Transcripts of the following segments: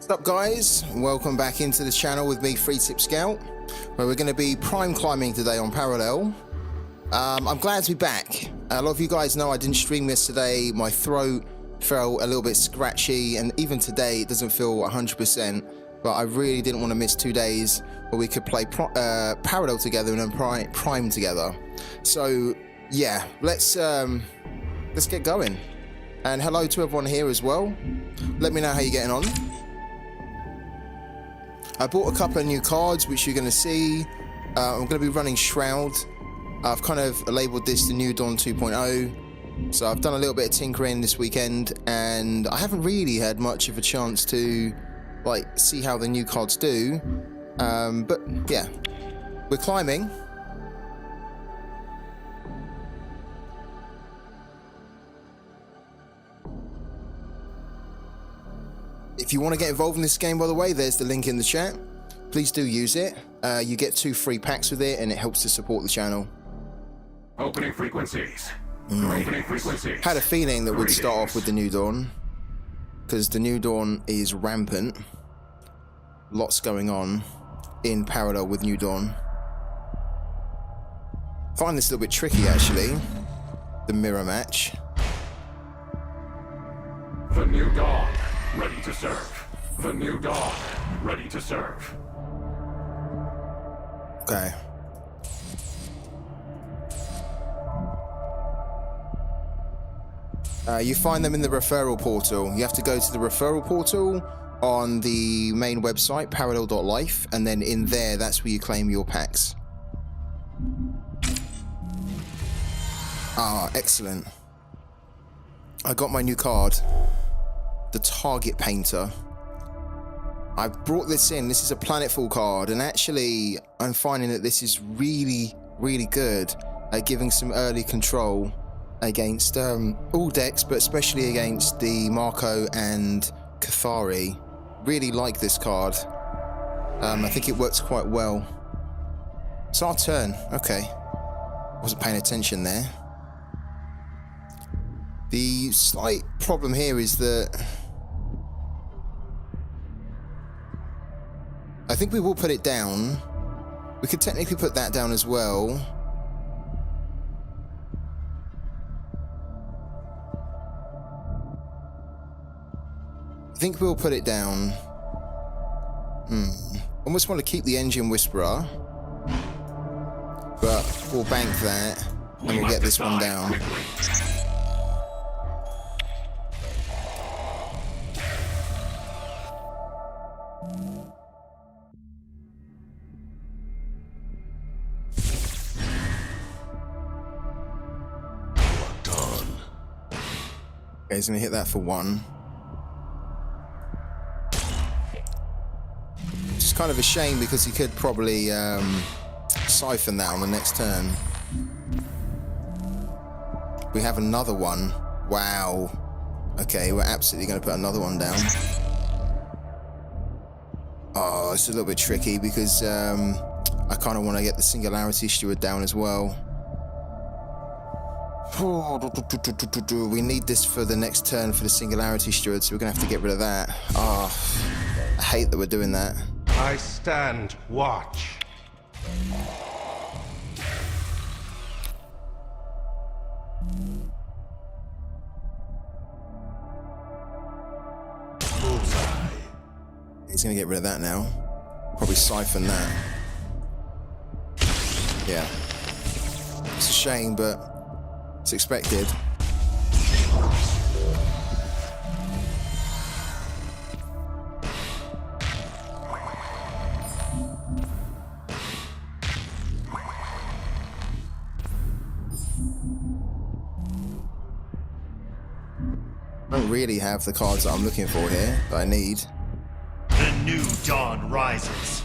What's up, guys? Welcome back into the channel with me, Free Tip Scout, where we're going to be prime climbing today on Parallel. I'm glad to be back. A lot of you guys know I didn't stream yesterday. My throat felt a little bit scratchy, and even today it doesn't feel 100%, but I really didn't want to miss 2 days where we could play Parallel together and then prime together. So yeah, let's get going. And hello to everyone here as well. Let me know how you're getting on. I bought a couple of new cards, which you're going to see. I'm going to be running Shroud. I've kind of labeled this the New Dawn 2.0. So I've done a little bit of tinkering this weekend, and I haven't really had much of a chance to like see how the new cards do. But yeah, we're climbing. If you want to get involved in this game, by the way, there's the link in the chat. Please do use it. You get 2 free packs with it, and it helps to support the channel. Opening frequencies. Opening frequencies. Had a feeling that we'd start off with the New Dawn, because the New Dawn is rampant. Lots going on in Parallel with New Dawn. Find this a little bit tricky, actually. The mirror match. The New Dawn. Ready to serve. The New Dawn. Ready to serve. Okay. You find them in the referral portal. You have to go to the referral portal on the main website, parallel.life, and then in there, that's where you claim your packs. Ah, excellent. I got my new card. The Target Painter. I brought this in. This is a Planetfall card, and actually I'm finding that this is really, really good at giving some early control against all decks, but especially against the Marco and Cathari. Really like this card. I think it works quite well. It's our turn. Okay. Wasn't paying attention there. The slight problem here is that I think we will put it down. We could technically put that down as well. I think we'll put it down. Almost want to keep the Engine Whisperer, but we'll bank that and we'll get this one down. Okay, he's gonna hit that for 1. Which is kind of a shame because he could probably siphon that on the next turn. We have another one. Wow. Okay, we're absolutely gonna put another one down. Oh, it's a little bit tricky because I kind of want to get the Singularity Steward down as well. We need this for the next turn for the Singularity Steward, so we're gonna have to get rid of that. Oh, I hate that we're doing that. I stand watch. Bullseye. He's gonna get rid of that now. Probably siphon that. Yeah. It's a shame, but it's expected. I don't really have the cards that I'm looking for here, that I need. The New Dawn rises.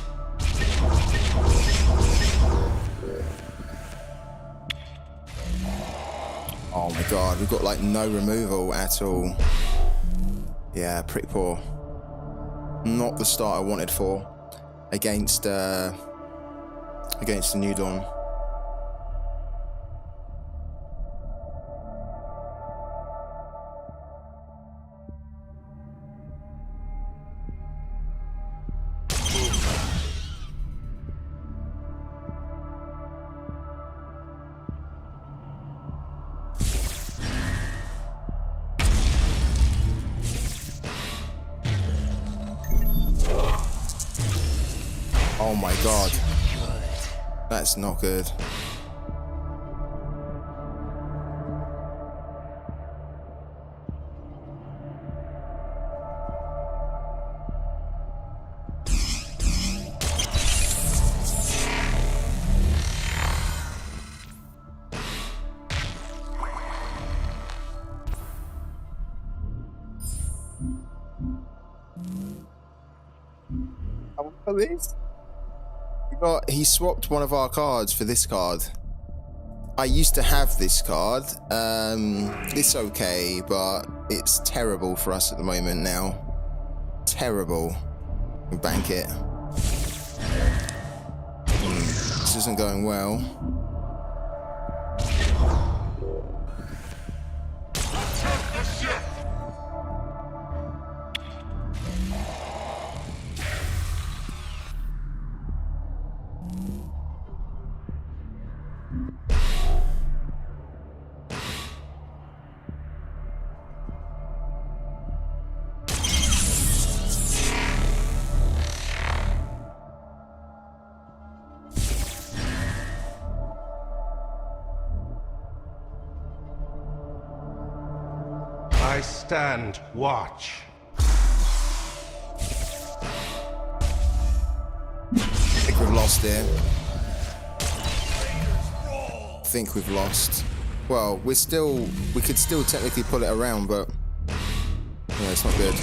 Oh my god, we've got like no removal at all. Yeah, pretty poor. Not the start I wanted for against the New Dawn. Oh my god. That's not good. He swapped one of our cards for this card. I used to have this card. It's okay, but it's terrible for us at the moment now. Terrible. Bank it. This isn't going well. I stand watch. I think we've lost here. I think we've lost. Well, we could still technically pull it around, but yeah, it's not good.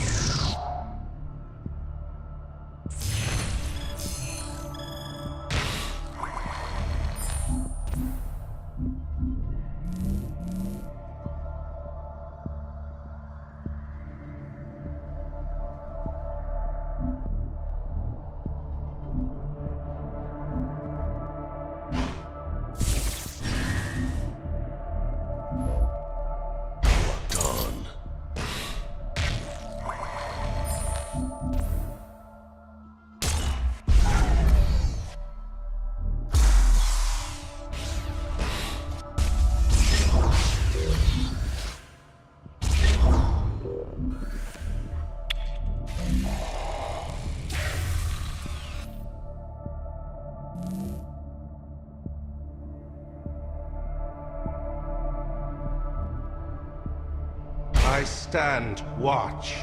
I stand watch.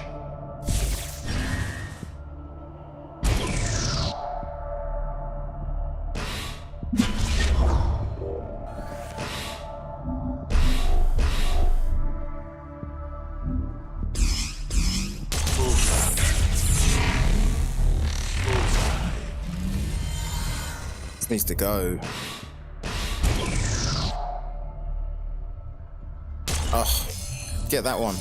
This needs to go. Ugh. Get that one.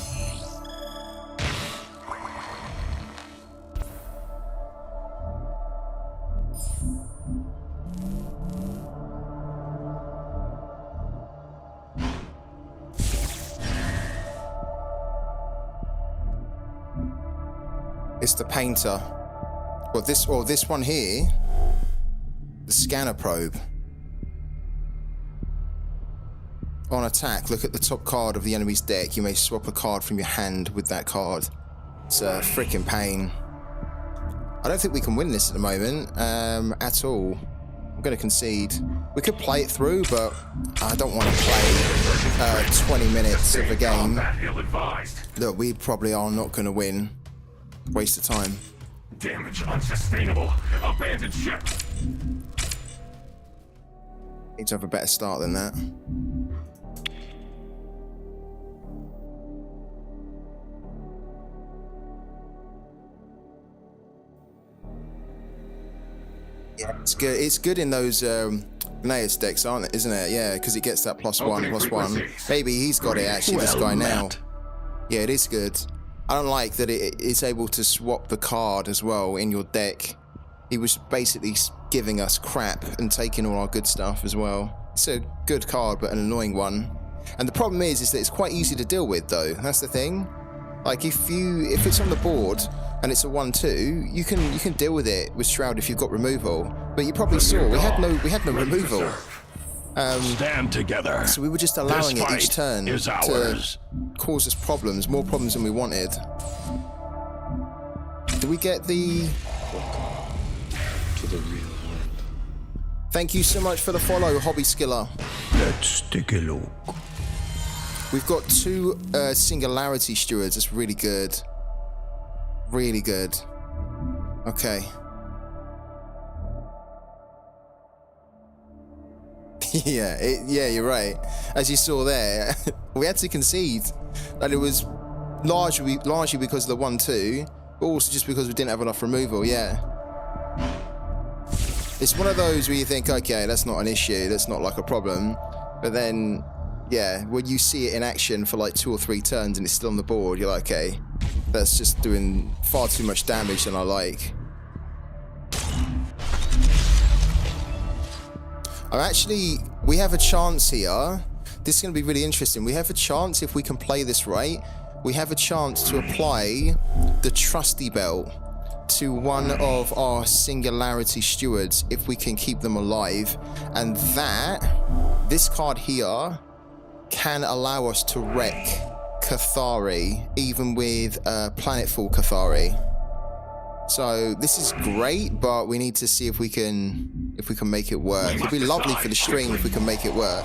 It's the painter. Well, this one here, the scanner probe. On attack, look at the top card of the enemy's deck. You may swap a card from your hand with that card. It's a freaking pain. I don't think we can win this at the moment, at all. I'm going to concede. We could play it through, but I don't want to play 20 minutes of a game that we probably are not going to win. Waste of time. Damage unsustainable. Abandoned ship. Need to have a better start than that. Yeah, it's good. It's good in those Gnaeus decks, isn't it? Yeah, because it gets that +1/+1. Maybe he's got it actually. This guy now. Yeah, it is good. I don't like that it is able to swap the card as well in your deck. He was basically giving us crap and taking all our good stuff as well. It's a good card, but an annoying one. And the problem is that it's quite easy to deal with, though. That's the thing. Like if it's on the board and it's a 1/2, you can deal with it with Shroud if you've got removal. But you probably saw we had no removal. Stand together. So we were just allowing it each turn to cause us problems, more problems than we wanted. Do we get the? to the real world. Thank you so much for the follow, Hobby Skiller. Let's take a look. We've got 2 singularity stewards. That's really good. Really good. Okay. Yeah, you're right. As you saw there, we had to concede that it was largely because of the 1-2, but also just because we didn't have enough removal. Yeah. It's one of those where you think, okay, that's not an issue, that's not like a problem, but then, yeah, when you see it in action for like 2 or 3 turns and it's still on the board, you're like, okay, that's just doing far too much damage than I like. We have a chance here. This is going to be really interesting. We have a chance, if we can play this right, we have a chance to apply the trusty belt to one of our singularity stewards if we can keep them alive. And this card here can allow us to wreck Cathari, even with Planetfall Cathari. So this is great, but we need to see if we can make it work. It'd be lovely for the stream if we can make it work.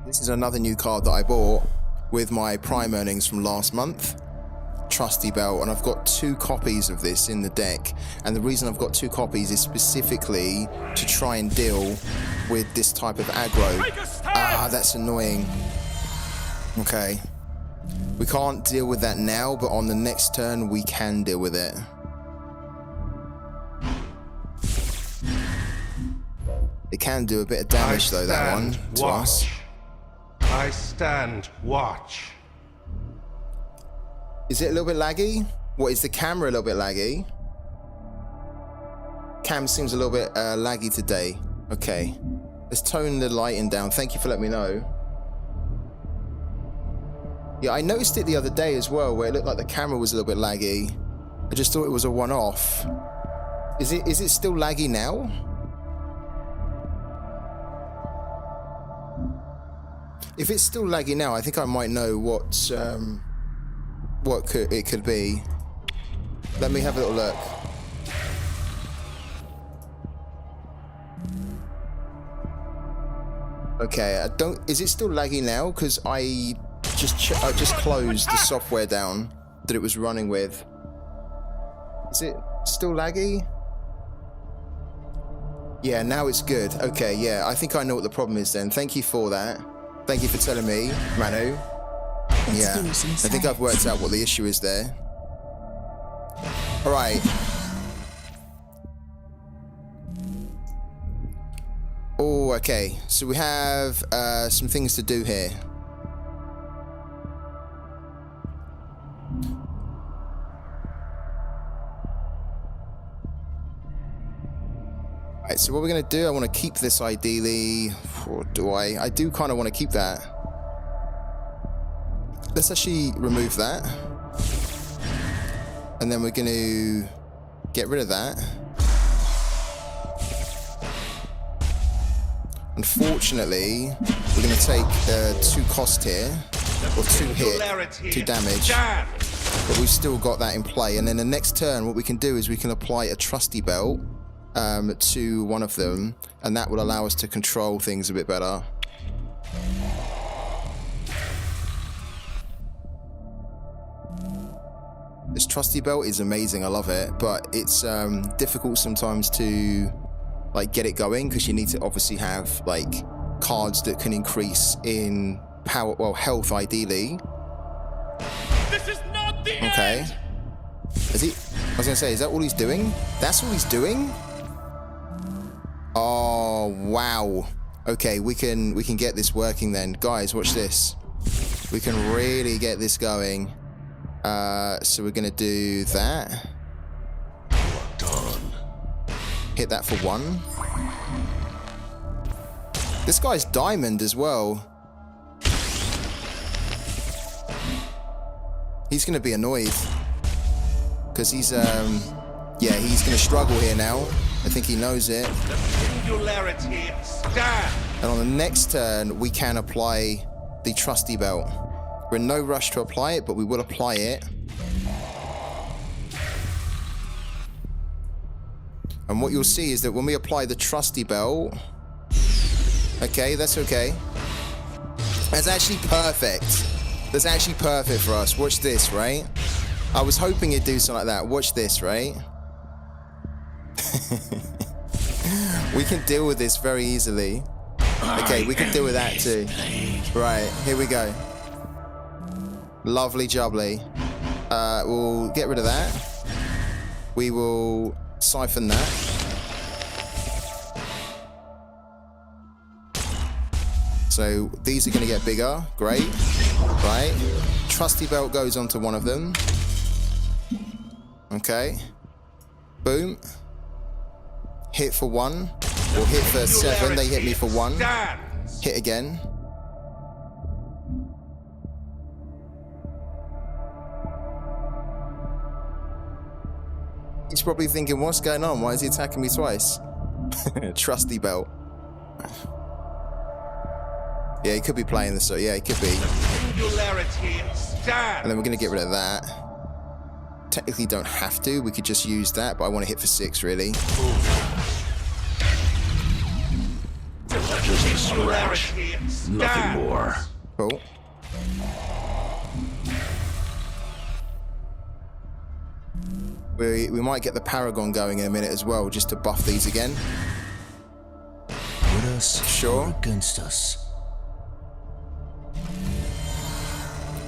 This is another new card that I bought with my Prime earnings from last month. Trusty Belt, and I've got 2 copies of this in the deck, and the reason I've got 2 copies is specifically to try and deal with this type of aggro. Ah, that's annoying. Okay, we can't deal with that now, but on the next turn we can deal with it. It can do a bit of damage though, that one, to us. I stand watch. Is it a little bit laggy? What, is the camera a little bit laggy? Cam seems a little bit laggy today. Okay, let's tone the lighting down. Thank you for letting me know. Yeah, I noticed it the other day as well, where it looked like the camera was a little bit laggy. I just thought it was a one-off. Is it still laggy now? If it's still laggy now, I think I might know what it could be. Let me have a little look. Okay, is it still laggy now? Because I just closed the software down that it was running with. Is it still laggy? Yeah, now it's good. Okay, yeah, I think I know what the problem is then. Thank you for that. Thank you for telling me, Manu. Yeah, I think I've worked out what the issue is there. All right. Oh, okay. So we have some things to do here. Alright, so what we're going to do, I want to keep this ideally, or do I? I do kind of want to keep that. Let's actually remove that. And then we're going to get rid of that. Unfortunately, we're going to take 2 cost here, or 2 hit, 2 damage. But we've still got that in play. And then the next turn, what we can do is we can apply a trusty belt to one of them, and that will allow us to control things a bit better. This trusty belt is amazing, I love it, but it's difficult sometimes to like get it going, because you need to obviously have like cards that can increase in power, well, health ideally. This is not the okay. end. Is he? I was gonna say, is that all he's doing? That's all he's doing? Oh wow. Okay, we can get this working then, guys. Watch this. We can really get this going. So we're gonna do that. Done. Hit that for 1. This guy's diamond as well. He's gonna be annoyed because he's yeah, he's gonna struggle here now. I think he knows it. The singularity stand. And on the next turn, we can apply the trusty belt. We're in no rush to apply it, but we will apply it. And what you'll see is that when we apply the trusty belt, okay, that's okay. That's actually perfect. That's actually perfect for us. Watch this, right? I was hoping it'd do something like that. Watch this, right? We can deal with this very easily. Okay, we can deal with that too. Right, here we go. Lovely jubbly. We'll get rid of that. We will siphon that. So these are going to get bigger. Great. Right. Trusty belt goes onto one of them. Okay. Boom. Hit for 1. Or hit for 7. They hit me for 1. Hit again. He's probably thinking, what's going on? Why is he attacking me twice? Trusty belt. Yeah, he could be playing this, so yeah, he could be. And then we're going to get rid of that. Technically don't have to. We could just use that, but I want to hit for 6, really. Just a scratch. Nothing more. Cool. We might get the Paragon going in a minute as well, just to buff these again. With us Sure. or against us.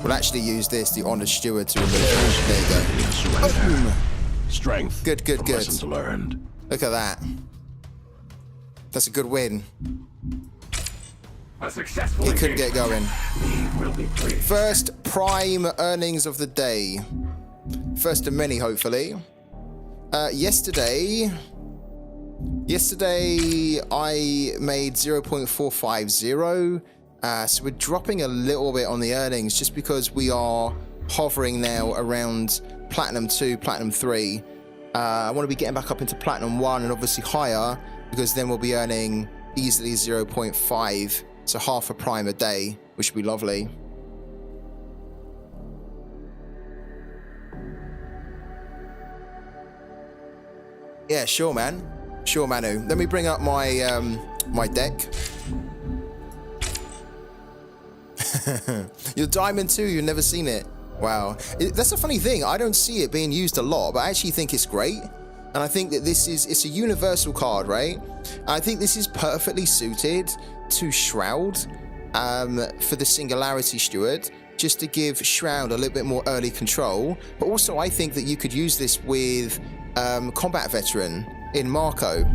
We'll actually use this, the Honored Steward, to remove it. There you go. Boom. Strength. Good, good, good. Lessons learned. Look at that. That's a good win. A successful He couldn't get going. will be pleased. First prime earnings of the day. First of many, hopefully. Yesterday I made 0.450. So we're dropping a little bit on the earnings just because we are hovering now around Platinum 2, Platinum 3. I want to be getting back up into Platinum 1 and obviously higher, because then we'll be earning easily 0.5, so half a prime a day, which would be lovely. Yeah, sure, man. Sure, Manu. Let me bring up my my deck. Your Diamond 2, you've never seen it. Wow. That's a funny thing. I don't see it being used a lot, but I actually think it's great. And I think that it's a universal card, right? And I think this is perfectly suited to Shroud for the Singularity Steward, just to give Shroud a little bit more early control. But also I think that you could use this with Combat Veteran in Marco.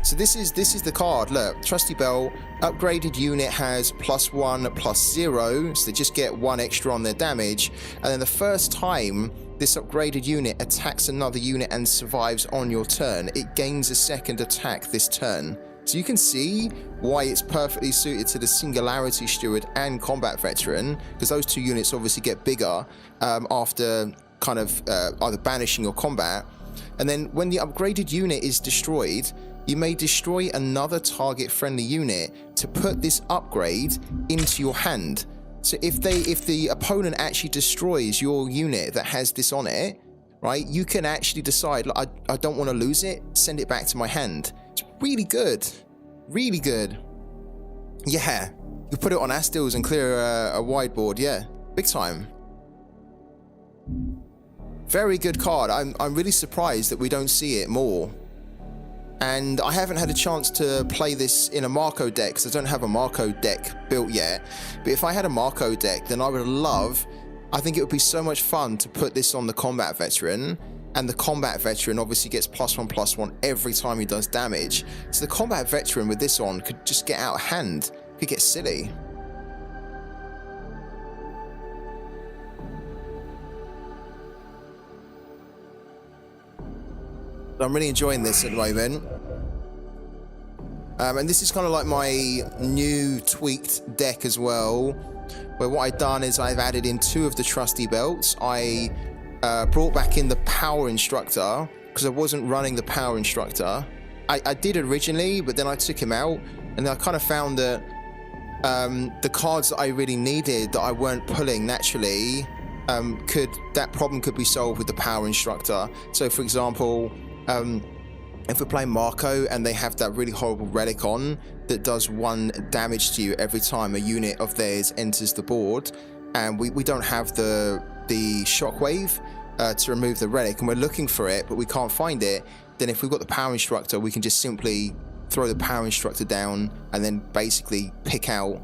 So this is the card. Look, Trusty Belt, upgraded unit has +1/+0, so they just get 1 extra on their damage. And then the first time this upgraded unit attacks another unit and survives on your turn, it gains a second attack this turn. So you can see why it's perfectly suited to the Singularity Steward and Combat Veteran, because those two units obviously get bigger after kind of either banishing or combat. And then when the upgraded unit is destroyed, you may destroy another target-friendly unit to put this upgrade into your hand. So if the opponent actually destroys your unit that has this on it, right, you can actually decide, like, I don't want to lose it, send it back to my hand. It's really good. Really good. Yeah. You put it on Astils and clear a wide board. Yeah. Big time. Very good card. I'm really surprised that we don't see it more. And I haven't had a chance to play this in a Marco deck because I don't have a Marco deck built yet. But if I had a Marco deck, then I would love, I think it would be so much fun to put this on the Combat Veteran. And the Combat Veteran obviously gets +1/+1 every time he does damage. So the Combat Veteran with this on could just get out of hand. Could get silly. I'm really enjoying this at the moment. And this is kind of like my new tweaked deck as well, where what I've done is I've added in 2 of the Trusty Belts. I brought back in the Power Instructor because I wasn't running the Power Instructor. I did originally, but then I took him out And I kind of found that the cards that I really needed that I weren't pulling naturally, that problem could be solved with the power instructor. So for example, if we're playing Marco and they have that really horrible relic on that does 1 damage to you every time a unit of theirs enters the board, and we don't have the shockwave to remove the relic, and we're looking for it but we can't find it, then if we've got the power instructor, we can just simply throw the power instructor down and then basically pick out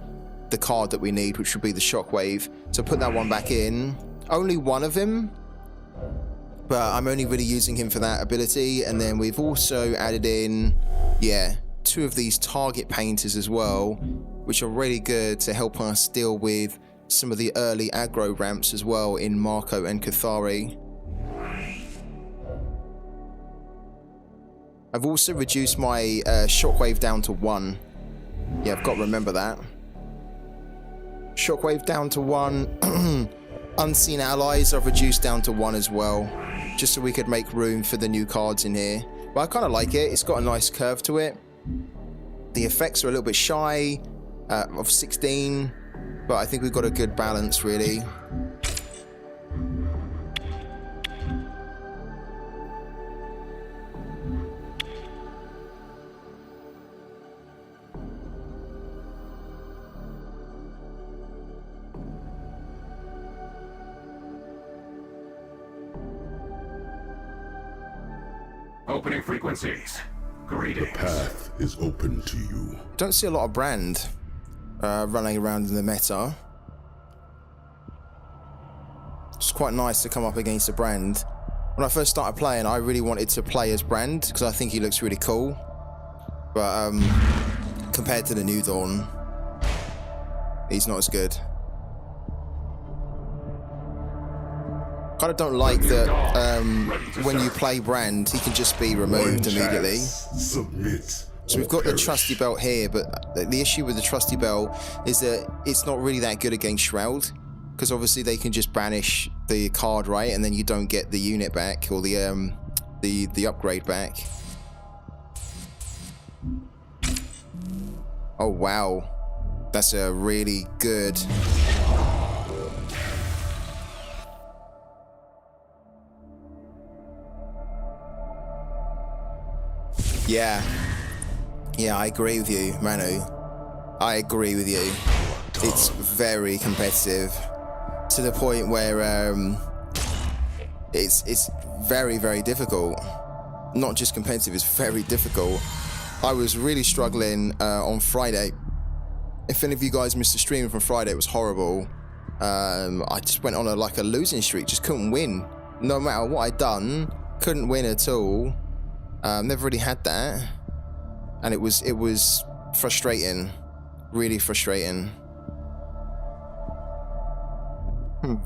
the card that we need, which would be the shockwave. So put that one back in. Only one of him, but I'm only really using him for that ability. And then we've also added in, yeah, 2 of these target painters as well, which are really good to help us deal with some of the early aggro ramps as well in Marco and Cathari. I've also reduced my shockwave down to 1. Yeah, I've got to remember that. Shockwave down to 1. Unseen allies I've reduced down to 1 as well, just so we could make room for the new cards in here. But I kind of like it. It's got a nice curve to it. The effects are a little bit shy of 16, but I think we've got a good balance, really. Opening frequencies. Greetings. The path is open to you. Don't see a lot of Brand running around in the meta. It's quite nice to come up against a Brand. When I first started playing, I really wanted to play as Brand because I think he looks really cool. But compared to the New Dawn, he's not as good. Kind of don't like that when you play Brand, he can just be removed immediately. Submit. So we've got the trusty belt here, but the issue with the trusty belt is that it's not really that good against Shroud, because obviously they can just banish the card, right, and then you don't get the unit back or the upgrade back. Oh wow, that's a really good. Yeah, I agree with you, Manu. I agree with you. It's very competitive to the point where it's very, very difficult. Not just competitive, it's very difficult. I was really struggling on Friday. If any of you guys missed the stream from Friday, it was horrible. I just went on a losing streak, just couldn't win. No matter what I'd done, couldn't win at all. Never really had that, and it was frustrating, really frustrating. Come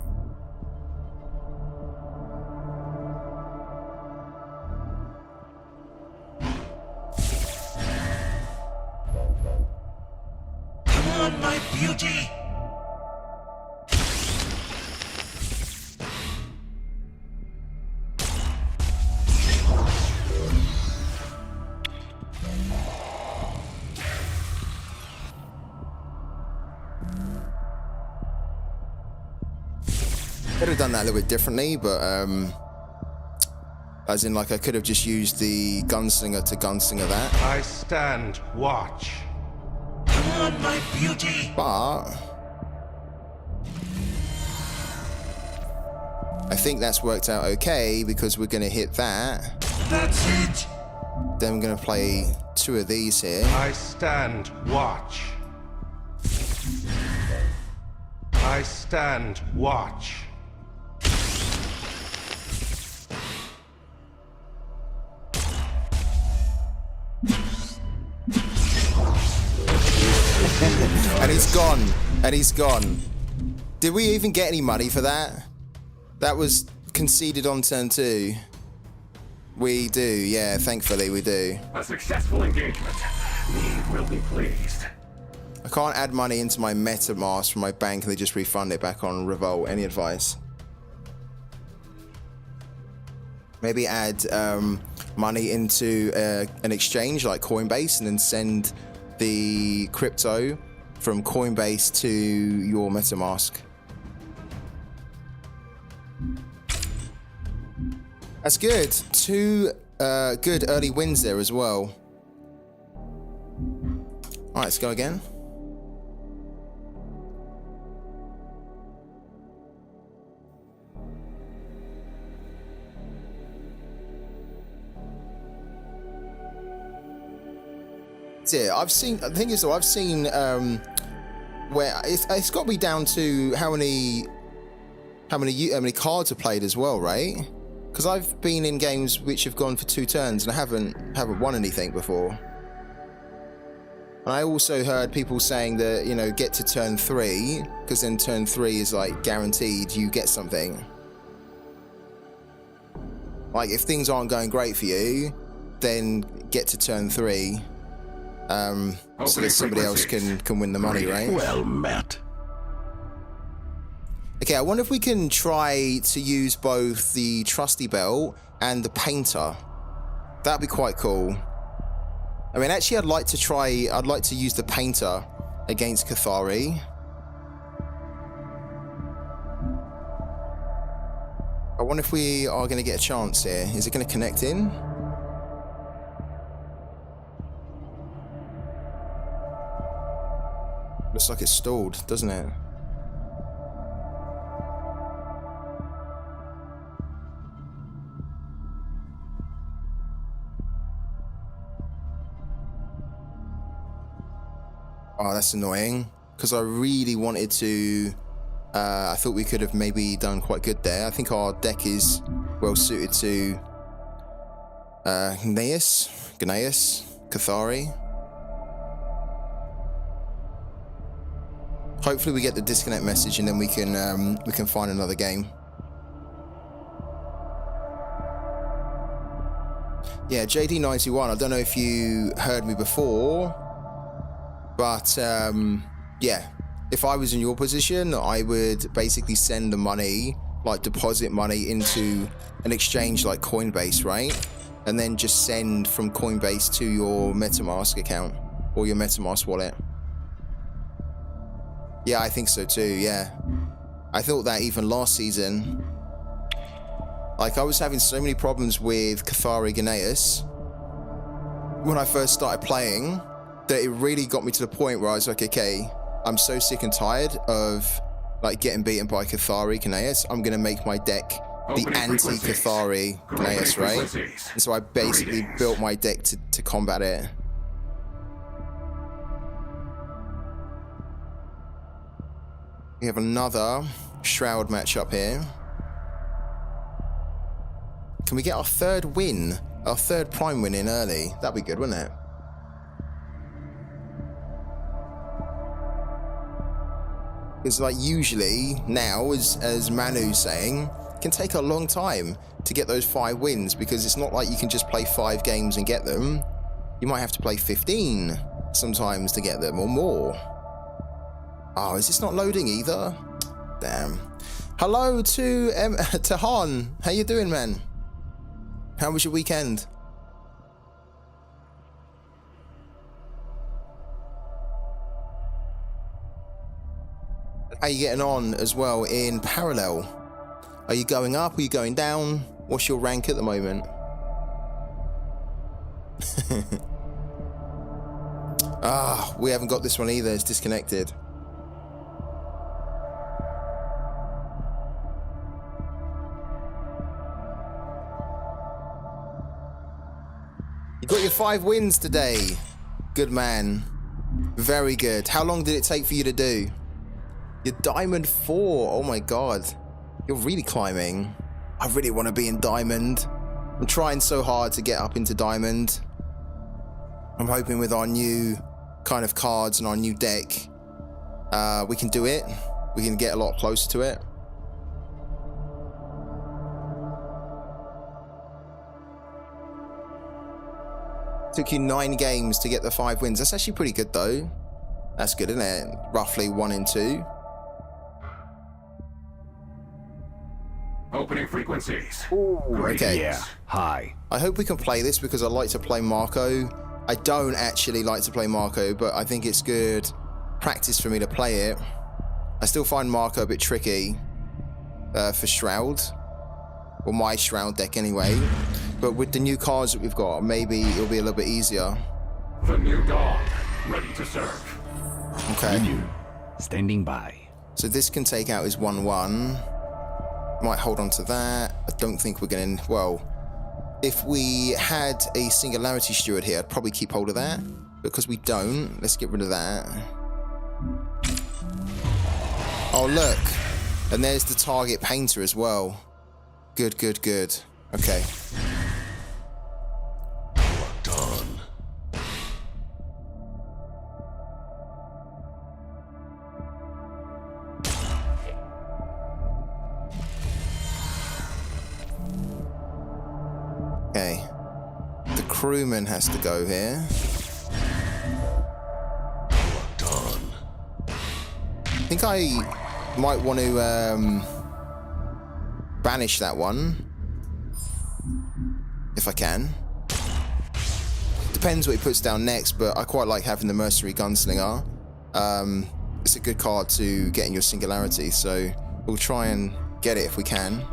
on, my beauty! Could have done that a little bit differently, but as in, like, I could have just used the gunslinger to gunslinger that. I stand watch. Come on, my beauty! But I think that's worked out okay because we're going to hit that. That's it! Then I'm going to play 2 of these here. I stand watch. I stand watch. And he's gone. And he's gone. Did we even get any money for that? That was conceded on turn 2. We do, yeah, thankfully we do. A successful engagement. Need will be pleased. I can't add money into my MetaMask from my bank and they just refund it back on Revolt. Any advice? Maybe add money into an exchange like Coinbase and then send the crypto from Coinbase to your MetaMask. That's good. 2 good early wins there as well. All right, let's go again. Yeah, I've seen. The thing is, though, I've seen where it's got to be down to how many cards are played as well, right? Because I've been in games which have gone for 2 turns and I haven't won anything before. And I also heard people saying that, you know, get to turn 3 because then turn 3 is like guaranteed you get something. Like if things aren't going great for you, then get to turn 3. So that somebody else can win the money, right? Well met. Okay, I wonder if we can try to use both the trusty belt and the painter. That'd be quite cool. I mean, actually, I'd like to use the painter against Cathari. I wonder if we are going to get a chance here. Is it going to connect in? Looks like it's stalled, doesn't it? Oh, that's annoying. Because I really wanted to... I thought we could have maybe done quite good there. I think our deck is well suited to... Gnaeus, Cathari. Hopefully we get the disconnect message and then we can find another game. Yeah, JD91, I don't know if you heard me before, but yeah, if I was in your position, I would basically send the money, like deposit money into an exchange like Coinbase, right? And then just send from Coinbase to your MetaMask account or your MetaMask wallet. Yeah, I think so too, yeah. I thought that even last season. Like, I was having so many problems with Cathari Gnaeus when I first started playing that it really got me to the point where I was like, okay, I'm so sick and tired of like getting beaten by Cathari Gnaeus. I'm gonna make my deck the anti-Cathari Gnaeus, right? And so I basically built my deck to combat it. We have another Shroud matchup here. Can we get our 3rd win? Our 3rd prime win in early? That'd be good, wouldn't it? Because like usually now, as Manu's saying, it can take a long time to get those 5 wins because it's not like you can just play 5 games and get them. You might have to play 15 sometimes to get them or more. Oh, is this not loading either? Damn. Hello to Han. How you doing, man? How was your weekend? How are you getting on as well in parallel? Are you going up? Are you going down? What's your rank at the moment? Ah, we haven't got this one either. It's disconnected. You got your 5 wins today. Good man. Very good. How long did it take for you to do? You're Diamond 4. Oh my god. You're really climbing. I really want to be in Diamond. I'm trying so hard to get up into Diamond. I'm hoping with our new kind of cards and our new deck, we can do it. We can get a lot closer to it. Took you 9 games to get the 5 wins. That's actually pretty good though. That's good, isn't it? Roughly 1 in 2. Opening frequencies. Ooh, okay. Yeah. Hi. I hope we can play this because I like to play Marco I don't actually like to play Marco, but I think it's good practice for me to play it. I still find Marco a bit tricky for Shroud, or my Shroud deck anyway. But with the new cards that we've got, maybe it'll be a little bit easier. The new dog, ready to serve. Okay. Menu. Standing by. So this can take out his 1/1. Might hold on to that. I don't think we're going to... Well, if we had a Singularity Steward here, I'd probably keep hold of that. Because we don't, let's get rid of that. Oh, look. And there's the target painter as well. Good, good, good. Okay. Done. Okay. The crewman has to go here. Done. I think I might want to banish that one. If I can. Depends what he puts down next, but I quite like having the Mercenary Gunslinger. It's a good card to get in your Singularity, so we'll try and get it if we can.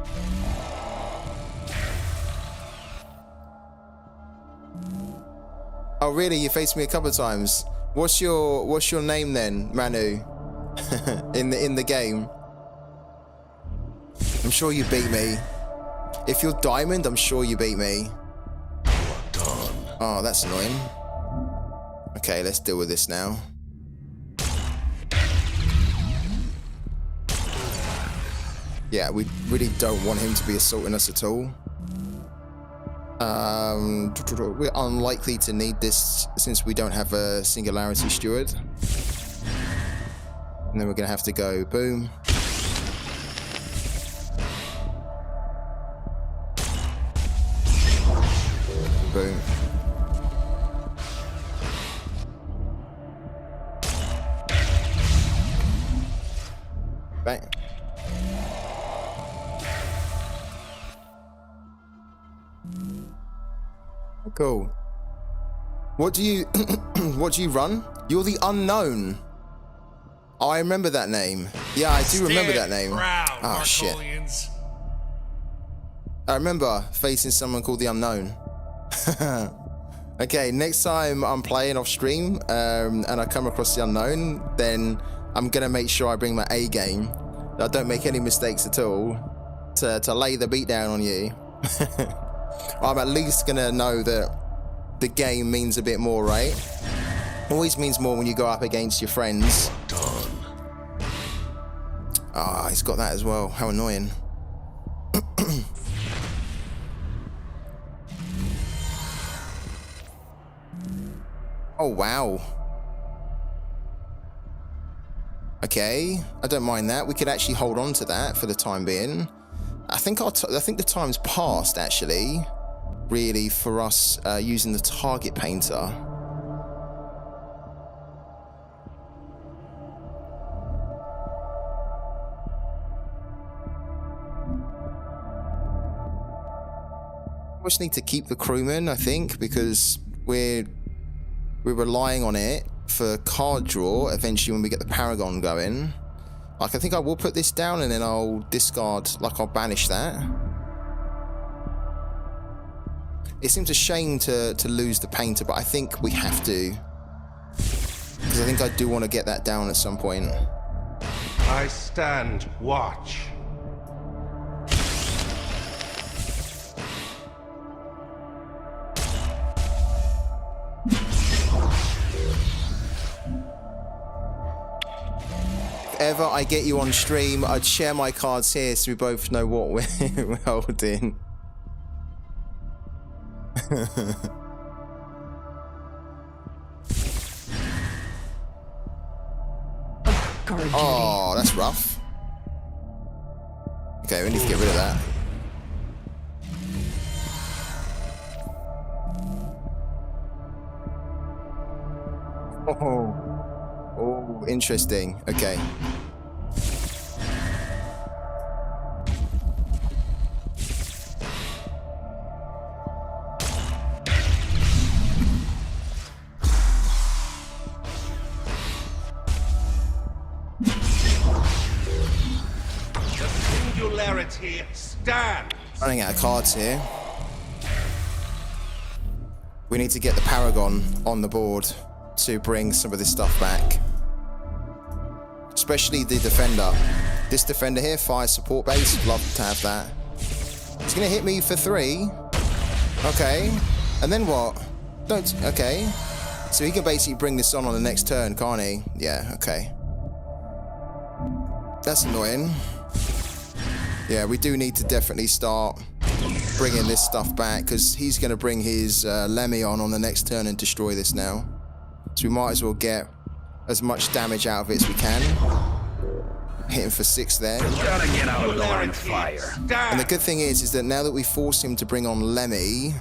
Oh really? You faced me a couple of times. What's your name then, Manu? in the game. I'm sure you beat me. If you're Diamond, I'm sure you beat me. Done. Oh, that's annoying. Okay, let's deal with this now. Yeah, we really don't want him to be assaulting us at all. We're unlikely to need this since we don't have a Singularity Steward. And then we're going to have to go boom. Boom. Bang. Cool. What do you what do you run? You're the Unknown. Oh, I remember that name. Yeah, I do remember that name. Oh shit. I remember facing someone called the Unknown. Okay, next time I'm playing off stream and I come across the Unknown, then I'm gonna make sure I bring my A game. I don't make any mistakes at all to lay the beat down on you. I'm at least gonna know that the game means a bit more, right? Always means more when you go up against your friends. Done. Ah, he's got that as well. How annoying. Oh, wow. Okay, I don't mind that. We could actually hold on to that for the time being. I think the time's passed, actually, really, for us using the target painter. We just need to keep the crewman, I think, because we're relying on it for card draw eventually when we get the Paragon going. Like, I think I will put this down and then I'll discard, like I'll banish that. It seems a shame to lose the painter, but I think we have to. Because I think I do want to get that down at some point. I stand watch. If ever I get you on stream, I'd share my cards here so we both know what we're holding. Oh, that's rough. Okay, we need to get rid of that. Oh, interesting. Okay. singularity stands. Running out of cards here. We need to get the Paragon on the board to bring some of this stuff back. Especially the Defender. This Defender here, fire support base, love to have that. He's gonna hit me for 3. Okay. And then what? Don't, okay. So he can basically bring this on the next turn, can't he? Yeah, okay. That's annoying. Yeah, we do need to definitely start bringing this stuff back, because he's going to bring his Lemmy on the next turn and destroy this now. So we might as well get as much damage out of it as we can. Hit him for 6 there. Gotta get out of the line of fire. And the good thing is that now that we force him to bring on Lemmy,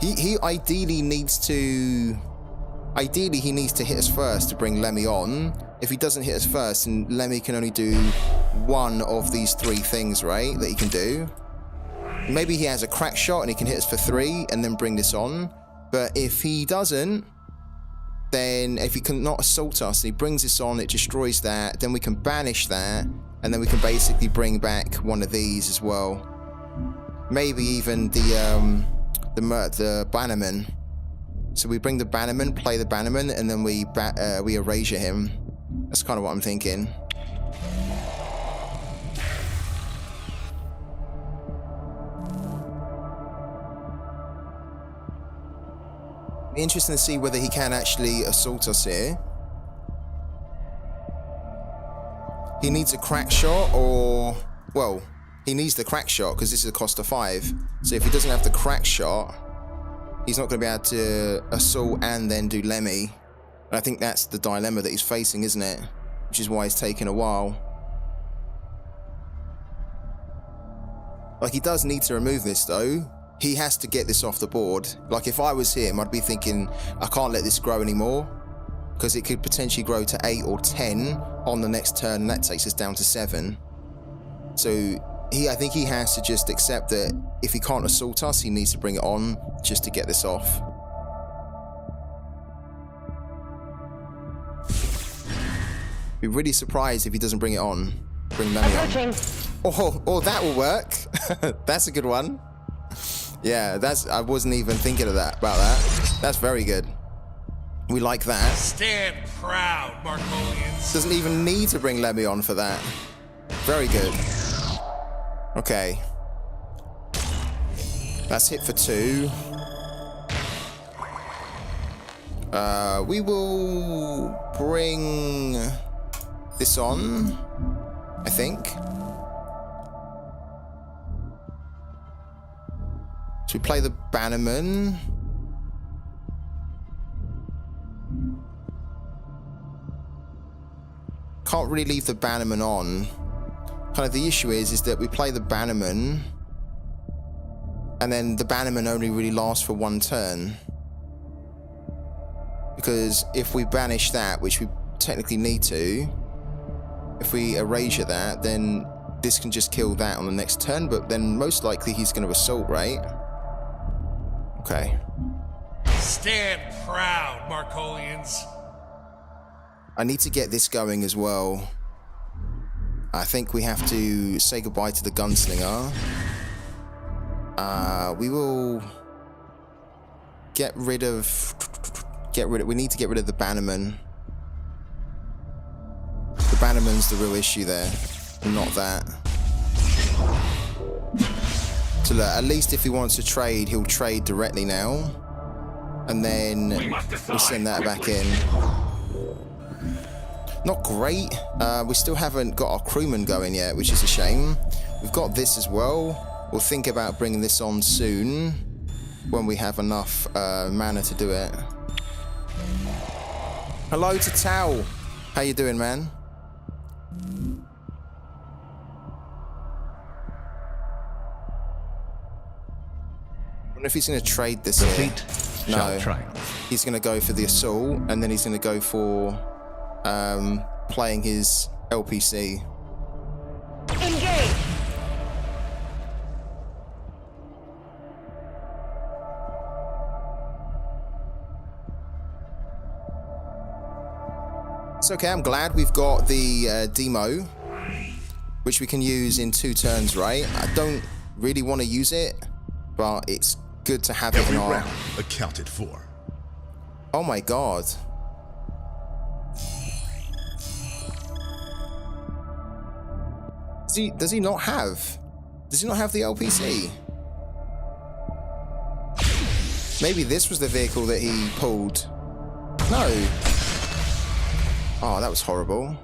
he ideally needs to... Ideally, he needs to hit us first to bring Lemmy on. If he doesn't hit us first, then Lemmy can only do one of these 3 things, right? That he can do. Maybe he has a crack shot and he can hit us for 3 and then bring this on. But if he doesn't, then if he cannot assault us and he brings this on, it destroys that. Then we can banish that, and then we can basically bring back one of these as well. Maybe even the Bannerman. So we bring the Bannerman, play the Bannerman, and then we erasure him. That's kind of what I'm thinking. Be interesting to see whether he can actually assault us here. He needs a crack shot, or... Well, he needs the crack shot because this is a cost of 5. So if he doesn't have the crack shot, he's not going to be able to assault and then do Lemmy. And I think that's the dilemma that he's facing, isn't it? Which is why it's taken a while. Like, he does need to remove this, though. He has to get this off the board. Like, if I was him, I'd be thinking, I can't let this grow anymore, because it could potentially grow to 8 or 10 on the next turn, and that takes us down to 7. So I think he has to just accept that if he can't assault us, he needs to bring it on just to get this off. Be really surprised if he doesn't bring it on. Bring Lemmy on. Oh, that will work. That's a good one. Yeah, I wasn't even thinking about that. That's very good. We like that. Stand proud, Marcolians. Doesn't even need to bring Lemmy on for that. Very good. Okay. That's hit for 2. We will bring this on, I think. So we play the Bannerman. Can't really leave the Bannerman on. Kind of the issue is that we play the Bannerman, and then the Bannerman only really lasts for 1 turn. Because if we banish that, which we technically need to, if we erasure that, then this can just kill that on the next turn, but then most likely he's going to assault, right? Okay. Stand proud, Marcolians. I need to get this going as well. I think we have to say goodbye to the Gunslinger. We will get rid of... We need to get rid of the Bannerman. The Bannerman's the real issue there, not that. So look, at least if he wants to trade, he'll trade directly now. And then we'll send that back in. Not great. We still haven't got our crewman going yet, which is a shame. We've got this as well. We'll think about bringing this on soon when we have enough mana to do it. Hello to Tao. How you doing, man? I wonder if he's going to trade this here. No. He's going to go for the assault, and then he's going to go for playing his LPC. Engage! It's okay, I'm glad we've got the demo which we can use in 2 turns, right? I don't really want to use it, but it's good to have it in Every our... round accounted for. Oh my god. Does he not have the LPC? Maybe this was the vehicle that he pulled. No. Oh, that was horrible.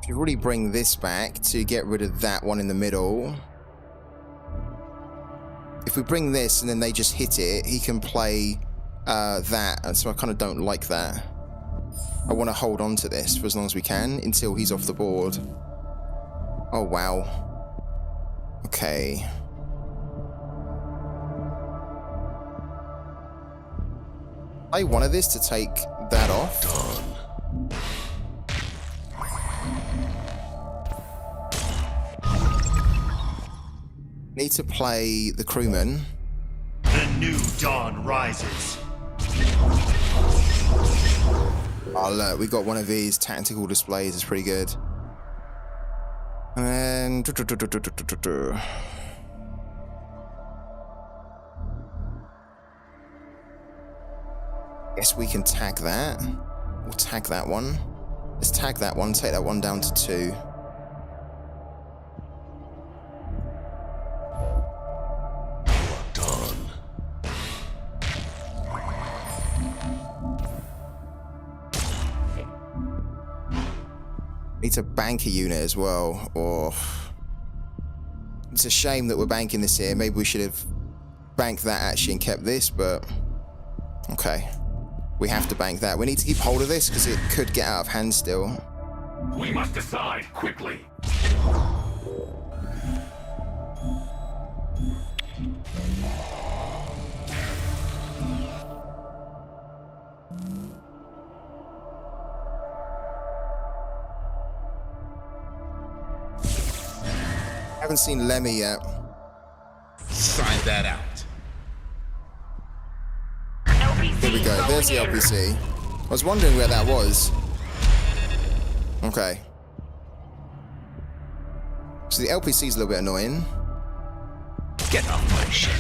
Should really bring this back to get rid of that one in the middle. If we bring this and then they just hit it, he can play that, and so I kind of don't like that. I want to hold on to this for as long as we can until he's off the board. Oh, wow. Okay. I wanted this to take that off. Done. Need to play the crewman. The new dawn rises. Oh look, we got one of these tactical displays. It's pretty good. And then guess we can tag that. We'll tag that one. Let's tag that one. Take that one down to 2. Need to bank a unit as well, or it's a shame that we're banking this here. Maybe we should have banked that actually and kept this, but okay. We have to bank that. We need to keep hold of this because it could get out of hand still. We must decide quickly. Haven't seen Lemmy yet. Sign that out. LPC Here we go. There's the going in. LPC. I was wondering where that was. Okay. So the LPC is a little bit annoying. Get off my ship.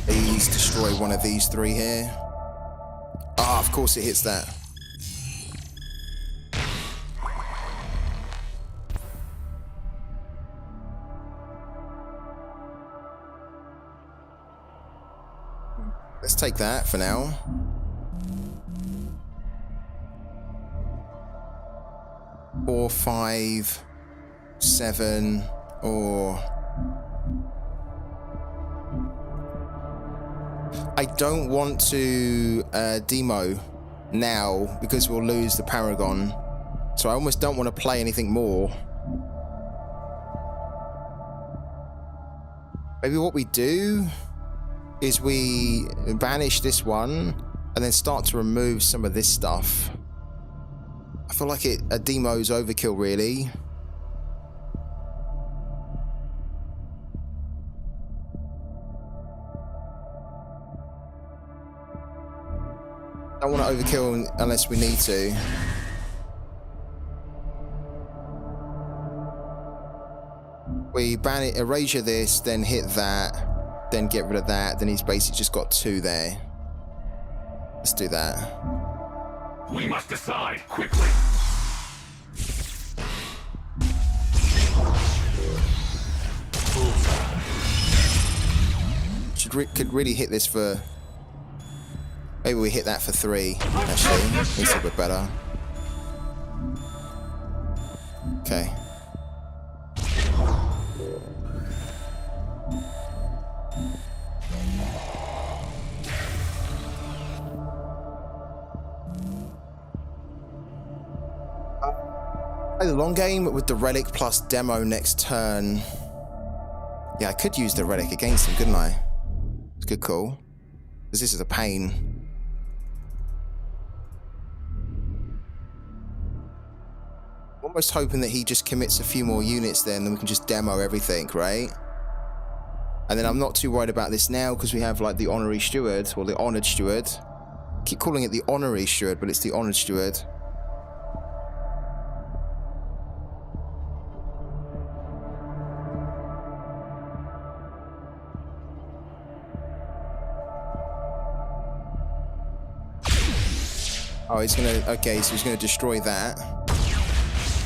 Please destroy one of these 3 here. Ah, of course it hits that. Let's take that for now. Four, 5, 7, or... I don't want to demo now because we'll lose the Paragon. So I almost don't want to play anything more. Maybe what we do is we banish this one and then start to remove some of this stuff. I feel like a demo's overkill, really. I don't want to overkill unless we need to. We ban it, erasure this, then hit that, then get rid of that. Then he's basically just got 2 there. Let's do that. We must decide quickly. Could really hit this for... Maybe we hit that for 3, actually. Makes it a bit better. Okay. Play the long game with the relic plus demo next turn. Yeah, I could use the relic against him, couldn't I? It's a good call. Because this is a pain. Almost hoping that he just commits a few more units then we can just demo everything, right? And then I'm not too worried about this now because we have like the honorary steward, or the honored steward. Keep calling it the honorary steward, but it's the honored steward. Oh, he's gonna, okay, so he's gonna destroy that.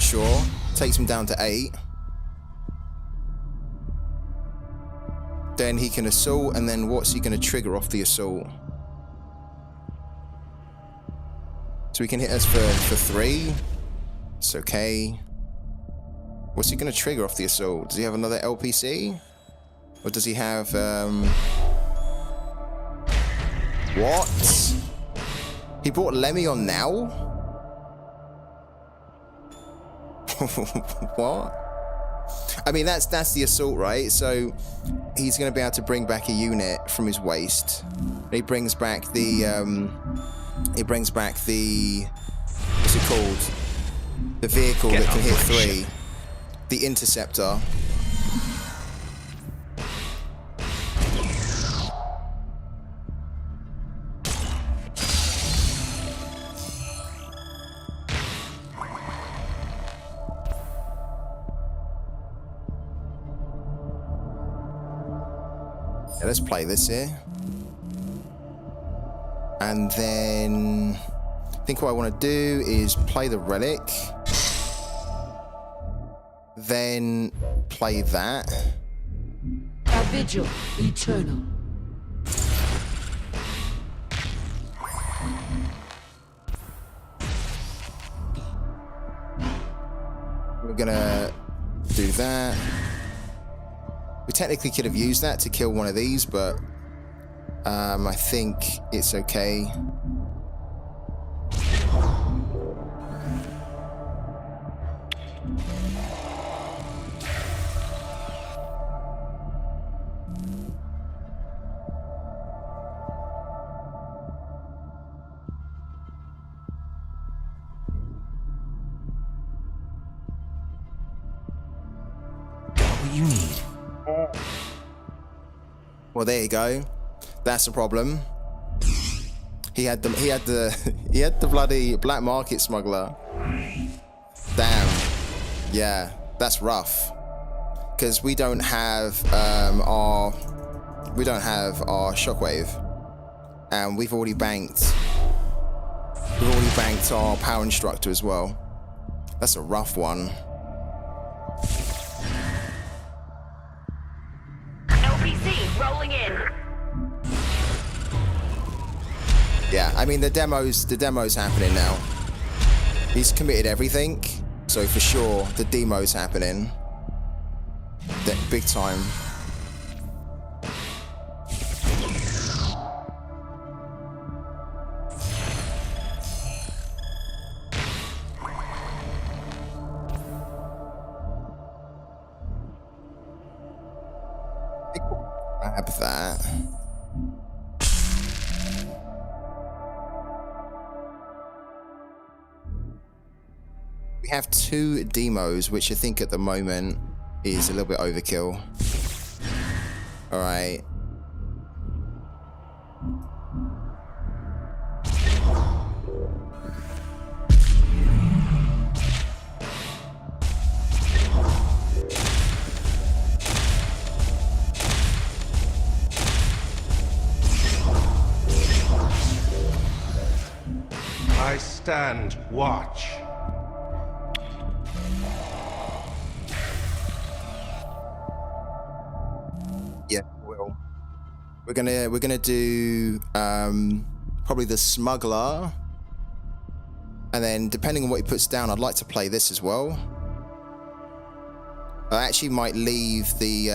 Sure, takes him down to 8. Then he can assault, and then what's he gonna trigger off the assault? So he can hit us for 3. It's okay. What's he gonna trigger off the assault? Does he have another LPC? Or does he have, what? He brought Lemmy on now? What? I mean, that's the assault, right? So he's going to be able to bring back a unit from his waist. He brings back the what's it called? The vehicle that can hit 3. The interceptor. Yeah, let's play this here. And then I think what I want to do is play the relic. Then play that. A vigil eternal. We're gonna do that. We technically could have used that to kill one of these, but I think it's okay. What you need. Well, there you go. That's a problem. He had the bloody black market smuggler. Damn. Yeah, that's rough. Because we don't have our shockwave, and we've already banked our power instructor as well. That's a rough one. LPC rolling in. Yeah, I mean the demo's happening now. He's committed everything, so for sure the demo's happening. Big time. Grab that. We have 2 demos, which I think at the moment is a little bit overkill. All right. I stand watch. Yeah, we're gonna do probably the smuggler, and then depending on what he puts down, I'd like to play this as well. I actually might leave the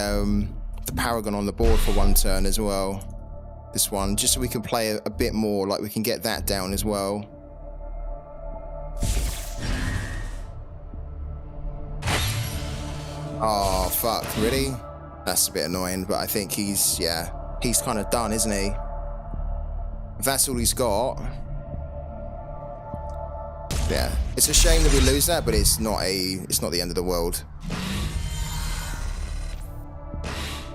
Paragon on the board for 1 turn as well. This one, just so we can play a bit more, like we can get that down as well. Oh, fuck. Really? That's a bit annoying, but I think he's, yeah, he's kind of done, isn't he? If that's all he's got. Yeah. It's a shame that we lose that, but it's not the end of the world.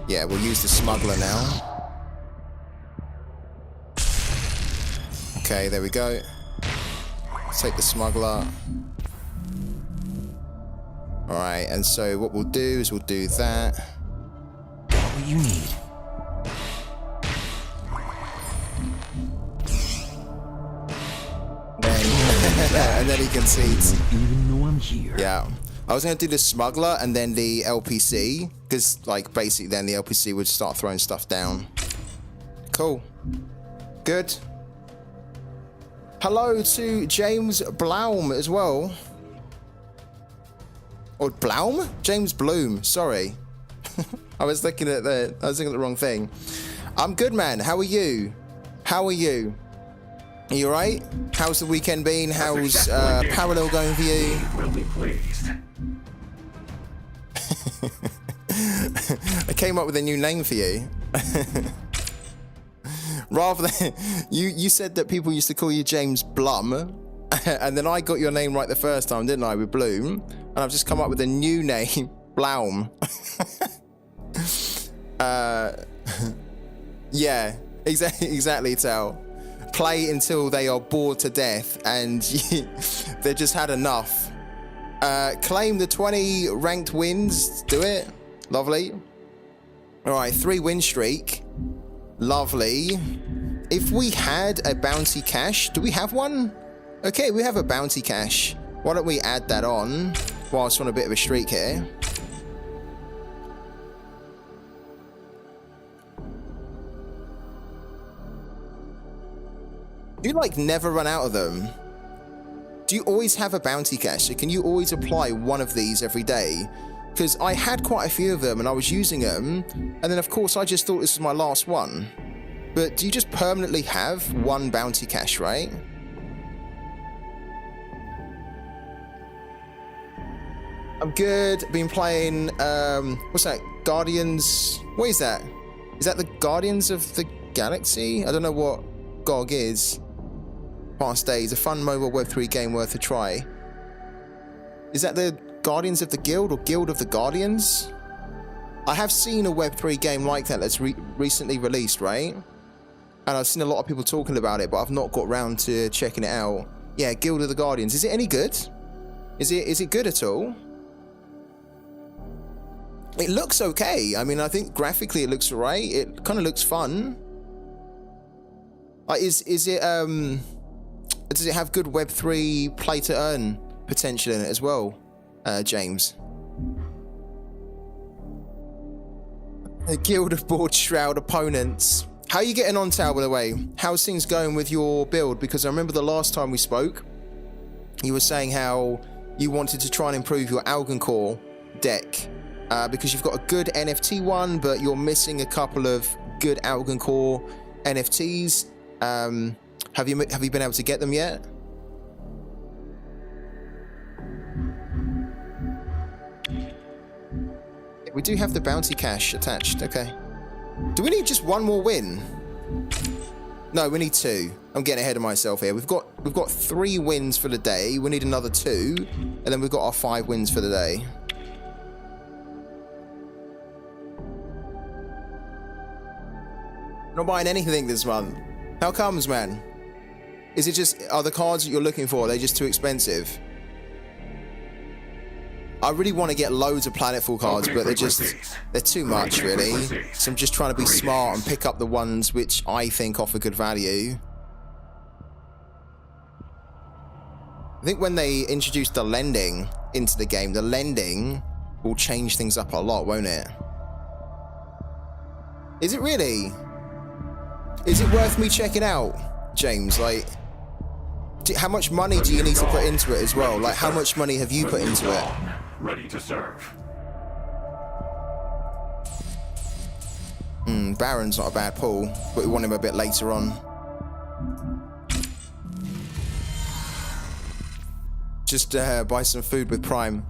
Yeah, we'll use the smuggler now. Okay, there we go. Let's take the smuggler. Alright, and so what we'll do is we'll do that. Got what you need. And then he concedes. Even though I'm here. Yeah. I was going to do the smuggler and then the LPC, because, like, basically then the LPC would start throwing stuff down. Cool. Good. Hello to James Blaum as well. Or Blaum? James Bloom, sorry. I was looking at the wrong thing. I'm good, man. How are you? How are you? Are you alright? How's the weekend been? How's Parallel going for you? Will be pleased. I came up with a new name for you. Rather than you said that people used to call you James Blum, and then I got your name right the first time, didn't I, with Bloom? And I've just come up with a new name, Blaum. Yeah, exactly, Tal. Play until they are bored to death and they've just had enough. Claim the 20 ranked wins. Do it. Lovely. All right, 3 win streak. Lovely. If we had a bounty cache, do we have one? Okay, we have a bounty cache. Why don't we add that on whilst on a bit of a streak here? Do you like never run out of them? Do you always have a bounty cache? So can you always apply one of these every day? Because I had quite a few of them and I was using them, and then of course I just thought this was my last one. But do you just permanently have one bounty cache, right? I'm good. Been playing what's that? Guardians. What is that? Is that the Guardians of the Galaxy? I don't know what GOG is. Past days, a fun mobile Web3 game worth a try. Is that the Guardians of the Guild or Guild of the Guardians? I have seen a Web3 game like that that's recently released, right? And I've seen a lot of people talking about it, but I've not got around to checking it out. Yeah, Guild of the Guardians. Is it any good? Is it good at all? It looks okay. I mean, I think graphically it looks alright. It kind of looks fun. Is it does it have good Web3 play to earn potential in it as well, James? A guild of board SHROUD opponents. How are you getting on, Tal, by the way? How's things going with your build? Because I remember the last time we spoke, you were saying how you wanted to try and improve your Algoncore deck because you've got a good NFT one, but you're missing a couple of good Algoncore NFTs. Have you been able to get them yet? We do have the bounty cache attached. Okay. Do we need just one more win? No, we need 2. I'm getting ahead of myself here. We've got 3 wins for the day. We need another 2, and then we've got our 5 wins for the day. Not buying anything this month. How comes, man? Is it just, are the cards that you're looking for, are they just too expensive? I really want to get loads of Planetfall cards, but they're too much, really. So I'm just trying to be smart and pick up the ones which I think offer good value. I think when they introduce the lending into the game, the lending will change things up a lot, won't it? Is it really? Is it worth me checking out, James? Like, how much money do you need to put into it as well? Like, how much money have you put into it? Ready to serve. Baron's not a bad pull, but we want him a bit later on. Just buy some food with Prime.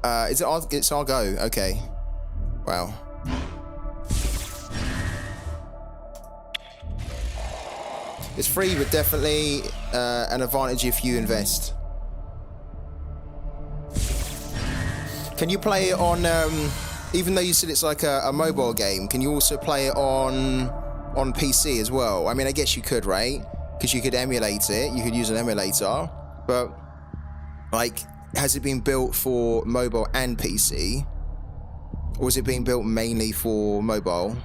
Is it our, it's our go? Okay. Wow. It's free, but definitely an advantage if you invest. Can you play it on, even though you said it's like a mobile game, can you also play it on PC as well? I mean, I guess you could, right? Because you could emulate it, you could use an emulator, but like, has it been built for mobile and PC? Or is it being built mainly for mobile?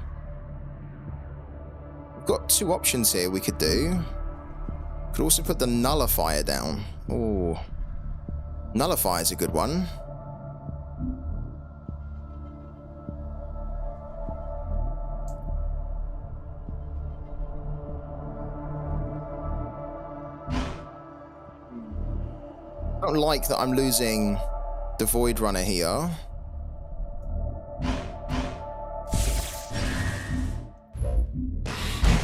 We've got two options here we could do. Could also put the nullifier down. Oh, nullifier is a good one. I don't like that I'm losing the Void Runner here.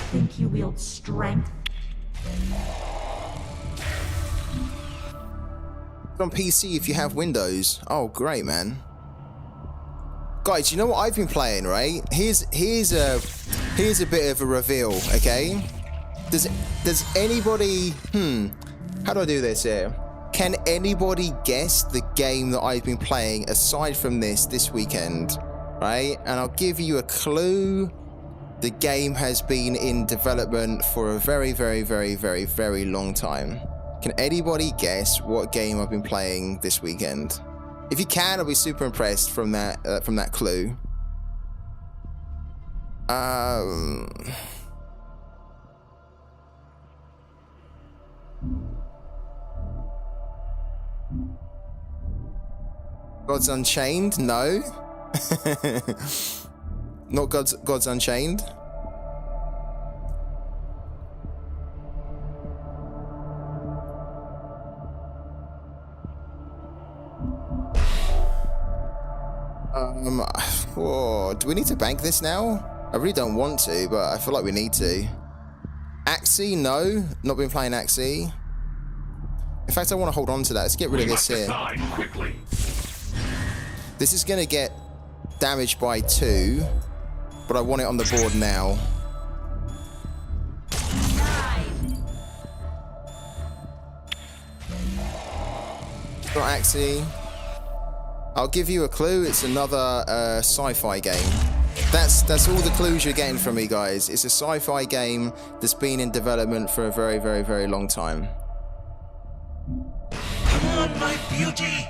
Think you wield strength? On PC if you have Windows. Oh, great, man. Guys, you know what I've been playing, right? Here's a bit of a reveal, okay? Does anybody how do I do this here? Can anybody guess the game that I've been playing aside from this weekend? Right? And I'll give you a clue. The game has been in development for a very, very, very, very, very long time. Can anybody guess what game I've been playing this weekend? If you can, I'll be super impressed from that clue. Gods Unchained? No. Not Gods Unchained. Oh, do we need to bank this now? I really don't want to, but I feel like we need to. Axie? No. Not been playing Axie. In fact, I want to hold on to that. Let's get rid of this here. Quickly. This is going to get damaged by 2, but I want it on the board now. Not Axie. I'll give you a clue. It's another sci-fi game. That's all the clues you're getting from me, guys. It's a sci-fi game that's been in development for a very, very, very long time. Come on, my beauty!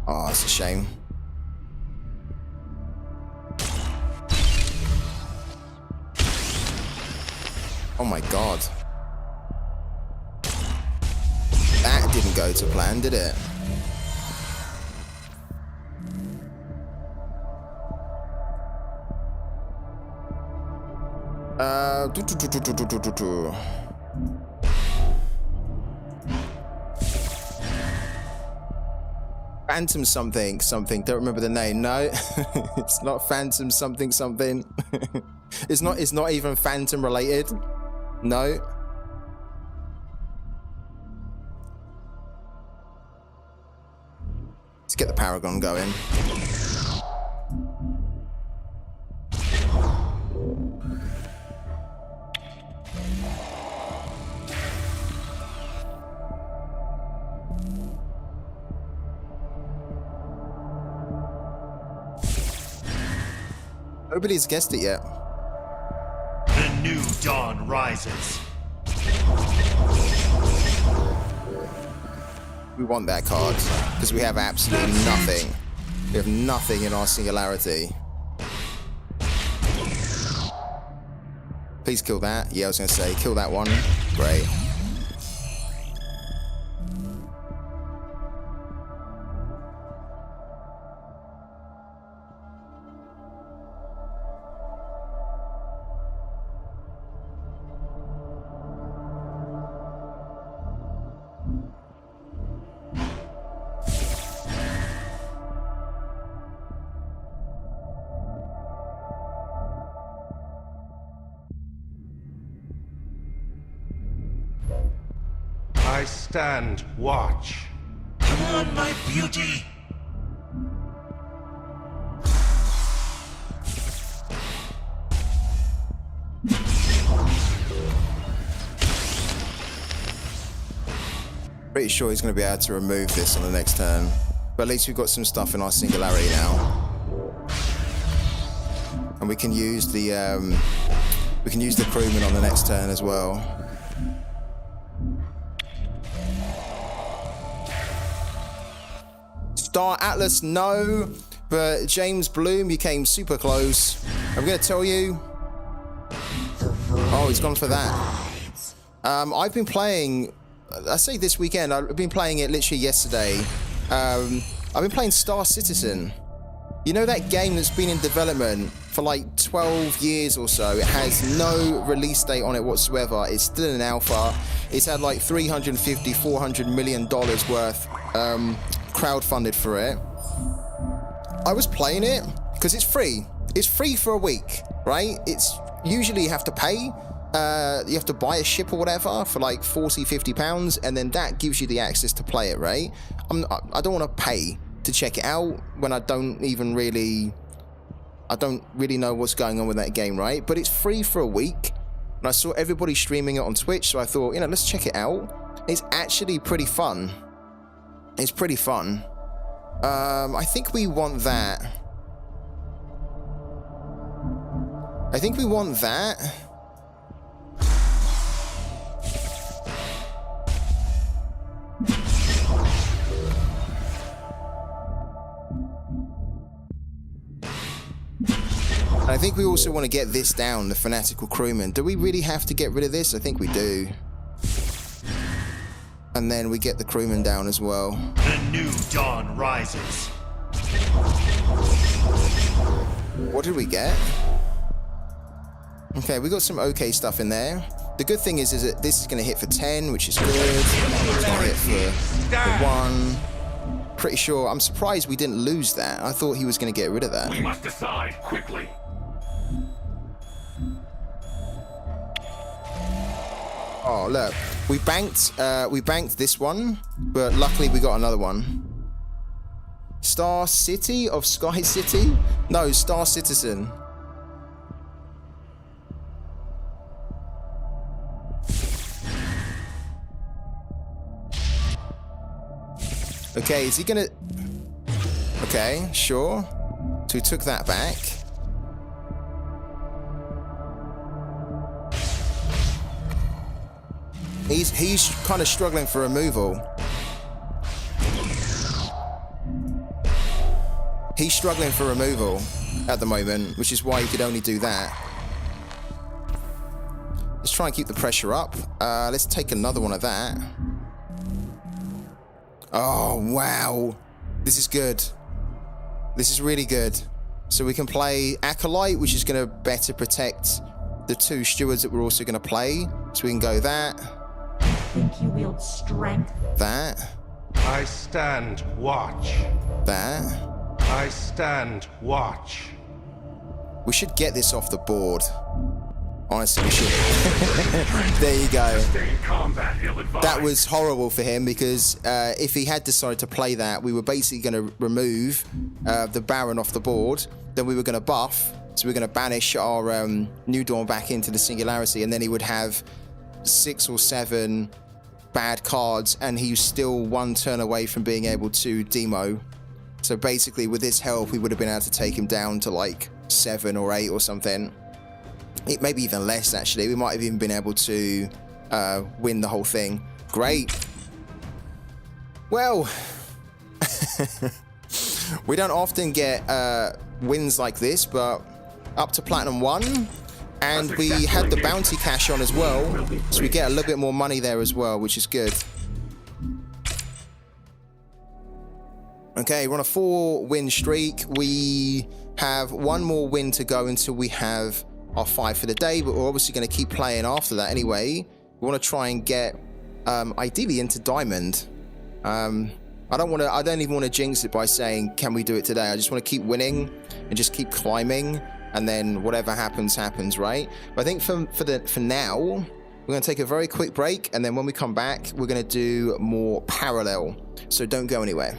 Oh, it's a shame. Oh my god. That didn't go to plan, did it? Phantom something, don't remember the name. No, it's not Phantom something. It's not even Phantom related. No. Let's get the Paragon going. Nobody's guessed it yet. The new dawn rises. We want that card because we have absolutely nothing. We have nothing in our singularity. Please kill that. Yeah, I was going to say, kill that one. Great. I stand watch. Come on, my beauty. Pretty sure he's going to be able to remove this on the next turn. But at least we've got some stuff in our singularity now. And we can use the crewman on the next turn as well. Star Atlas, no. But James Bloom, you came super close. I'm going to tell you. Oh, he's gone for that. I've been playing, I say this weekend, I've been playing it literally yesterday. I've been playing Star Citizen. You know that game that's been in development for like 12 years or so? It has no release date on it whatsoever. It's still in alpha. It's had like $350, $400 million worth crowdfunded for it. I was playing it because it's free. It's free for a week, right? It's usually you have to pay. You have to buy a ship or whatever for like 40, 50 pounds, and then that gives you the access to play it, right? I don't want to pay to check it out when I don't really know what's going on with that game, right? But it's free for a week, and I saw everybody streaming it on Twitch, so I thought, you know, let's check it out. It's actually pretty fun. It's pretty fun. I think we want that. I think we want that. I think we also want to get this down, the Fanatical Crewman. Do we really have to get rid of this? I think we do. And then we get the crewman down as well. The new dawn rises. What did we get? Okay, we got some okay stuff in there. The good thing is that this is going to hit for 10, which is good. It's going to hit for 1. Pretty sure. I'm surprised we didn't lose that. I thought he was going to get rid of that. We must decide quickly. Oh, look. We banked this one, but luckily we got another one. Star City of Sky City? No, Star Citizen. Okay, is he gonna... Okay, sure. So we took that back. He's kind of struggling for removal. He's struggling for removal at the moment, which is why he could only do that. Let's try and keep the pressure up. Let's take another one of that. Oh, wow. This is good. This is really good. So we can play Acolyte, which is going to better protect the 2 stewards that we're also going to play. So we can go that. Think you wield strength? That. I stand watch. That. I stand watch. We should get this off the board. Honestly, we should. There you go. That was horrible for him because if he had decided to play that, we were basically going to remove the Baron off the board. Then we were going to buff. So we were going to banish our New Dawn back into the Singularity, and then he would have 6 or 7 bad cards, and he's still 1 turn away from being able to demo. So basically, with this help, we would have been able to take him down to like 7 or 8 or something. It maybe even less, actually. We might have even been able to win the whole thing. Great. Well, we don't often get wins like this, but up to Platinum 1. And we had the bounty cash on as well, so we get a little bit more money there as well, which is good. Okay, we're on a 4-win streak. We have 1 more win to go until we have our 5 for the day, but we're obviously going to keep playing after that anyway. We want to try and get, ideally, into Diamond. I don't even want to jinx it by saying, can we do it today? I just want to keep winning and just keep climbing. And then whatever happens, happens, right? But I think for now, We're going to take a very quick break, and then when we come back, we're going to do more parallel. So don't go anywhere.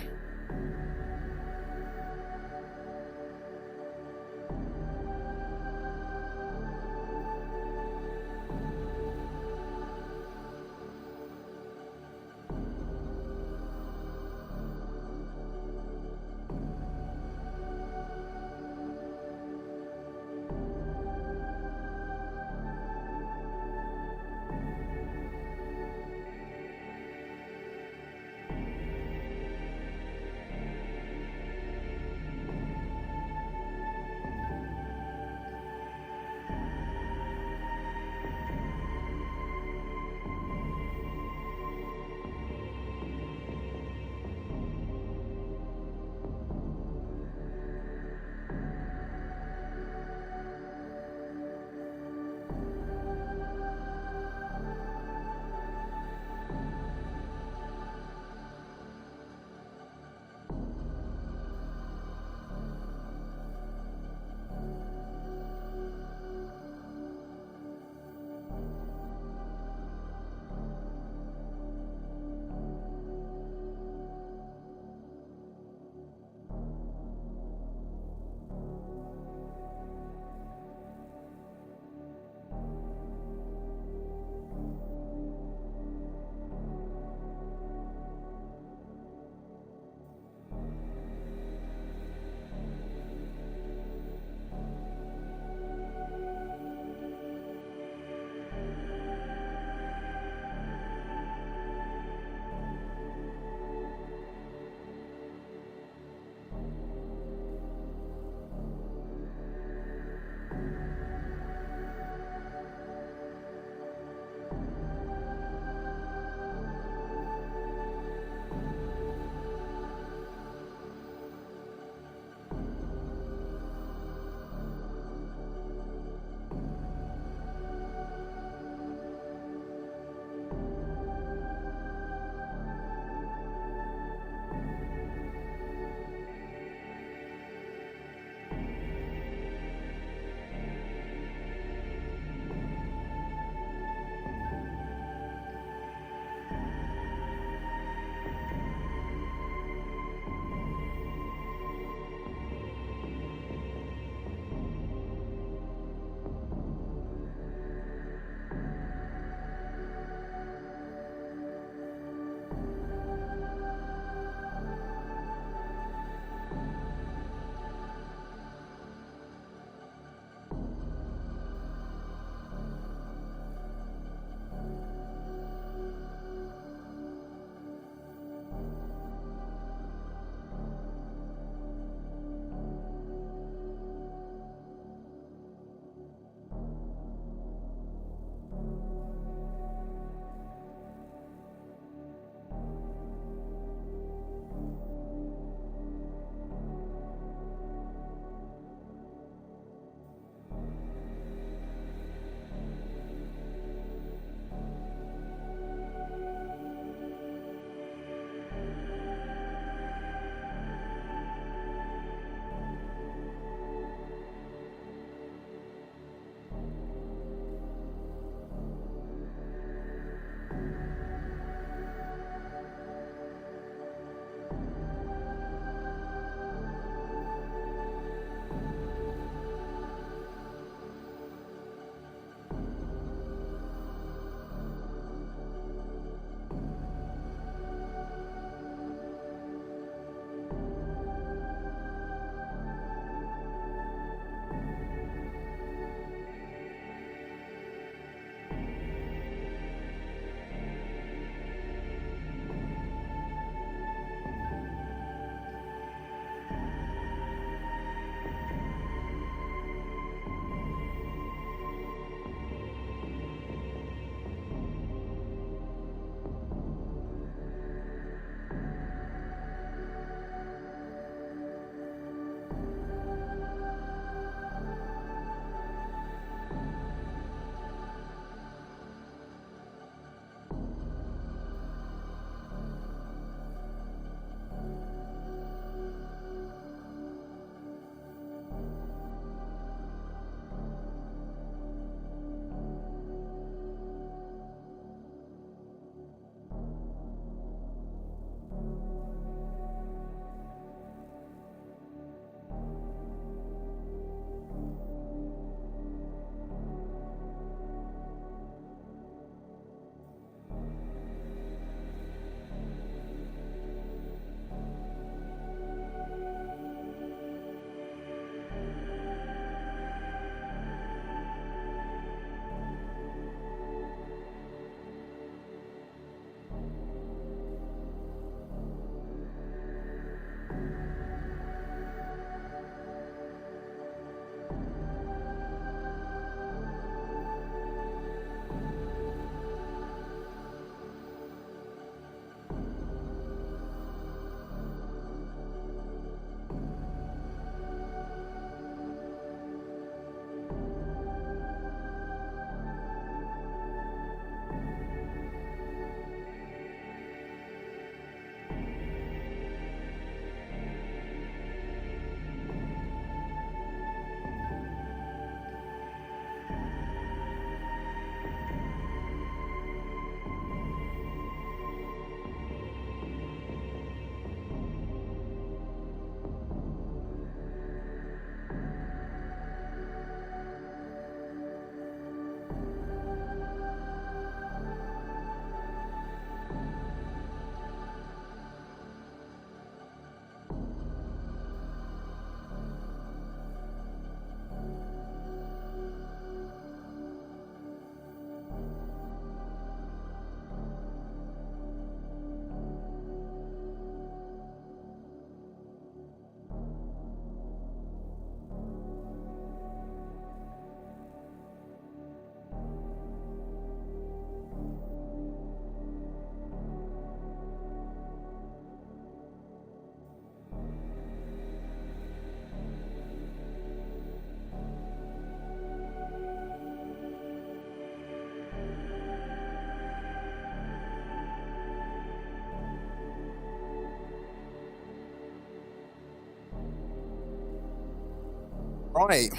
Right,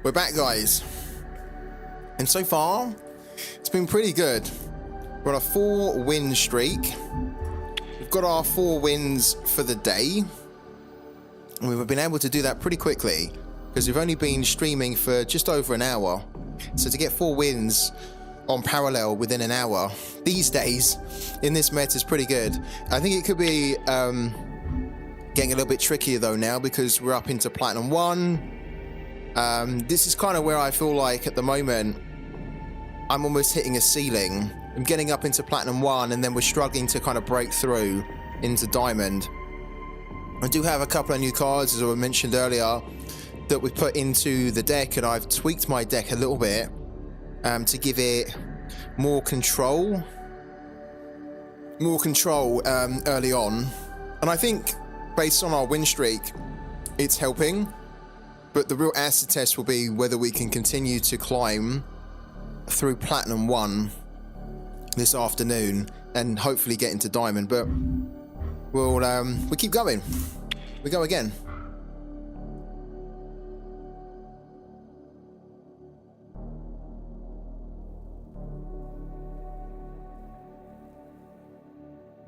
we're back, guys. And so far, it's been pretty good. We're on a 4-win streak. We've got our 4 wins for the day. And we've been able to do that pretty quickly because we've only been streaming for just over an hour. So to get 4 wins on parallel within an hour these days in this meta is pretty good. I think it could be getting a little bit trickier though now because we're up into Platinum 1. This is kind of where I feel like at the moment I'm almost hitting a ceiling. I'm getting up into Platinum 1 and then we're struggling to kind of break through into Diamond. I do have a couple of new cards, as I mentioned earlier, that we put into the deck, and I've tweaked my deck a little bit to give it more control early on. And I think based on our win streak, it's helping. But the real acid test will be whether we can continue to climb through Platinum 1 this afternoon and hopefully get into Diamond. But we keep going. We go again.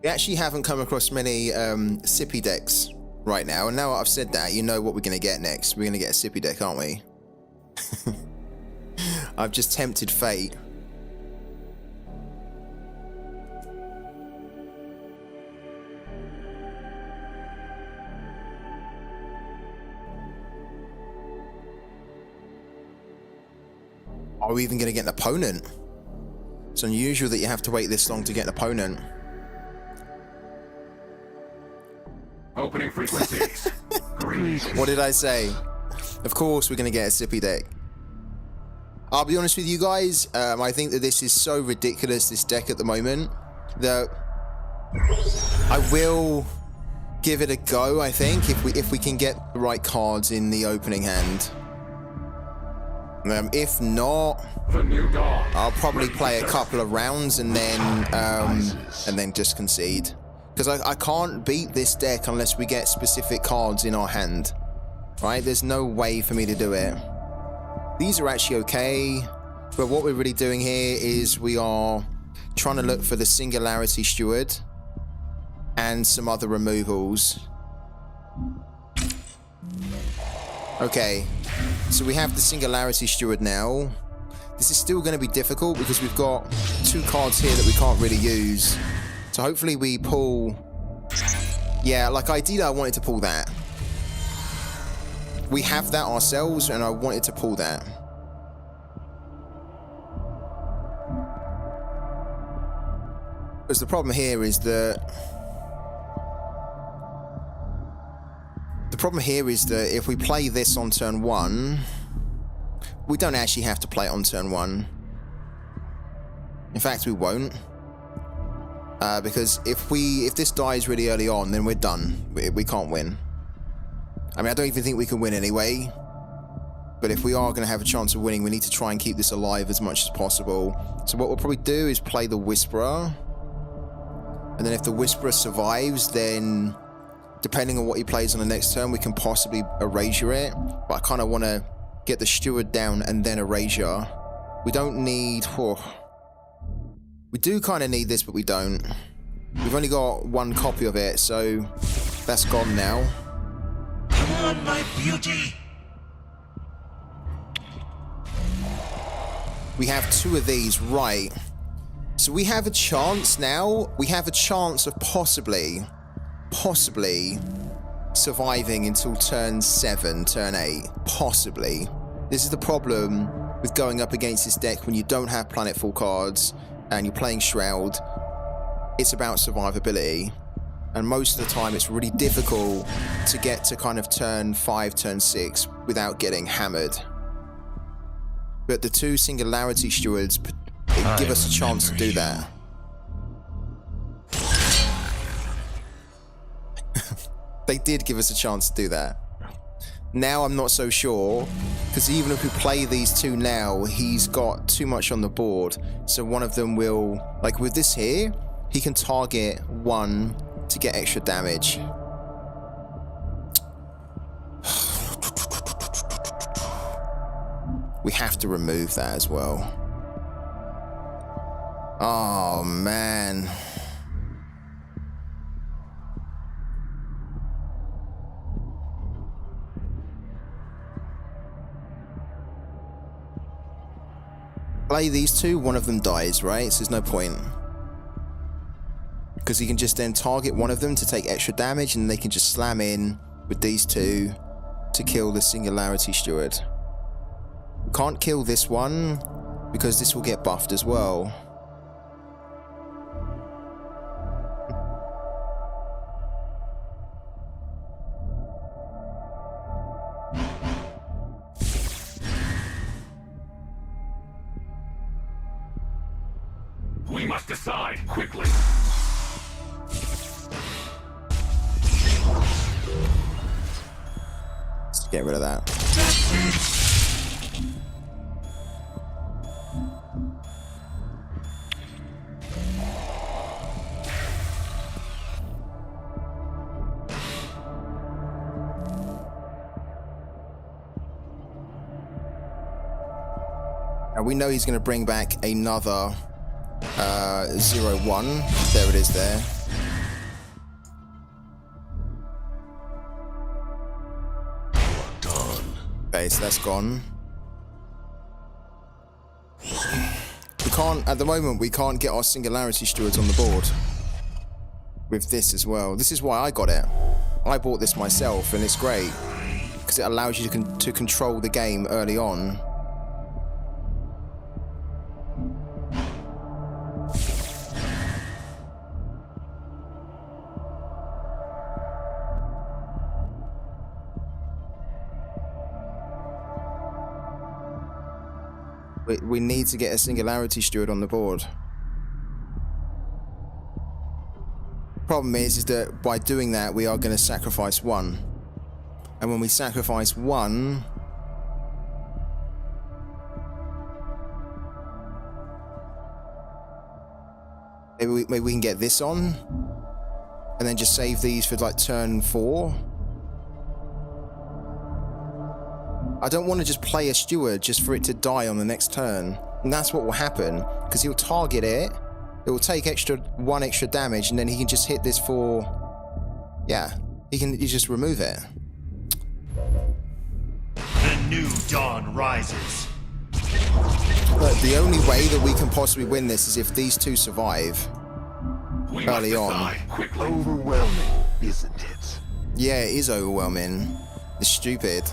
We actually haven't come across many sippy decks right now, and now I've said that, you know what we're going to get next. We're going to get a sippy deck, aren't we? I've just tempted fate. Are we even going to get an opponent? It's unusual that you have to wait this long to get an opponent. Opening frequencies. Green. What did I say? Of course we're going to get a sippy deck. I'll be honest with you guys, I think that this is so ridiculous, this deck at the moment, that I will give it a go, I think, if we can get the right cards in the opening hand. If not, The new dawn. I'll probably Ready to play a serve. couple of rounds and then just concede. Because I can't beat this deck unless we get specific cards in our hand. Right? There's no way for me to do it. These are actually okay. But what we're really doing here is we are trying to look for the Singularity Steward and some other removals. Okay. So we have the Singularity Steward now. This is still going to be difficult because we've got 2 cards here that we can't really use. So hopefully we pull... Yeah, like ideally I wanted to pull that. We have that ourselves and I wanted to pull that. Because the problem here is that... The problem here is that if we play this on turn 1, we don't actually have to play it on turn 1. In fact, we won't. Because if this dies really early on, then we're done. We can't win. I mean, I don't even think we can win anyway. But if we are going to have a chance of winning, we need to try and keep this alive as much as possible. So what we'll probably do is play the Whisperer. And then if the Whisperer survives, then depending on what he plays on the next turn, we can possibly erasure it. But I kind of want to get the Steward down and then erasure. We don't need... We do kind of need this, but we don't. We've only got 1 copy of it, so that's gone now. Come on, my beauty. We have 2 of these, right. So we have a chance now. We have a chance of possibly surviving until turn 7, turn 8. Possibly. This is the problem with going up against this deck when you don't have Planetfall cards and you're playing Shroud. It's about survivability. And most of the time it's really difficult to get to kind of turn 5, turn 6 without getting hammered. But the 2 Singularity Stewards give us a chance to do that. They did give us a chance to do that. Now I'm not so sure, because even if we play these 2 now, he's got too much on the board. So one of them will, like with this here, he can target 1 to get extra damage. We have to remove that as well. Oh, man. Play these two, one of them dies, right? So there's no point. Because he can just then target one of them to take extra damage, and they can just slam in with these two to kill the Singularity Steward. We can't kill this one because this will get buffed as well. We must decide quickly. Let's get rid of that. And we know he's going to bring back another 0-1. There it is there. Okay, so that's gone. We can't, at the moment, we can't get our Singularity Stewards on the board. With this as well. This is why I got it. I bought this myself, and it's great. Because it allows you to control the game early on. We need to get a Singularity Steward on the board. Problem is that by doing that, we are going to sacrifice one. And when we sacrifice one, maybe we can get this on, and then just save these for like turn 4. I don't want to just play a Steward just for it to die on the next turn. And that's what will happen, because he'll target it, it will take one extra damage, and then he can just hit this for... Yeah, you just remove it. The new dawn rises. But the only way that we can possibly win this is if these two survive We early must on. decide quickly. Overwhelming, isn't it? Yeah, it is overwhelming. It's stupid.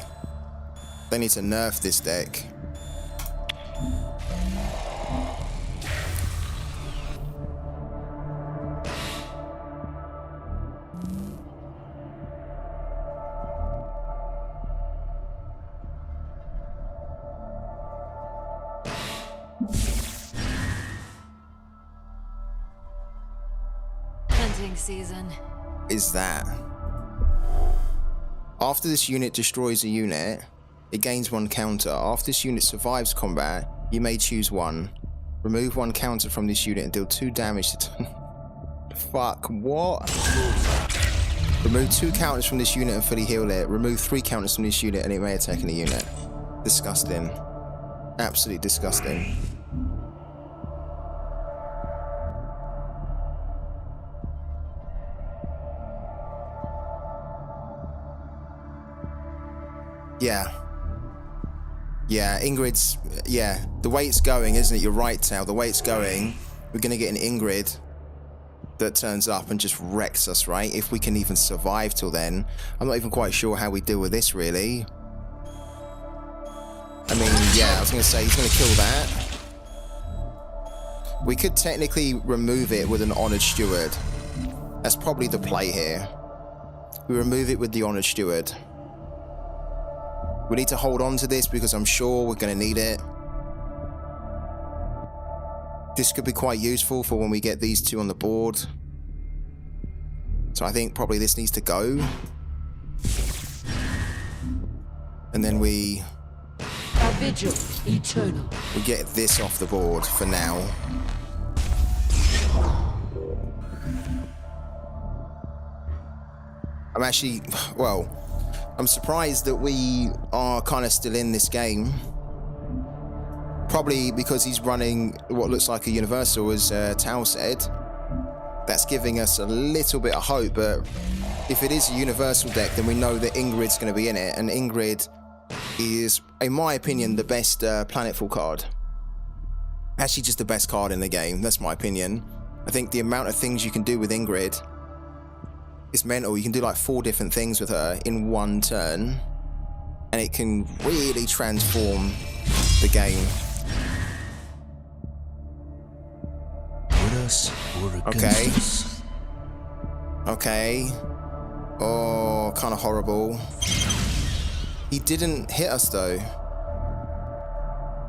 They need to nerf this deck. Hunting season. Is that? After this unit destroys a unit, it gains 1 counter. After this unit survives combat, you may choose 1. Remove 1 counter from this unit and deal 2 damage to... Fuck, what? Remove 2 counters from this unit and fully heal it. Remove 3 counters from this unit and it may attack any unit. Disgusting. Absolutely disgusting. Yeah. Yeah, Ingrid's... Yeah, the way it's going, isn't it? You're right, Tal. The way it's going, we're going to get an Ingrid that turns up and just wrecks us, right? If we can even survive till then. I'm not even quite sure how we deal with this, really. I mean, yeah, I was going to say, he's going to kill that. We could technically remove it with an Honored Steward. That's probably the play here. We remove it with the Honored Steward. We need to hold on to this because I'm sure we're going to need it. This could be quite useful for when we get these two on the board. So I think probably this needs to go. And then we vigil eternal. We get this off the board for now. I'm actually, well, I'm surprised that we are kind of still in this game. Probably because he's running what looks like a universal, as Tao said. That's giving us a little bit of hope, but if it is a universal deck, then we know that Ingrid's going to be in it, and Ingrid is, in my opinion, the best planetfall card. Actually, just the best card in the game. That's my opinion. I think the amount of things you can do with Ingrid is mental. You can do like 4 different things with her in one turn, and it can really transform the game. With us or against us? Okay. Oh, kind of horrible. He didn't hit us though.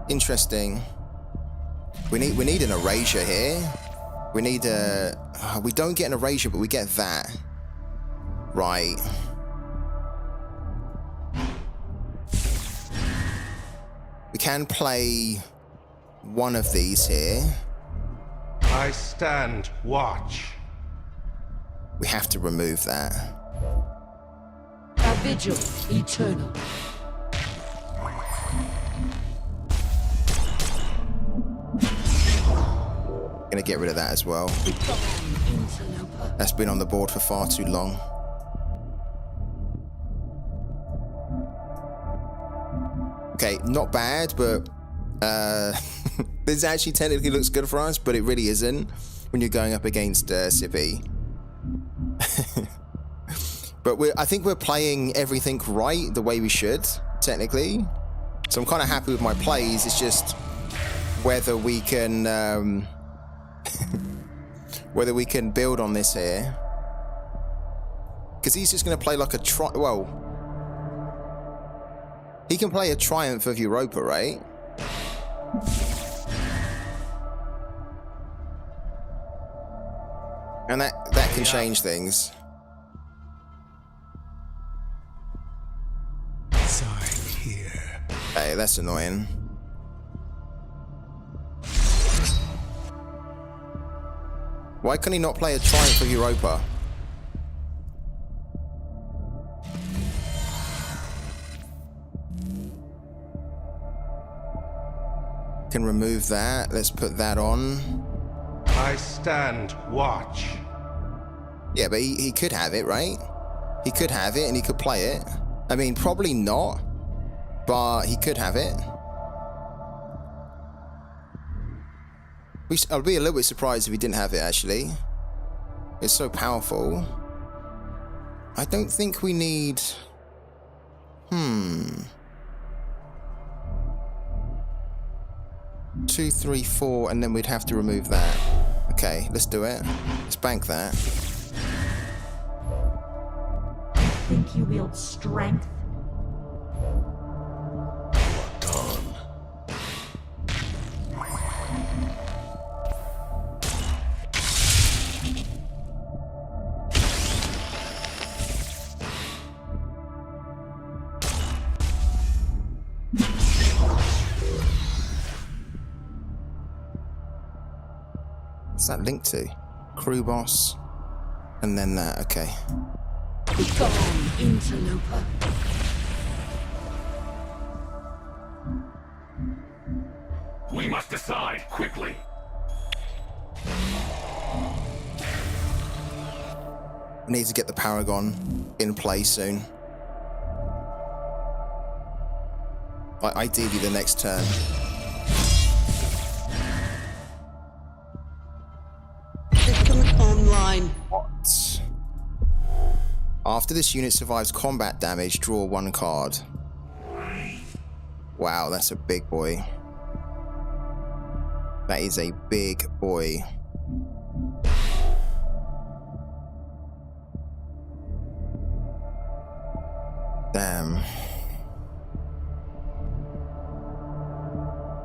Interesting. We need an erasure here. We need a. We don't get an erasure, but we get that. Right. We can play one of these here. I stand watch. We have to remove that. A vigil eternal. Gonna get rid of that as well. Interloper. That's been on the board for far too long. Okay, not bad, but this actually technically looks good for us, but it really isn't when you're going up against Sippy. But I think we're playing everything right the way we should, technically. So I'm kind of happy with my plays. It's just whether we can whether we can build on this here. Because he's just going to play like a he can play a Triumph of Europa, right? And that can change things. Sign here. Hey, that's annoying. Why can he not play a Triumph of Europa? Can remove that. Let's put that on. I stand watch. Yeah, but he could have it, right? He could have it and he could play it. I mean, probably not, but he could have it. I'll be a little bit surprised if he didn't have it, actually. It's so powerful. I don't think we need... 2, 3, 4, and then we'd have to remove that. Okay, let's do it. Let's bank that. Think you wield strength? Done. What's that linked to? Crew boss. And then that, okay. Begone, interloper. We must decide quickly. I need to get the Paragon in play soon. Ideally the next turn. System online. What? After this unit survives combat damage, draw 1 card. Wow, that's a big boy. That is a big boy. Damn.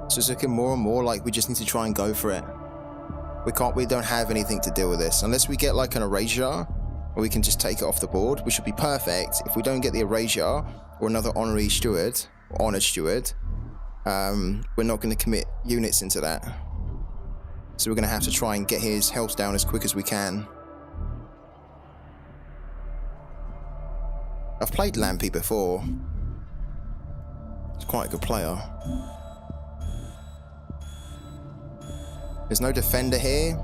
So it's looking more and more like we just need to try and go for it. We don't have anything to deal with this. Unless we get like an erasure, or we can just take it off the board, which would be perfect. If we don't get the erasure, or another honorary steward, or honored steward, we're not going to commit units into that. So we're going to have to try and get his health down as quick as we can. I've played Lampy before. He's quite a good player. There's no defender here.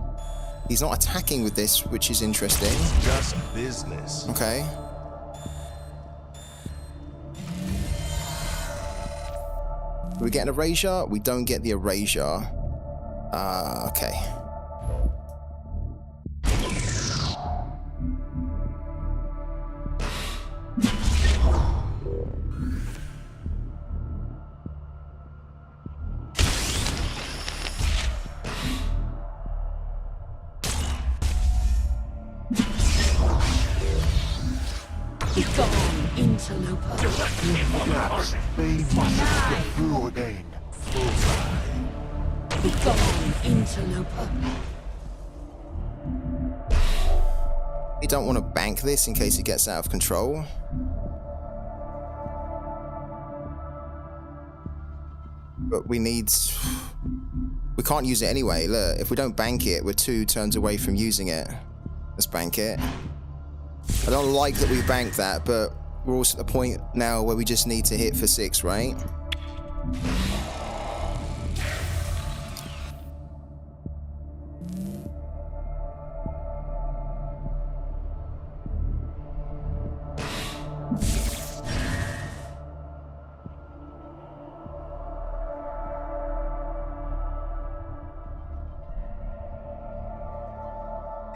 He's not attacking with this, which is interesting. Just business. Okay. Do we get an erasure? We don't get the erasure. Okay. Begone, interloper. They must get through again. Begone, interloper. We don't want to bank this in case it gets out of control. But we need... We can't use it anyway. Look, if we don't bank it, we're 2 turns away from using it. Let's bank it. I don't like that we banked that, but we're also at the point now where we just need to hit for 6, right?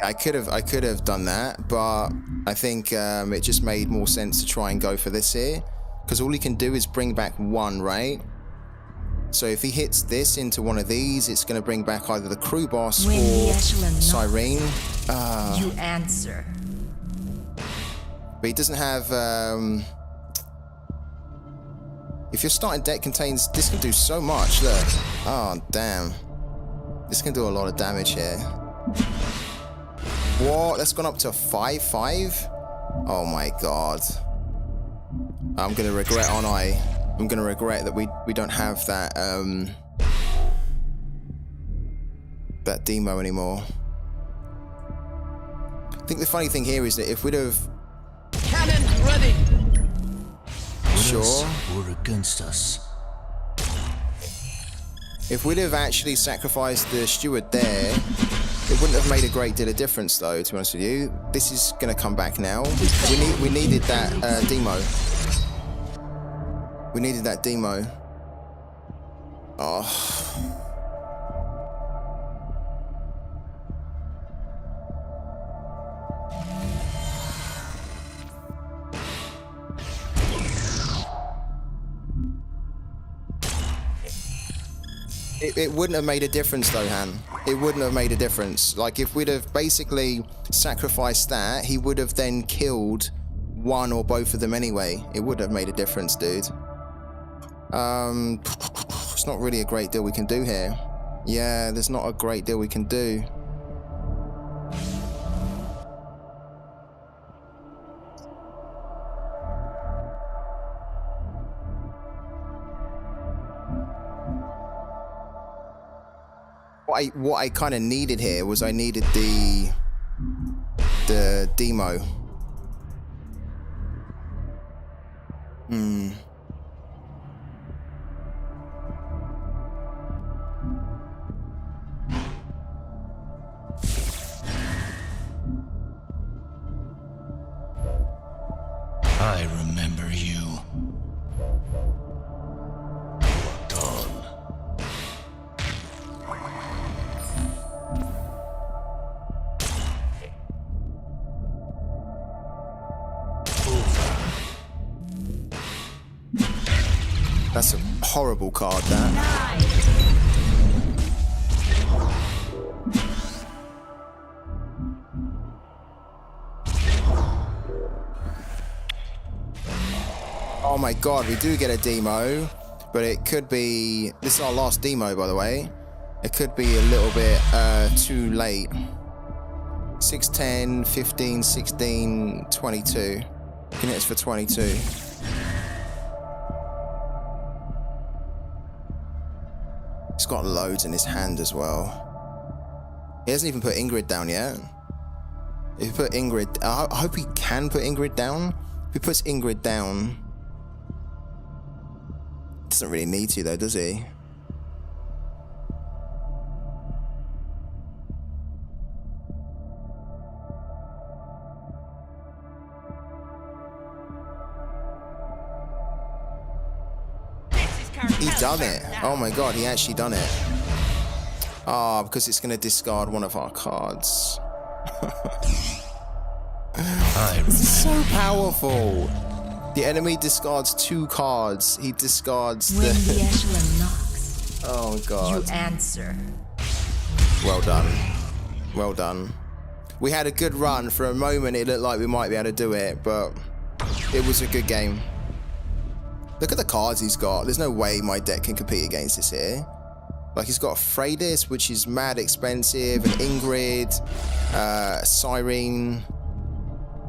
I could have done that, but I think it just made more sense to try and go for this here, because all he can do is bring back 1, right? So if he hits this into one of these, it's going to bring back either the crew boss When or the echelon Sirene. You answer. But he doesn't have... if your starting deck contains... This can do so much, look. Oh, damn. This can do a lot of damage here. What? That's gone up to 5-5? Oh my god. I'm gonna regret, aren't I? I'm gonna regret that we don't have that that demo anymore. I think the funny thing here is that if we'd have... Cannon ready. Sure. Or against us. If we'd have actually sacrificed the steward there, it wouldn't have made a great deal of difference, though, to be honest with you. This is going to come back now. We needed that demo. We needed that demo. Oh. It wouldn't have made a difference though, Han. It wouldn't have made a difference. Like, if we'd have basically sacrificed that, he would have then killed 1 or both of them anyway. It would have made a difference, dude. It's not really a great deal we can do here. Yeah, there's not a great deal we can do. What I kind of needed here was I needed the demo. I remember you. Dawn. That's a horrible card, that. Oh my god, we do get a demo, but it could be... This is our last demo, by the way. It could be a little bit too late. 6, 10, 15, 16, 22. Can hit us for 22. He's got loads in his hand as well. He hasn't even put Ingrid down yet. If he put Ingrid... I hope he can put Ingrid down. If he puts Ingrid down... Doesn't really need to though, does he? done it. Oh my god, he actually done it. Ah, because it's going to discard one of our cards. This is so powerful. The enemy discards 2 cards. He discards When the echelon knocks, Oh you god. answer. Well done. Well done. We had a good run. For a moment it looked like we might be able to do it, but it was a good game. Look at the cards he's got. There's no way my deck can compete against this here. Like, he's got a Freydis, which is mad expensive, an Ingrid, Cyrene,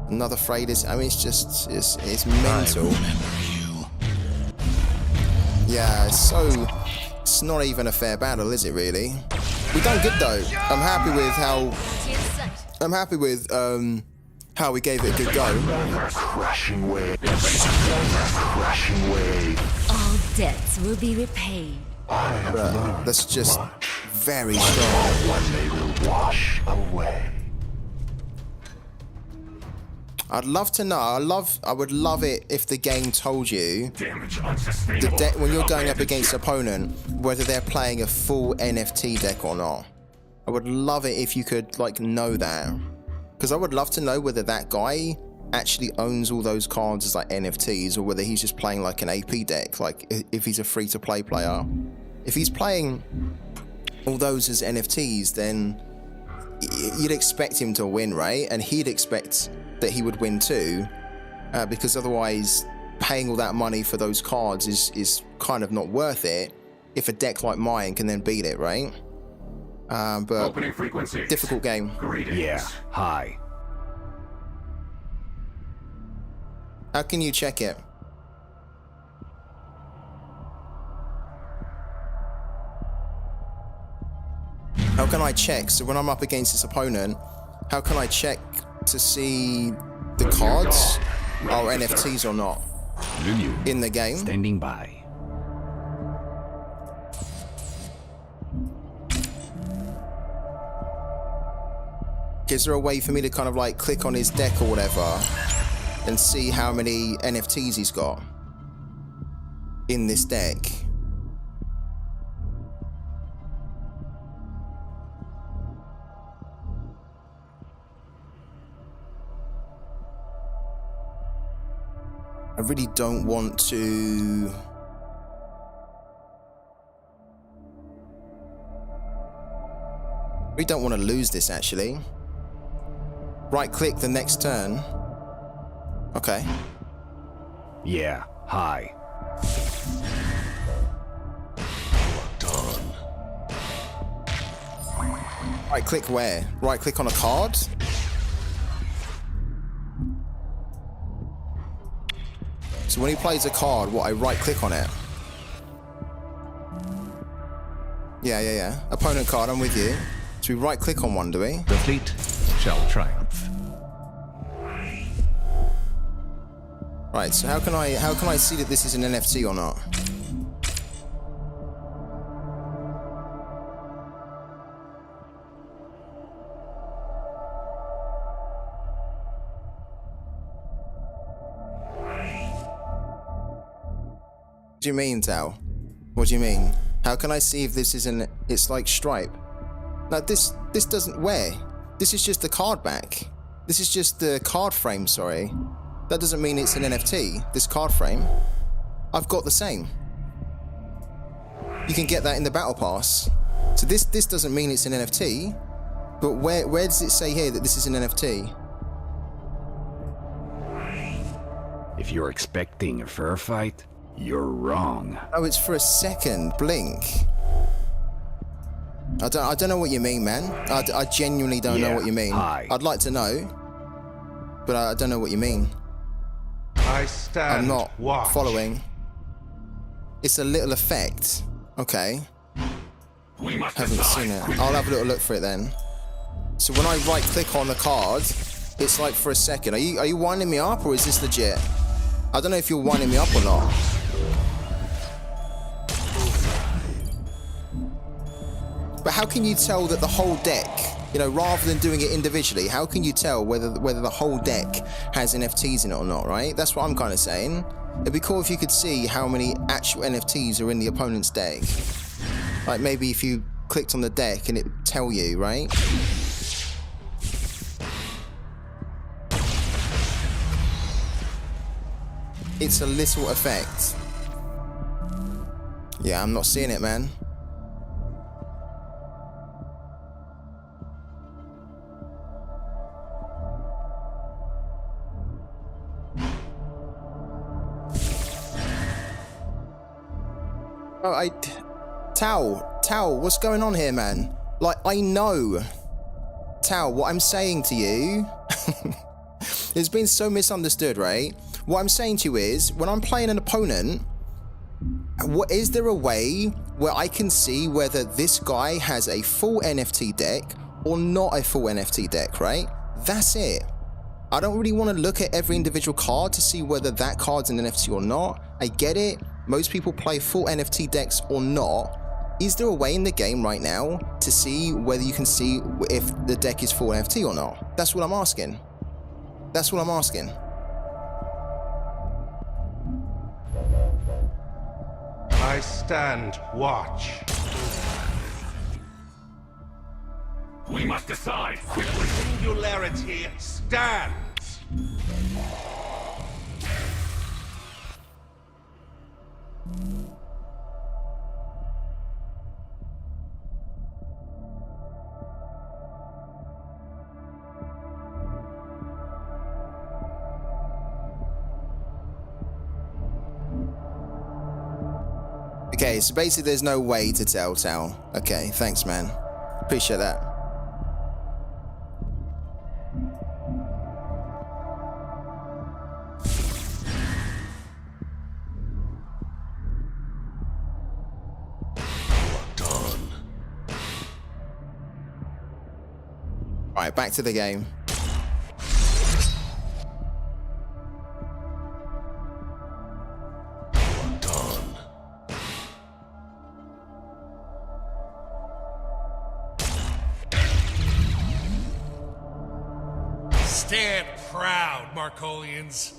another Freydis. I mean, it's just, it's mental. I remember you. Yeah, it's not even a fair battle, is it really? We done good though. I'm happy with how we gave it a good go. Crashing wave. Crashing wave. All debts will be repaid. I have learned That's just much. very strong. One they will wash away. I'd love to know. I would love it if the game told you Damage unsustainable. when you're going up against an opponent whether they're playing a full NFT deck or not. I would love it if you could like know that, because I would love to know whether that guy actually owns all those cards as like NFTs or whether he's just playing like an AP deck, like if he's a free-to-play player. If he's playing all those as NFTs, then you'd expect him to win, right? And he'd expect that he would win too, because otherwise paying all that money for those cards is kind of not worth it if a deck like mine can then beat it, right? But Opening frequency. difficult game. Greetings. Yeah, hi. How can you check it? How can I check? So when I'm up against this opponent, how can I check to see the cards are NFTs or not in the game? Standing by. Is there a way for me to kind of like click on his deck or whatever and see how many NFTs he's got in this deck? I really don't want to... I really don't want to lose this actually. Right click the next turn. Okay. Yeah, hi. Done. Right click where? Right click on a card? So when he plays a card, what, I right click on it? Yeah. Opponent card, I'm with you. So we right click on one, do we? The fleet shall triumph. Right, so how can I see that this is an NFT or not? What do you mean, Tao? What do you mean? How can I see if this is an... It's like Stripe. Now this doesn't... Where? This is just the card back. This is just the card frame, sorry. That doesn't mean it's an NFT, this card frame. I've got the same. You can get that in the Battle Pass. So this doesn't mean it's an NFT, but where does it say here that this is an NFT? If you're expecting a fair fight, you're wrong. Oh, it's for a second. Blink. I don't know what you mean, man. I genuinely don't know what you mean. Hi. I'd like to know, but I don't know what you mean. I stand. I'm not watch. following. It's a little effect. Okay. We must Haven't seen it. I'll have a little look for it then. So when I right click on the card, it's like for a second. Are you winding me up or is this legit? I don't know if you're winding me up or not. But how can you tell that the whole deck, you know, rather than doing it individually, how can you tell whether the whole deck has NFTs in it or not, right? That's what I'm kind of saying. It'd be cool if you could see how many actual NFTs are in the opponent's deck. Like maybe if you clicked on the deck and it would tell you, right? It's a little effect. Yeah, I'm not seeing it, man. Oh, Tao, what's going on here, man? Like, I know, Tao, what I'm saying to you, it's been so misunderstood, right? What I'm saying to you is, when I'm playing an opponent, is there a way where I can see whether this guy has a full NFT deck or not a full NFT deck, right? That's it. I don't really want to look at every individual card to see whether that card's an NFT or not. I get it. Most people play full NFT decks or not. Is there a way in the game right now to see whether you can see if the deck is full NFT or not? That's what I'm asking. That's what I'm asking. I stand watch. We must decide quickly. Singularity stands. Okay, so basically there's no way to tell, Tal. Okay, thanks, man. Appreciate that. Done. Alright, back to the game. Stand proud, Markolians.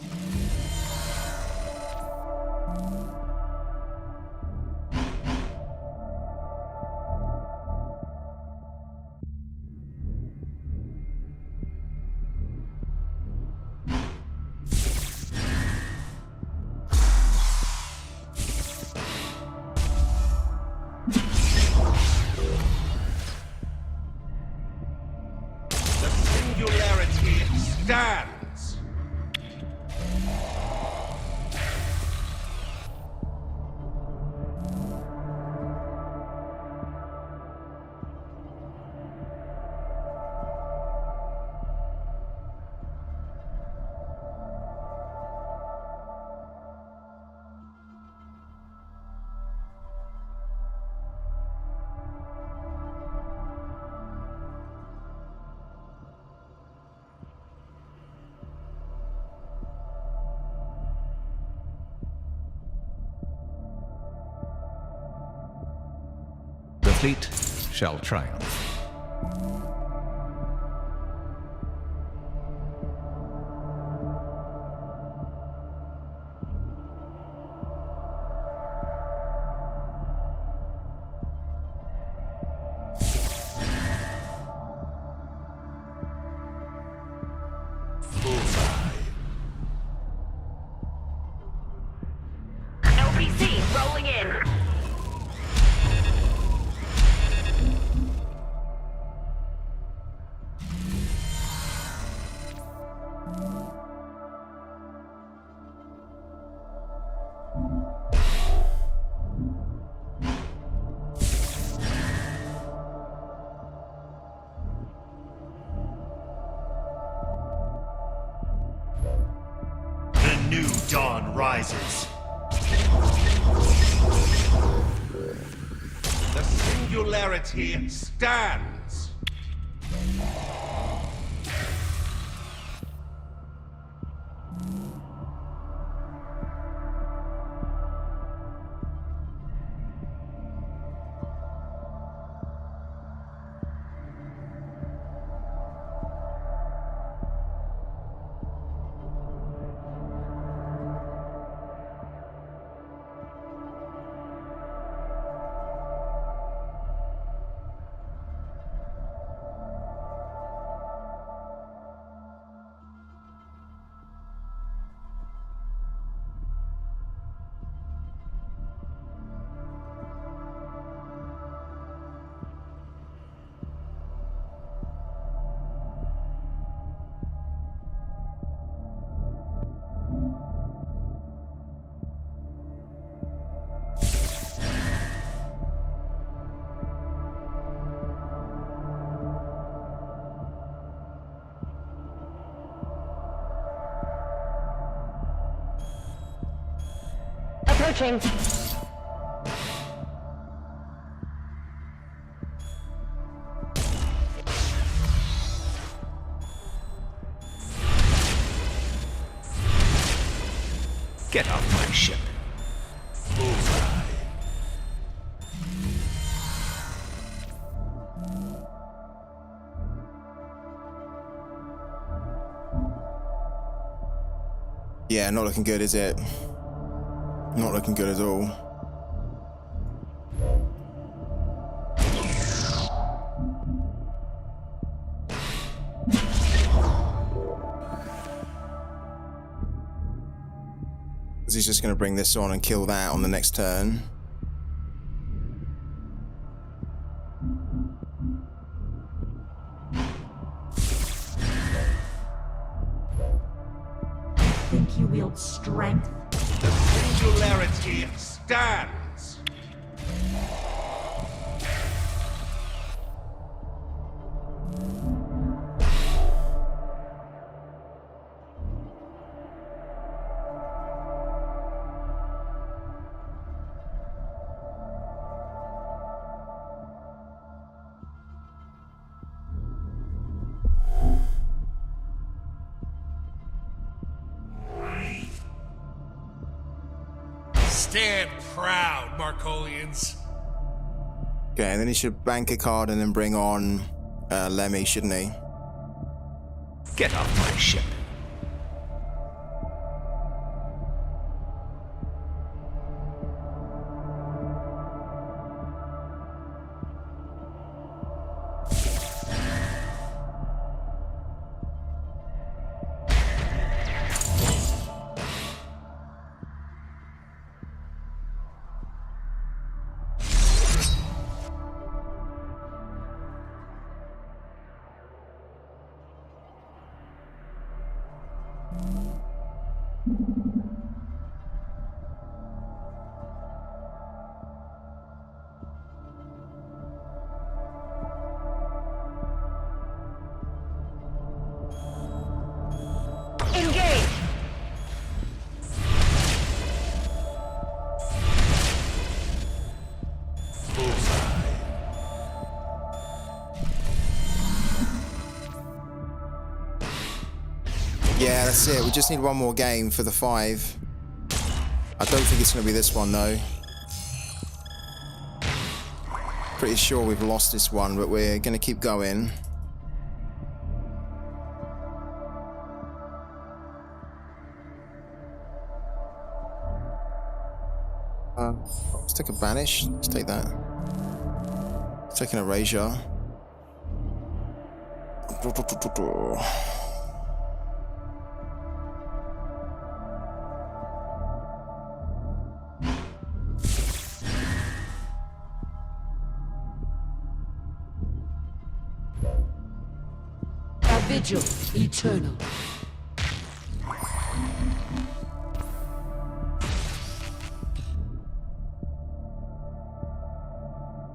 The singularity stands. The fleet shall triumph. LPC rolling in. The new dawn rises. The singularity stands. Approaching. Get off my ship. Bullseye. Yeah, not looking good, is it? Not looking good at all. He's just going to bring this on and kill that on the next turn. Think you wield strength? The singularity stands. Stand proud, Markolians. Okay, and then he should bank a card and then bring on Lemmy, shouldn't he? Get off my ship. Engage. Yeah, that's it. We just need one more game for the 5. I don't think it's going to be this one, though. Pretty sure we've lost this one, but we're going to keep going. Let's take a banish. Let's take that. Let's take an erasure. A vigil eternal.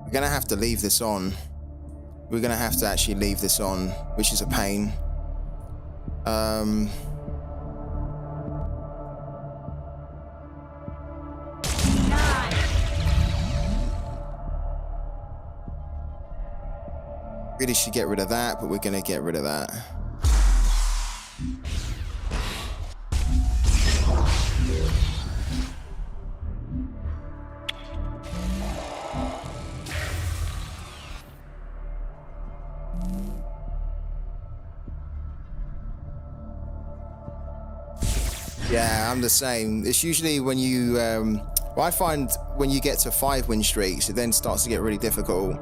We're gonna have to leave this on. We're gonna have to actually leave this on, which is a pain. Really should get rid of that, but we're gonna get rid of that. Yeah, I'm the same. It's usually when you, well, I find when you get to 5 win streaks, it then starts to get really difficult.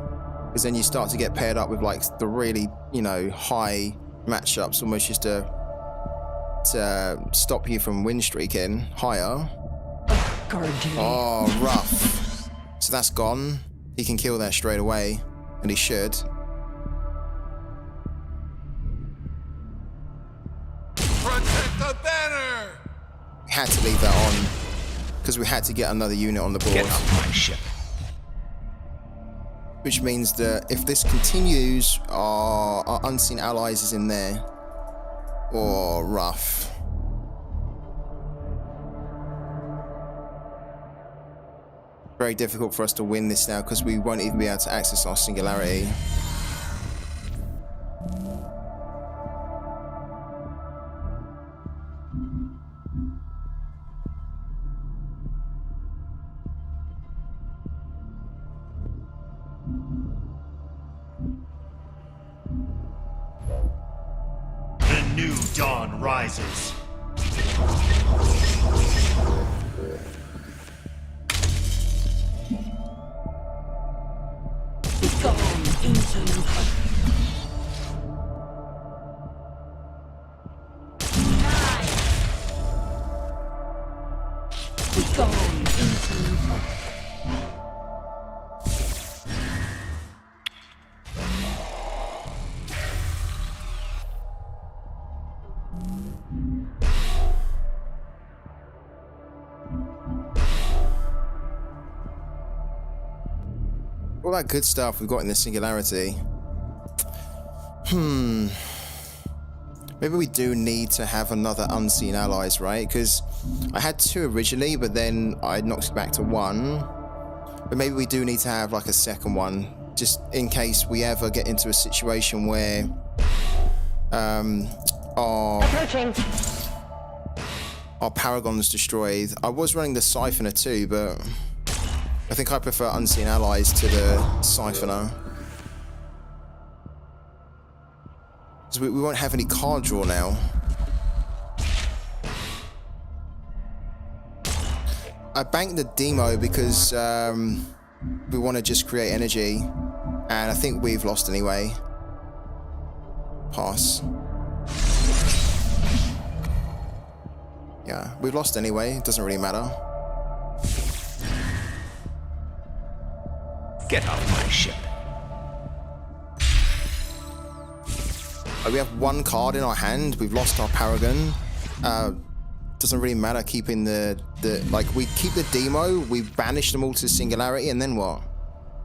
Because then you start to get paired up with like the really, you know, high matchups, almost just to stop you from win streaking higher. Oh, rough. So that's gone. He can kill that straight away, and he should. Protect the banner! We had to leave that on because we had to get another unit on the board. Get off my ship. Which means that if this continues, our unseen allies is in there. Oh, rough. very difficult for us to win this now because we won't even be able to access our singularity. The new dawn rises. Gone into all that good stuff we've got in the singularity. Maybe we do need to have another unseen allies, right? Because I had 2 originally, but then I knocked it back to 1. But maybe we do need to have like a second one, just in case we ever get into a situation where our Paragon's destroyed. I was running the Siphoner too, but I think I prefer unseen allies to the Siphoner. Because we won't have any card draw now. I banked the demo because we want to just create energy, and I think we've lost anyway. Pass. Yeah, we've lost anyway, it doesn't really matter. Get off my ship. We have 1 card in our hand, we've lost our Paragon. Doesn't really matter keeping the like, we keep the demo, we banish them all to singularity, and then what?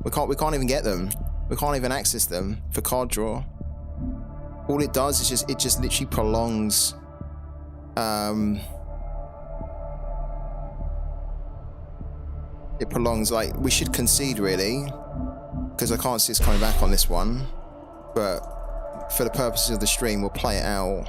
We can't even get them. We can't even access them for card draw. All it does is it just literally prolongs it prolongs, like, we should concede really, because I can't see us coming back on this one, but for the purposes of the stream we'll play it out.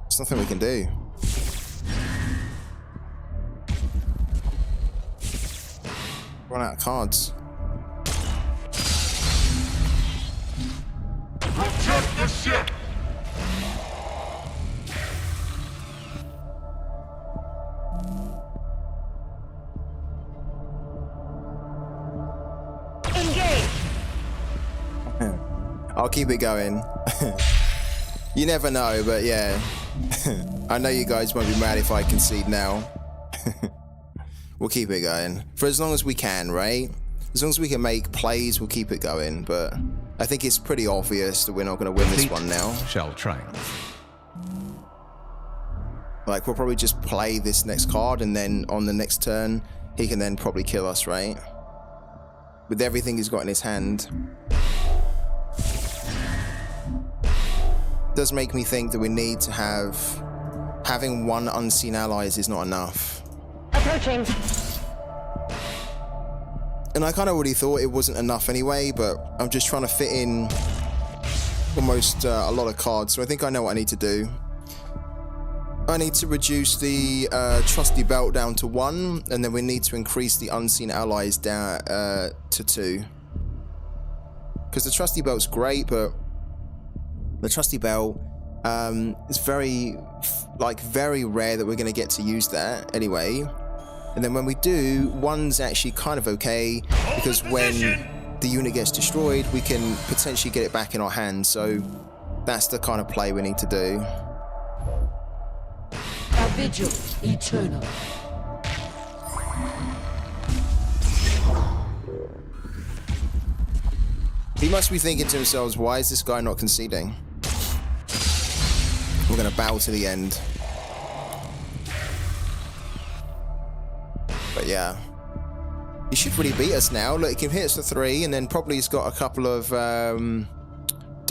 There's nothing we can do. Run out of cards. Protect the ship! Engage! I'll keep it going. You never know, but yeah. I know you guys won't be mad if I concede now. We'll keep it going. For as long as we can, right? As long as we can make plays, we'll keep it going, but I think it's pretty obvious that we're not going to win this one now. Shall triumph. Like, we'll probably just play this next card, and then on the next turn, he can then probably kill us, right? With everything he's got in his hand. Does make me think that we need to having 1 unseen allies is not enough. Approaching. And I kind of already thought it wasn't enough anyway, but I'm just trying to fit in almost a lot of cards, so I think I know what I need to do. I need to reduce the trusty belt down to 1, and then we need to increase the unseen allies down to 2. Because the trusty belt's great, but the trusty belt is very rare that we're going to get to use that anyway. And then when we do, 1's actually kind of okay, because when the unit gets destroyed, we can potentially get it back in our hands. So that's the kind of play we need to do. a vigil eternal. He must be thinking to himself, why is this guy not conceding? We're going to bow to the end. But yeah, he should really beat us now. Look, he can hit us for 3, and then probably he's got a couple of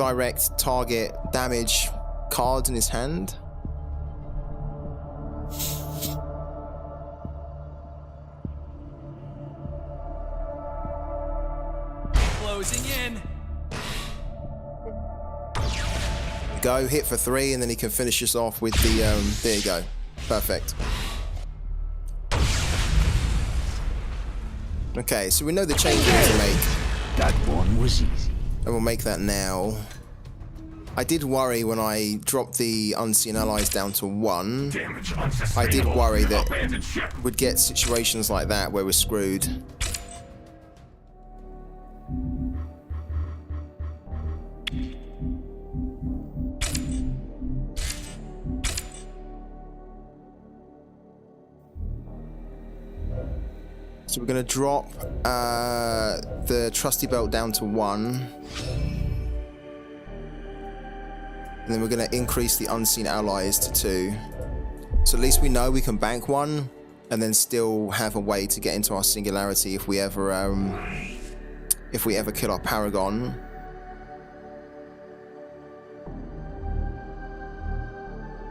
direct target damage cards in his hand. Closing in. Go, hit for 3, and then he can finish us off with the, there you go. Perfect. Okay, so we know the change we need to make. That one was easy. And we'll make that now. I did worry when I dropped the unseen allies down to 1. I did worry that we'd get situations like that where we're screwed. So we're going to drop the trusty belt down to 1. And then we're going to increase the unseen allies to 2. So at least we know we can bank 1 and then still have a way to get into our singularity if we ever kill our paragon.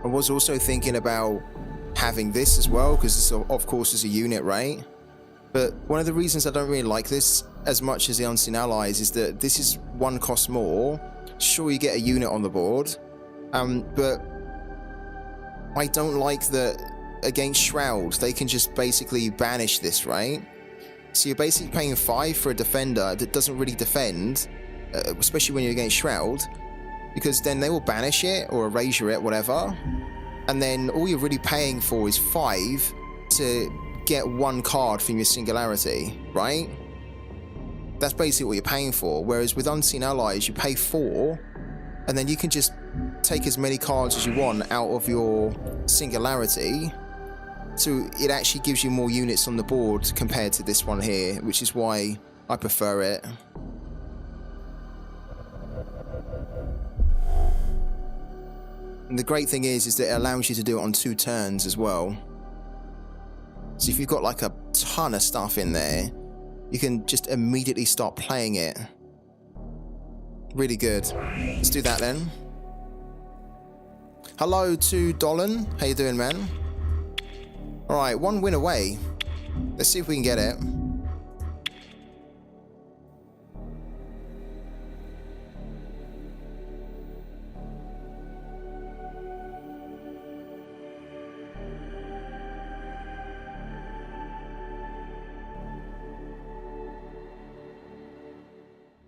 I was also thinking about having this as well, because this of course is a unit, right? But one of the reasons I don't really like this as much as the Unseen Allies is that this is 1 cost more. Sure, you get a unit on the board, but I don't like that against Shroud, they can just basically banish this, right? So you're basically paying 5 for a defender that doesn't really defend, especially when you're against Shroud, because then they will banish it or erasure it, whatever. And then all you're really paying for is 5 to get 1 card from your singularity, right? That's basically what you're paying for. Whereas with Unseen Allies, you pay 4, and then you can just take as many cards as you want out of your singularity. So it actually gives you more units on the board compared to this one here, which is why I prefer it. And the great thing is that it allows you to do it on 2 turns as well. So if you've got like a ton of stuff in there, you can just immediately start playing it. Really good. Let's do that then. Hello to Dolan. How you doing, man? Alright, 1 win away. Let's see if we can get it.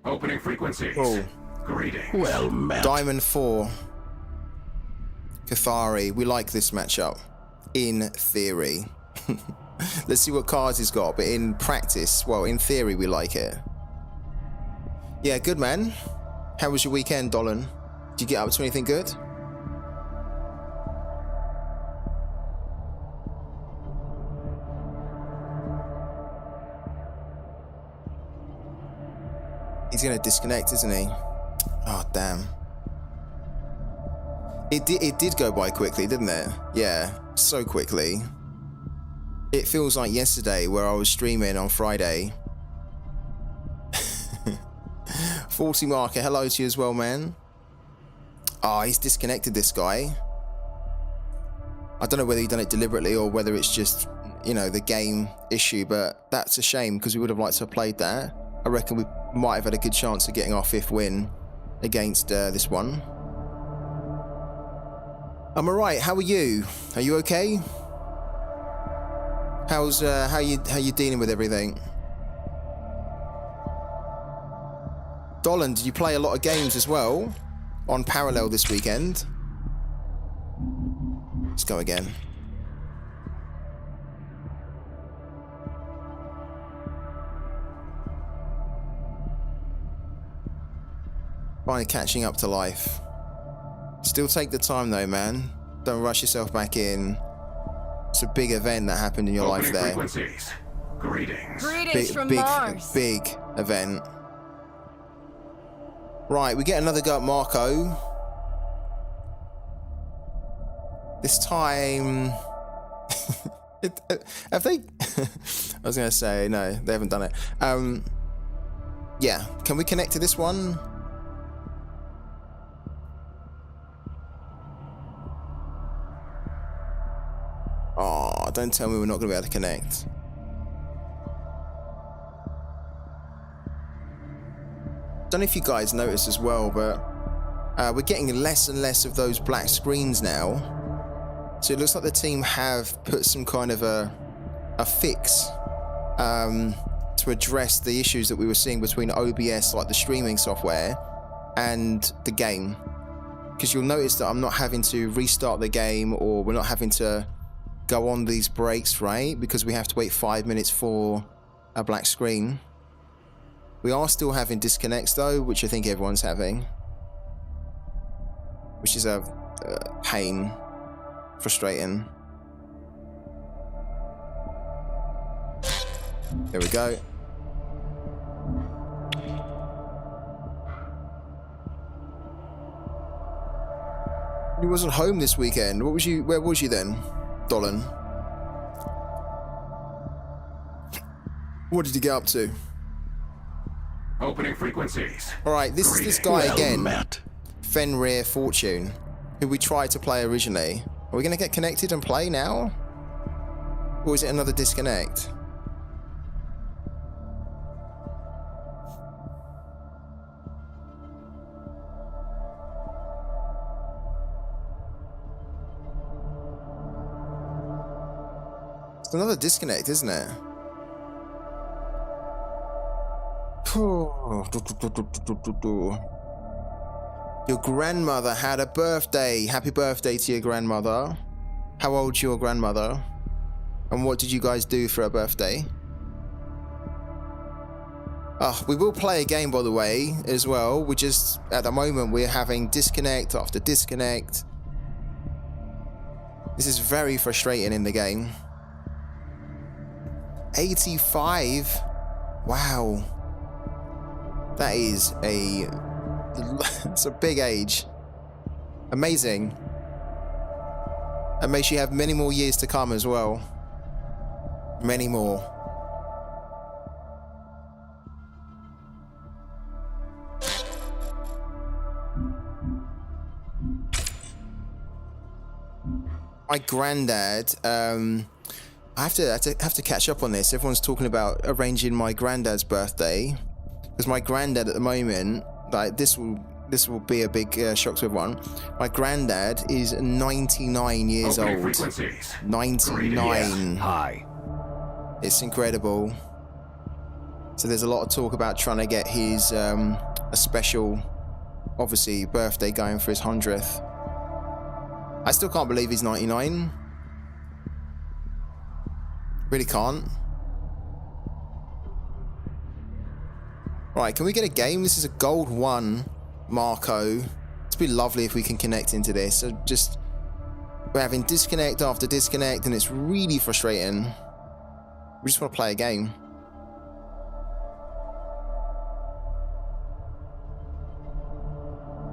Opening frequencies. Oh. Greetings. Well met. Diamond 4. Cathari. We like this matchup. In theory. Let's see what cards he's got, but in practice, well, in theory, we like it. Yeah, good, man. How was your weekend, Dolan? Did you get up to anything good? He's gonna disconnect, isn't he? Oh, damn. It did go by quickly, didn't it? Yeah, so quickly. It feels like yesterday where I was streaming on Friday. 40 marker, hello to you as well, man. Oh, he's disconnected, this guy. I don't know whether he done it deliberately or whether it's just, you know, the game issue, but that's a shame because we would have liked to have played that. I reckon we might have had a good chance of getting our 5th win against this one. I'm alright, how are you? Are you okay? How's how you dealing with everything? Dolan, did you play a lot of games as well on Parallel this weekend? Let's go again. Finally catching up to life. Still take the time though, man. Don't rush yourself back in. It's a big event that happened in your life there. Greetings. Greetings from Mars. Big event. Right, we get another go at Marco. This time... have they... I was going to say, no, they haven't done it. Yeah, can we connect to this one? Oh, don't tell me we're not going to be able to connect. Don't know if you guys noticed as well, but we're getting less and less of those black screens now. So it looks like the team have put some kind of a fix to address the issues that we were seeing between OBS, like the streaming software, and the game. Because you'll notice that I'm not having to restart the game, or we're not having to go on these breaks, right? Because we have to wait 5 minutes for a black screen. We are still having disconnects though, which I think everyone's having. Which is a pain. Frustrating. There we go. You wasn't home this weekend. What was you? Where was you then, Dolan? What did you get up to? Opening frequencies. All right, this is this guy again, Fenrir Fortune, who we tried to play originally. Are we going to get connected and play now? Or is it another disconnect? It's another disconnect, isn't it? Your grandmother had a birthday. Happy birthday to your grandmother. How old's your grandmother? And what did you guys do for her birthday? Oh, we will play a game, by the way, as well. We just, at the moment, we're having disconnect after disconnect. This is very frustrating in the game. 85? Wow. That is it's a big age. Amazing. And may she have many more years to come as well. Many more. My granddad, I have to catch up on this. Everyone's talking about arranging my granddad's birthday. Because my granddad at the moment, like this will be a big shock to everyone. My granddad is 99 years old. 99. Hi. It's incredible. So there's a lot of talk about trying to get his a special, obviously, birthday going for his 100th. I still can't believe he's 99. Really can't. Right, can we get a game? This is a gold 1, Marco. It'd be lovely if we can connect into this. So just, we're having disconnect after disconnect, and it's really frustrating. We just want to play a game.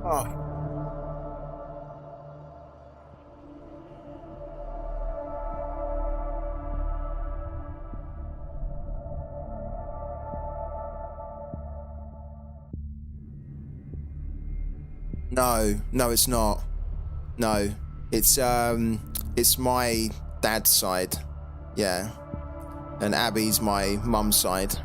Oh. No, it's not. No, it's my dad's side. Yeah, and Abby's my mum's side.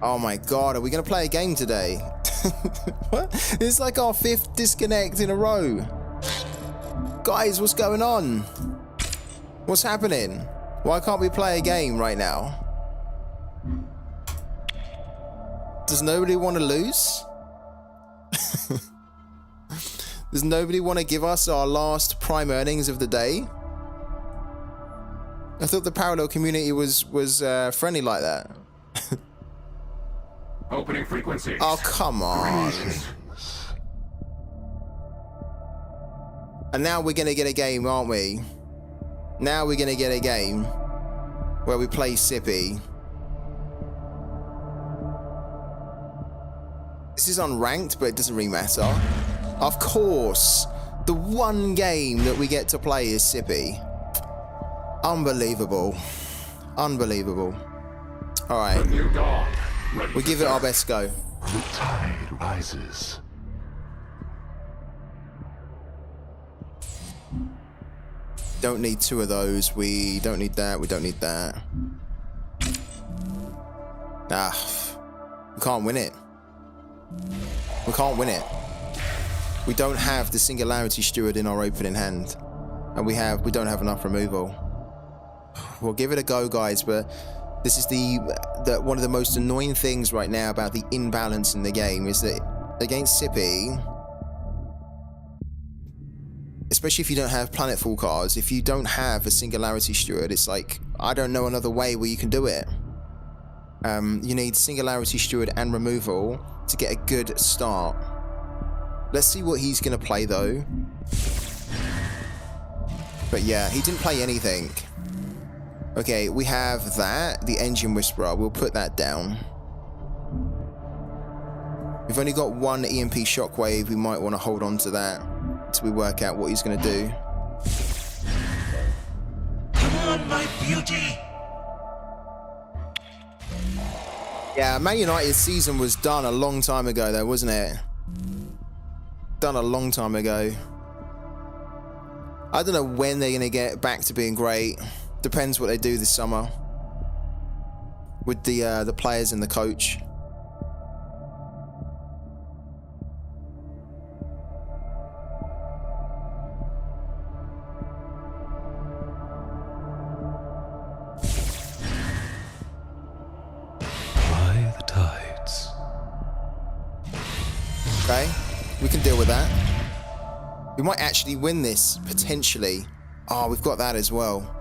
Oh my god, are we gonna play a game today? What? It's like our 5th disconnect in a row. Guys, what's going on? What's happening? Why can't we play a game right now? Does nobody want to lose? Does nobody want to give us our last prime earnings of the day? I thought the parallel community was friendly like that. Opening frequencies. Oh, come on. And now we're going to get a game, aren't we? Now we're going to get a game where we play Sippy. This is unranked, but it doesn't really matter. Of course, the one game that we get to play is Sippy. Unbelievable. Unbelievable. All right. We give it our best go. The tide rises. Don't need two of those. We don't need that. We don't need that. We can't win it. We can't win it. We don't have the Singularity Steward in our opening hand. And we don't have enough removal. We'll give it a go, guys, but this is the one of the most annoying things right now about the imbalance in the game is that against Sippy, especially if you don't have Planetfall cards, if you don't have a Singularity Steward, it's like, I don't know another way where you can do it. You need Singularity Steward and removal to get a good start. Let's see what he's going to play, though. But yeah, he didn't play anything. Okay, we have that, the Engine Whisperer. We'll put that down. We've only got one EMP Shockwave. We might want to hold on to that until we work out what he's going to do. Come on, my beauty! Yeah, Man United's season was done a long time ago, though, wasn't it? Done a long time ago. I don't know when they're going to get back to being great. Depends what they do this summer with the players and the coach. By the tides. Okay, we can deal with that. We might actually win this, potentially. Oh, we've got that as well.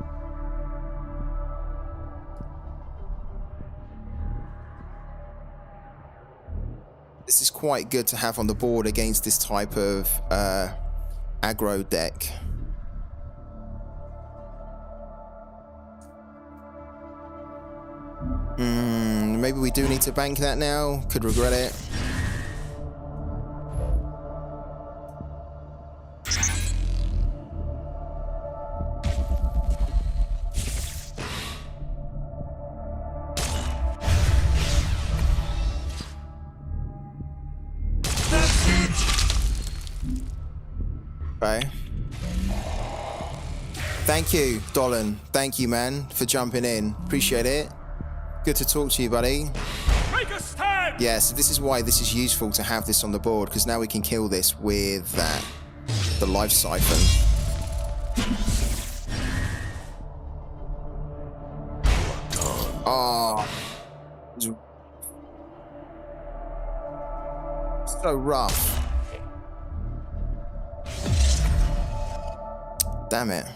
This is quite good to have on the board against this type of aggro deck. Maybe we do need to bank that now. Could regret it. Okay. Thank you, Dolan. Thank you, man, for jumping in. Appreciate it. Good to talk to you, buddy. Make a stand! Yeah, so this is why this is useful to have this on the board, because now we can kill this with that. The Life Siphon. Oh. So rough. Damn it.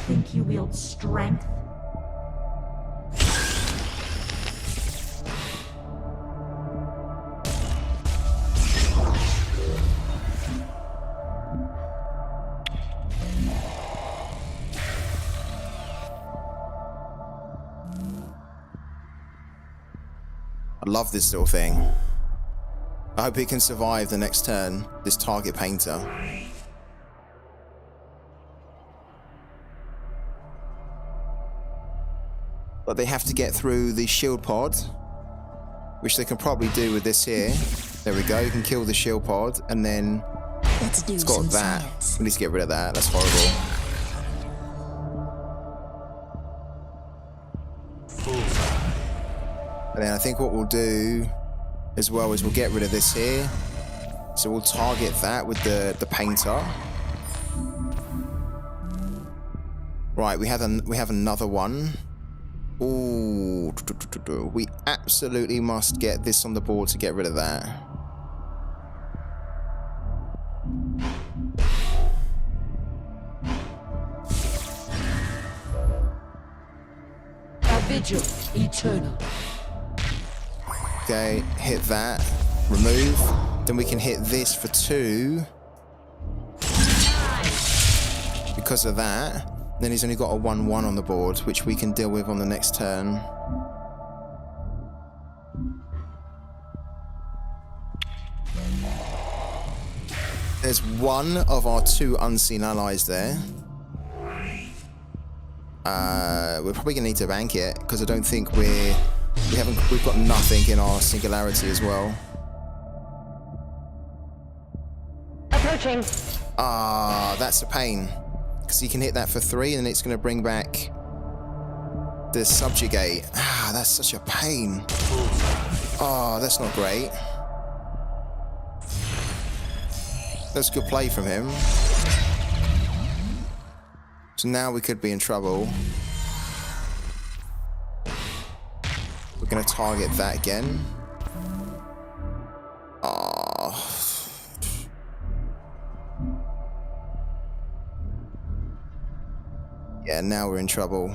Think you wield strength? I love this little thing. I hope it can survive the next turn, this target painter. But they have to get through the shield pod, which they can probably do with this here. There we go, you can kill the shield pod, and then it's got that. Science. We need to get rid of that, that's horrible. And then I think what we'll do as well is we'll get rid of this here. So we'll target that with the painter. Right, we have another one. Ooh, we absolutely must get this on the board to get rid of that. A vigil eternal. Okay, hit that, remove. Then we can hit this for 2. Because of that. Then he's only got a 1/1 on the board, which we can deal with on the next turn. There's one of our 2 unseen allies there. We're probably gonna need to bank it because I don't think we've got nothing in our singularity as well. Approaching. Ah, that's a pain because you can hit that for 3 and it's gonna bring back the subjugate. Ah, that's such a pain. Oh, that's not great. That's a good play from him. So now we could be in trouble. We're gonna target that again. Oh. Yeah, now we're in trouble.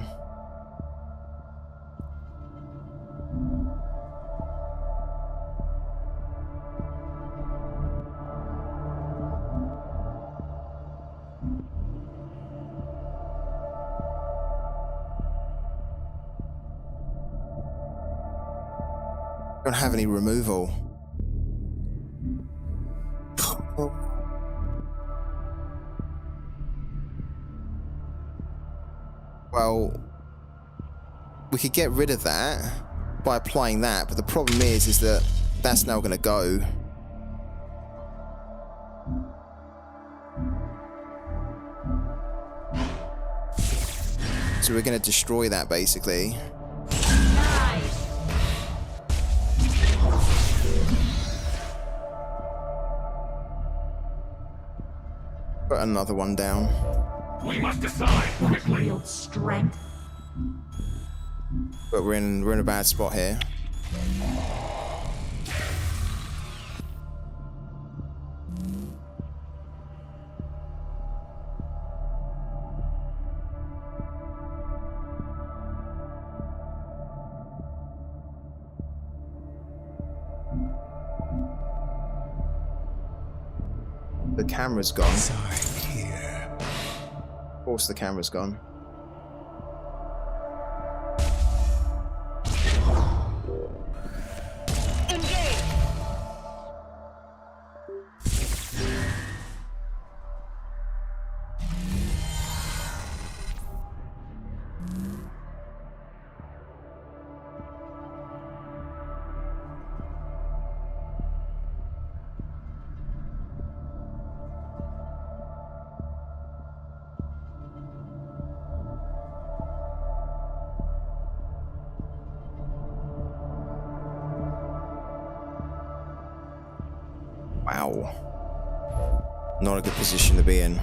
Don't have any removal. Well, we could get rid of that by applying that, but the problem is that that's now going to go. So we're going to destroy that basically. Put another one down. We must decide quickly. Wield strength. But we're in a bad spot here. The camera's gone. Of course the camera's gone. Engage. Wow. Not a good position to be in.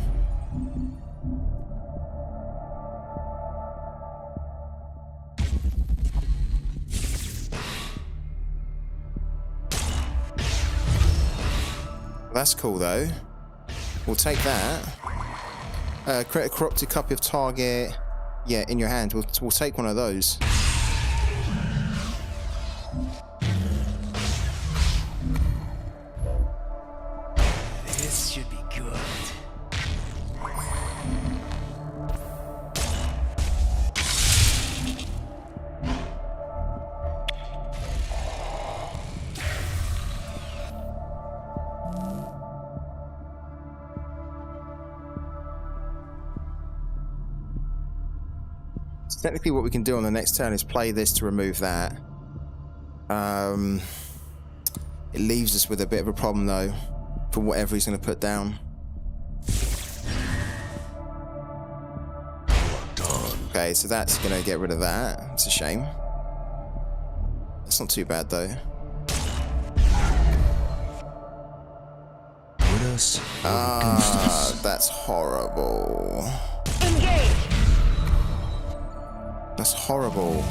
That's cool though. We'll take that. Create a corrupted copy of target. Yeah, in your hand. We'll take one of those. This should be good. Technically what we can do on the next turn is play this to remove that. It leaves us with a bit of a problem though, for whatever he's going to put down. Okay, so that's going to get rid of that. It's a shame. That's not too bad though. Ah, that's horrible. Engage. That's horrible.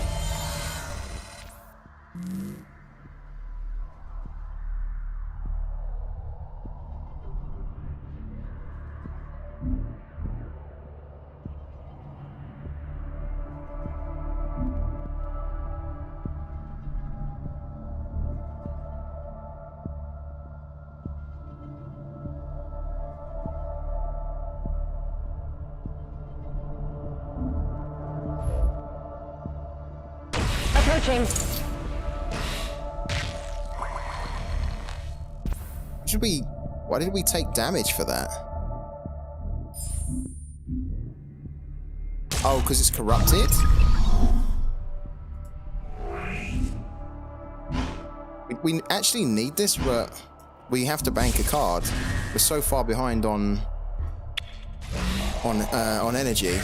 Approaching. Should we Why did we take damage for that? Oh, because it's corrupted? We actually need this, but we have to bank a card. We're so far behind on energy.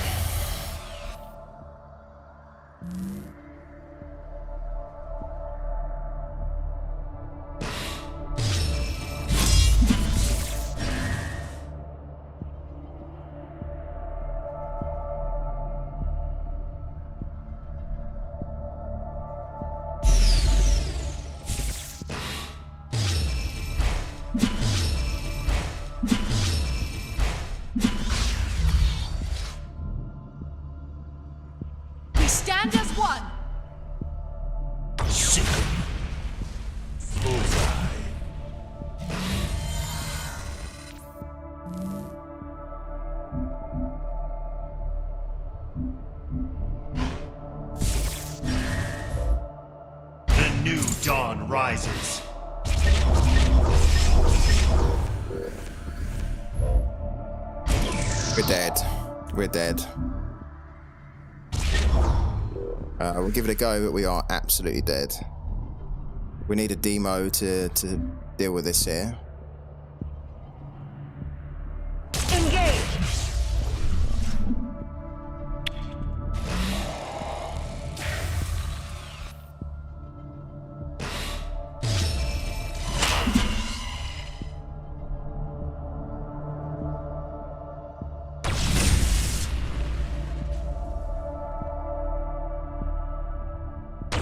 Stand as one. Bullseye. The new dawn rises. We're dead. We're dead. We'll give it a go, but we are absolutely dead. We need a demo to deal with this here. Engage!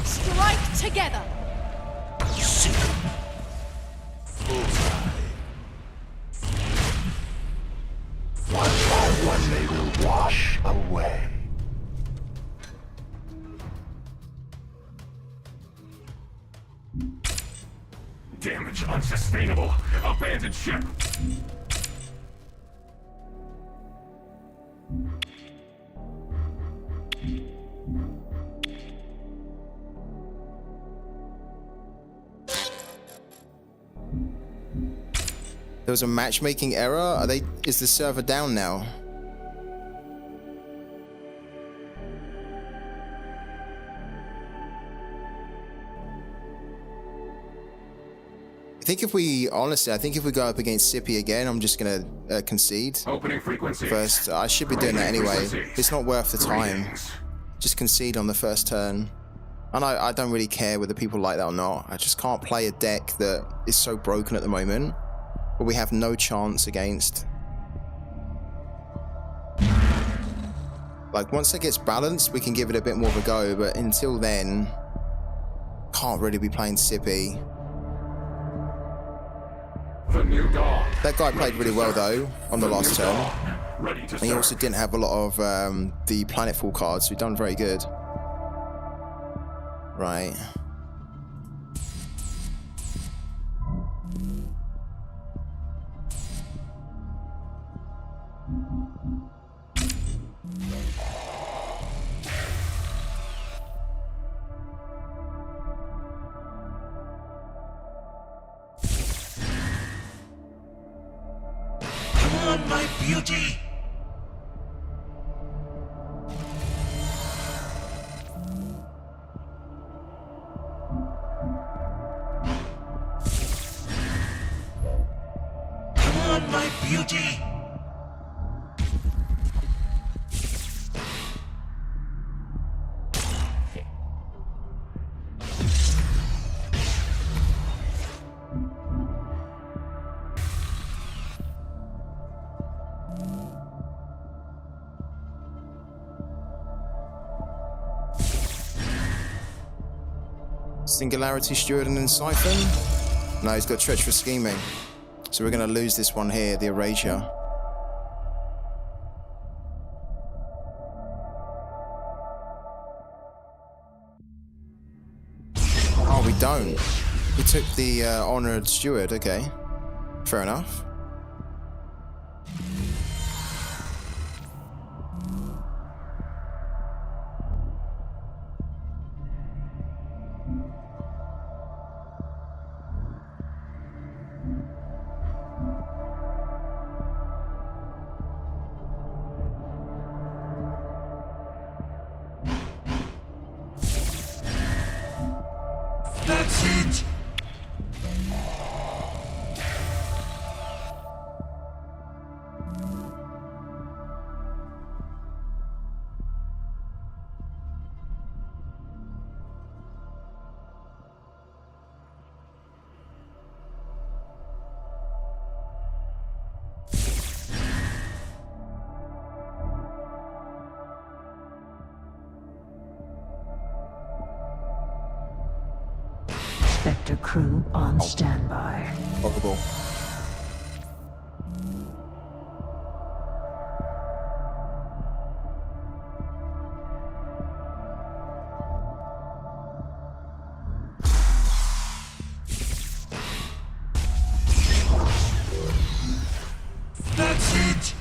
Strike together. One by one they will wash away. Damage unsustainable. Abandoned ship. There was a matchmaking error. Is the server down now? I think if we go up against Sippy again, I'm just gonna concede. Opening frequency. First, I should be doing that anyway. It's not worth the time. Just concede on the first turn. And I don't really care whether people like that or not. I just can't play a deck that is so broken at the moment, but we have no chance against. Like, once it gets balanced, we can give it a bit more of a go, but until then, can't really be playing Sippy. The new dawn. That guy played really well though on the last turn. Ready to And he serve. also didn't have a lot of the planetfall cards, so he done very good. Right. Come on, my beauty. Come on, my beauty. Singularity, Steward, and then Siphon. No, he's got Treacherous Scheming. So we're going to lose this one here, the Erasure. Oh, we don't. We took the Honored Steward, okay. Fair enough. That's it! Spectre crew on standby. Horrible. That's it!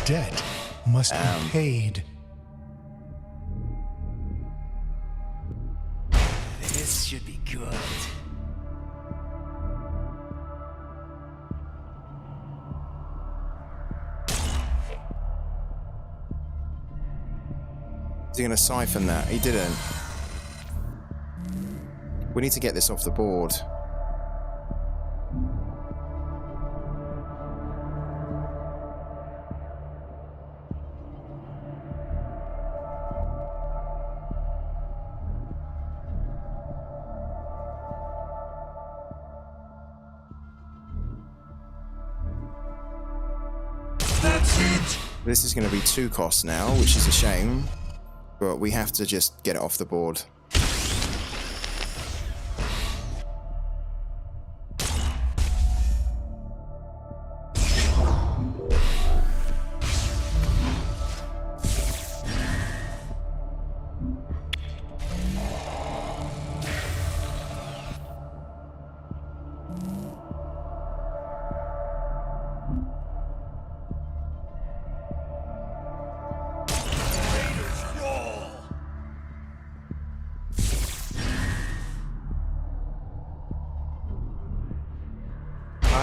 Debt must be paid. This should be good. Is he going to siphon that? He didn't. We need to get this off the board. That's it! This is going to be 2 costs now, which is a shame. But we have to just get it off the board.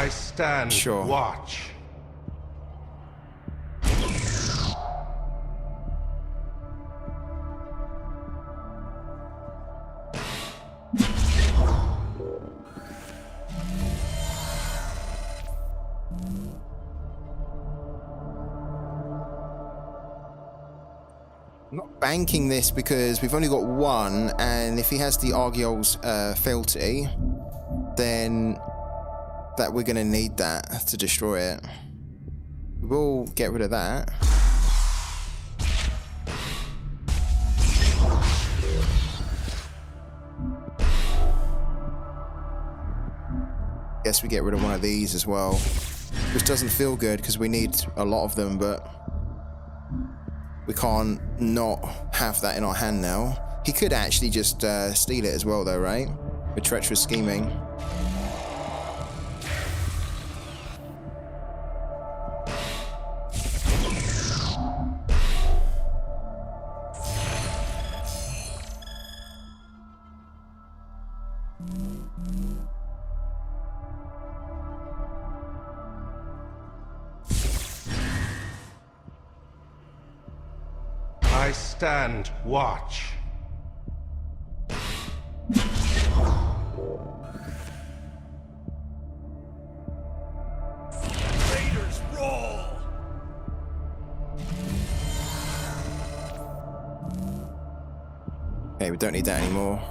I stand Sure. watch. I'm not banking this because we've only got 1, and if he has the Argyol's fealty, then that we're going to need that to destroy it. We'll get rid of that. Guess we get rid of one of these as well, which doesn't feel good because we need a lot of them, but we can't not have that in our hand now. He could actually just steal it as well though, right? With treacherous scheming. I stand watch. Raiders roll! Okay, we don't need that anymore.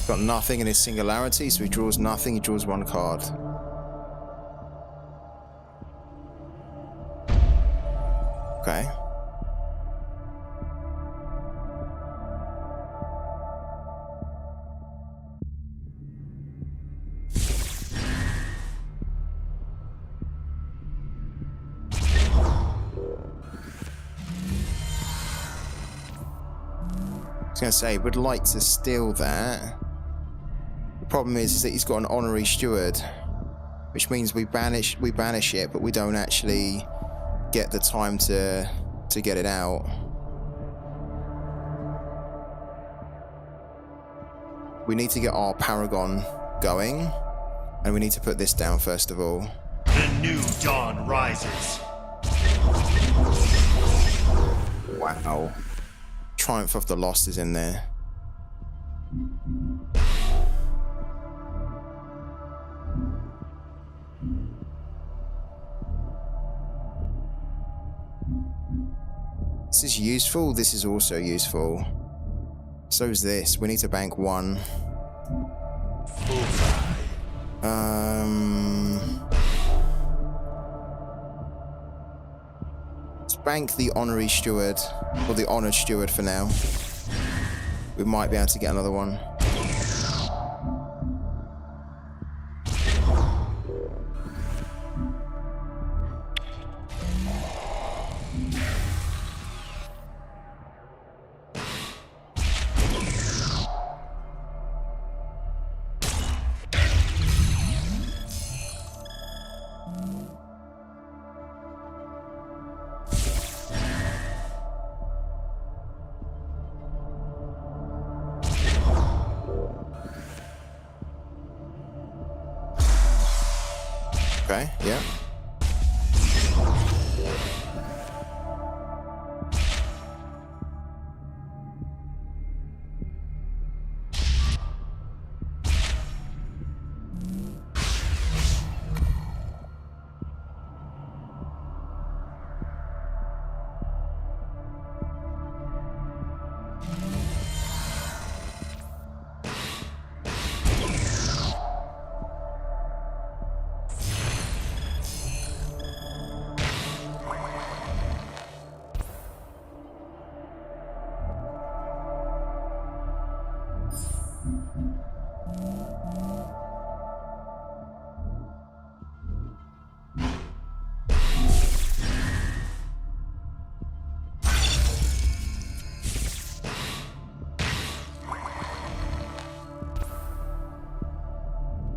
Got nothing in his singularity, so he draws nothing, he draws one card. Okay. I was going to say, would like to steal that. The problem is that he's got an honorary steward, which means we banish it, but we don't actually get the time to get it out. We need to get our Paragon going, and we need to put this down first of all. The new dawn rises. Wow. Triumph of the Lost is in there. This is useful. This is also useful. So is this. We need to bank one. Let's bank the honorary steward, or the honored steward for now. We might be able to get another one. Okay, yeah.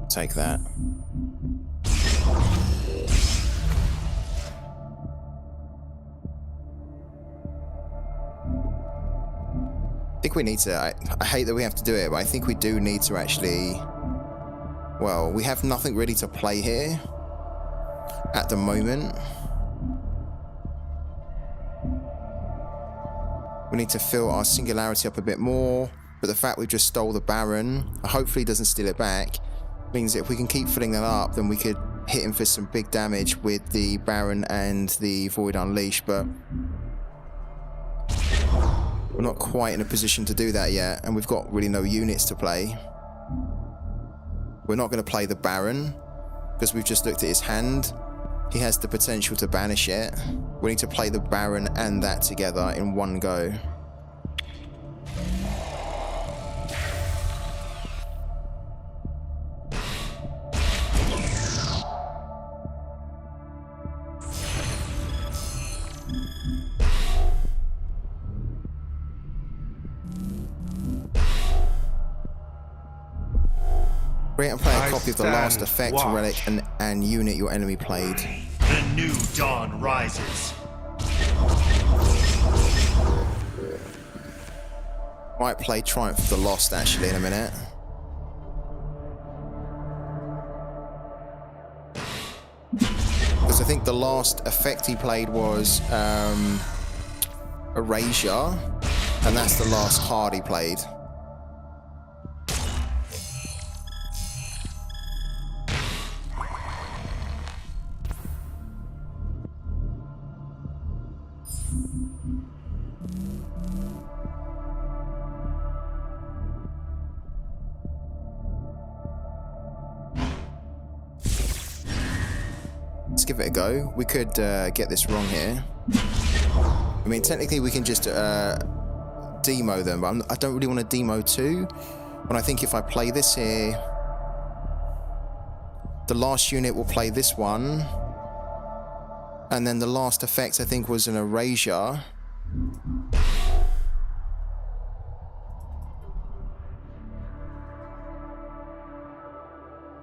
Take that. I think we need to, I hate that we have to do it, but I think we do need to actually, well, we have nothing really to play here at the moment. We need to fill our singularity up a bit more, but the fact we've just stole the Baron, hopefully he doesn't steal it back, means that if we can keep filling that up, then we could hit him for some big damage with the Baron and the Void Unleashed, but we're not quite in a position to do that yet, and we've got really no units to play. We're not going to play the Baron, because we've just looked at his hand. He has the potential to banish it. We need to play the Baron and that together in one go. Create and play a copy of the last effect, relic, and unit your enemy played. The new dawn rises. Might play Triumph of the Lost actually in a minute. Because I think the last effect he played was Erasure, and that's the last card he played. give it a go. We could get this wrong here. I mean, technically we can just demo them, but I don't really want to demo two. But I think if I play this here, the last unit will play this one. And then the last effect, I think, was an erasure.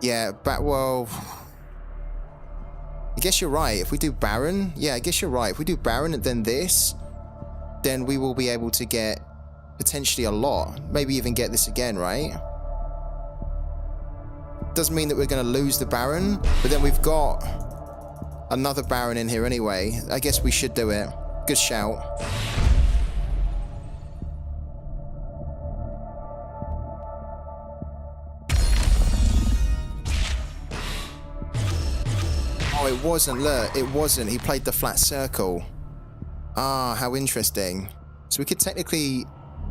Yeah, well, I guess you're right. If we do Baron, yeah, I guess you're right. If we do Baron and then this, then we will be able to get potentially a lot. Maybe even get this again, right? Doesn't mean that we're going to lose the Baron, but then we've got another Baron in here anyway. I guess we should do it. Good shout. Oh, it wasn't. Look, it wasn't. He played the flat circle. Ah, how interesting. So we could technically...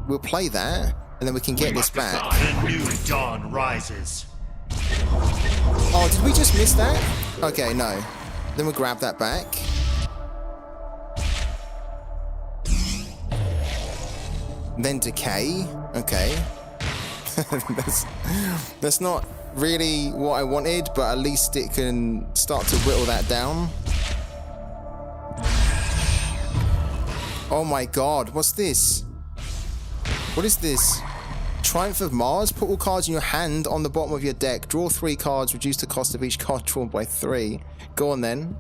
We'll play that, and then we can get this back. The new dawn rises. Oh, did we just miss that? Okay, no. Then we'll grab that back. Then decay. Okay. That's not really what I wanted, but at least it can start to whittle that down. Oh my god, what's this? What is this? Triumph of Mars? Put all cards in your hand on the bottom of your deck. Draw 3 cards, reduce the cost of each card drawn by 3. Go on then.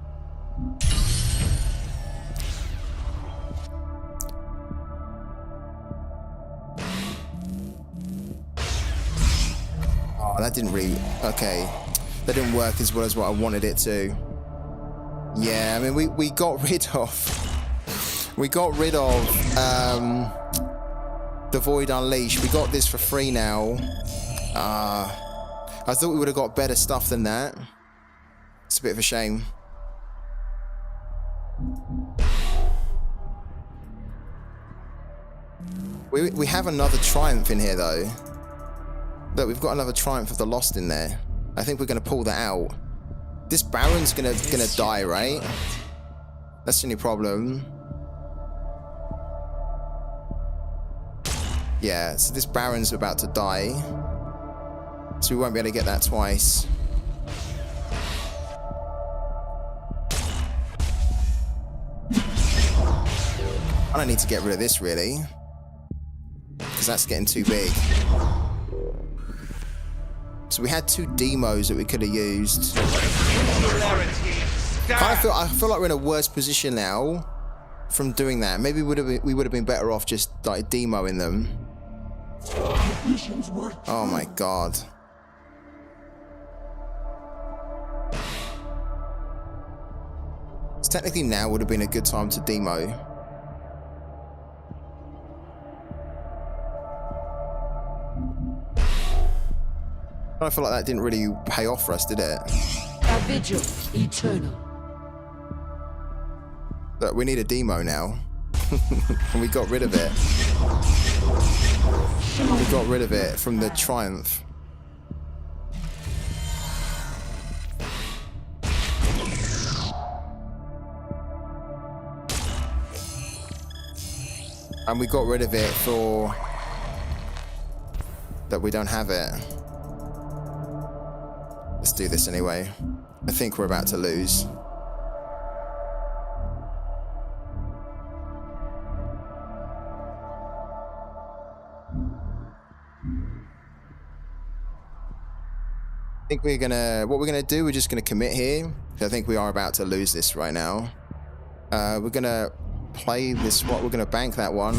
Oh, that didn't really... Okay. That didn't work as well as what I wanted it to. Yeah, I mean, we got rid of... We got rid of... the Void Unleashed. We got this for free now. I thought we would have got better stuff than that. It's a bit of a shame. We have another Triumph in here though. Look, we've got another Triumph of the Lost in there. I think we're gonna pull that out. This Baron's gonna die, right? That's the only problem. Yeah, so this Baron's about to die. So we won't be able to get that twice. I don't need to get rid of this, really. Because that's getting too big. So we had 2 demos that we could have used. I feel like we're in a worse position now from doing that. Maybe we would have been better off just like demoing them. Oh my god. So technically now would have been a good time to demo. I feel like that didn't really pay off for us, did it? A vigil eternal. Look, we need a demo now. And we got rid of it. We got rid of it from the Triumph. And we got rid of it for... that we don't have it. Let's do this anyway. I think we're about to lose. I think we're gonna... what we're gonna do, we're just gonna commit here. I think we are about to lose this right now. We're gonna play this... what? We're gonna bank that one.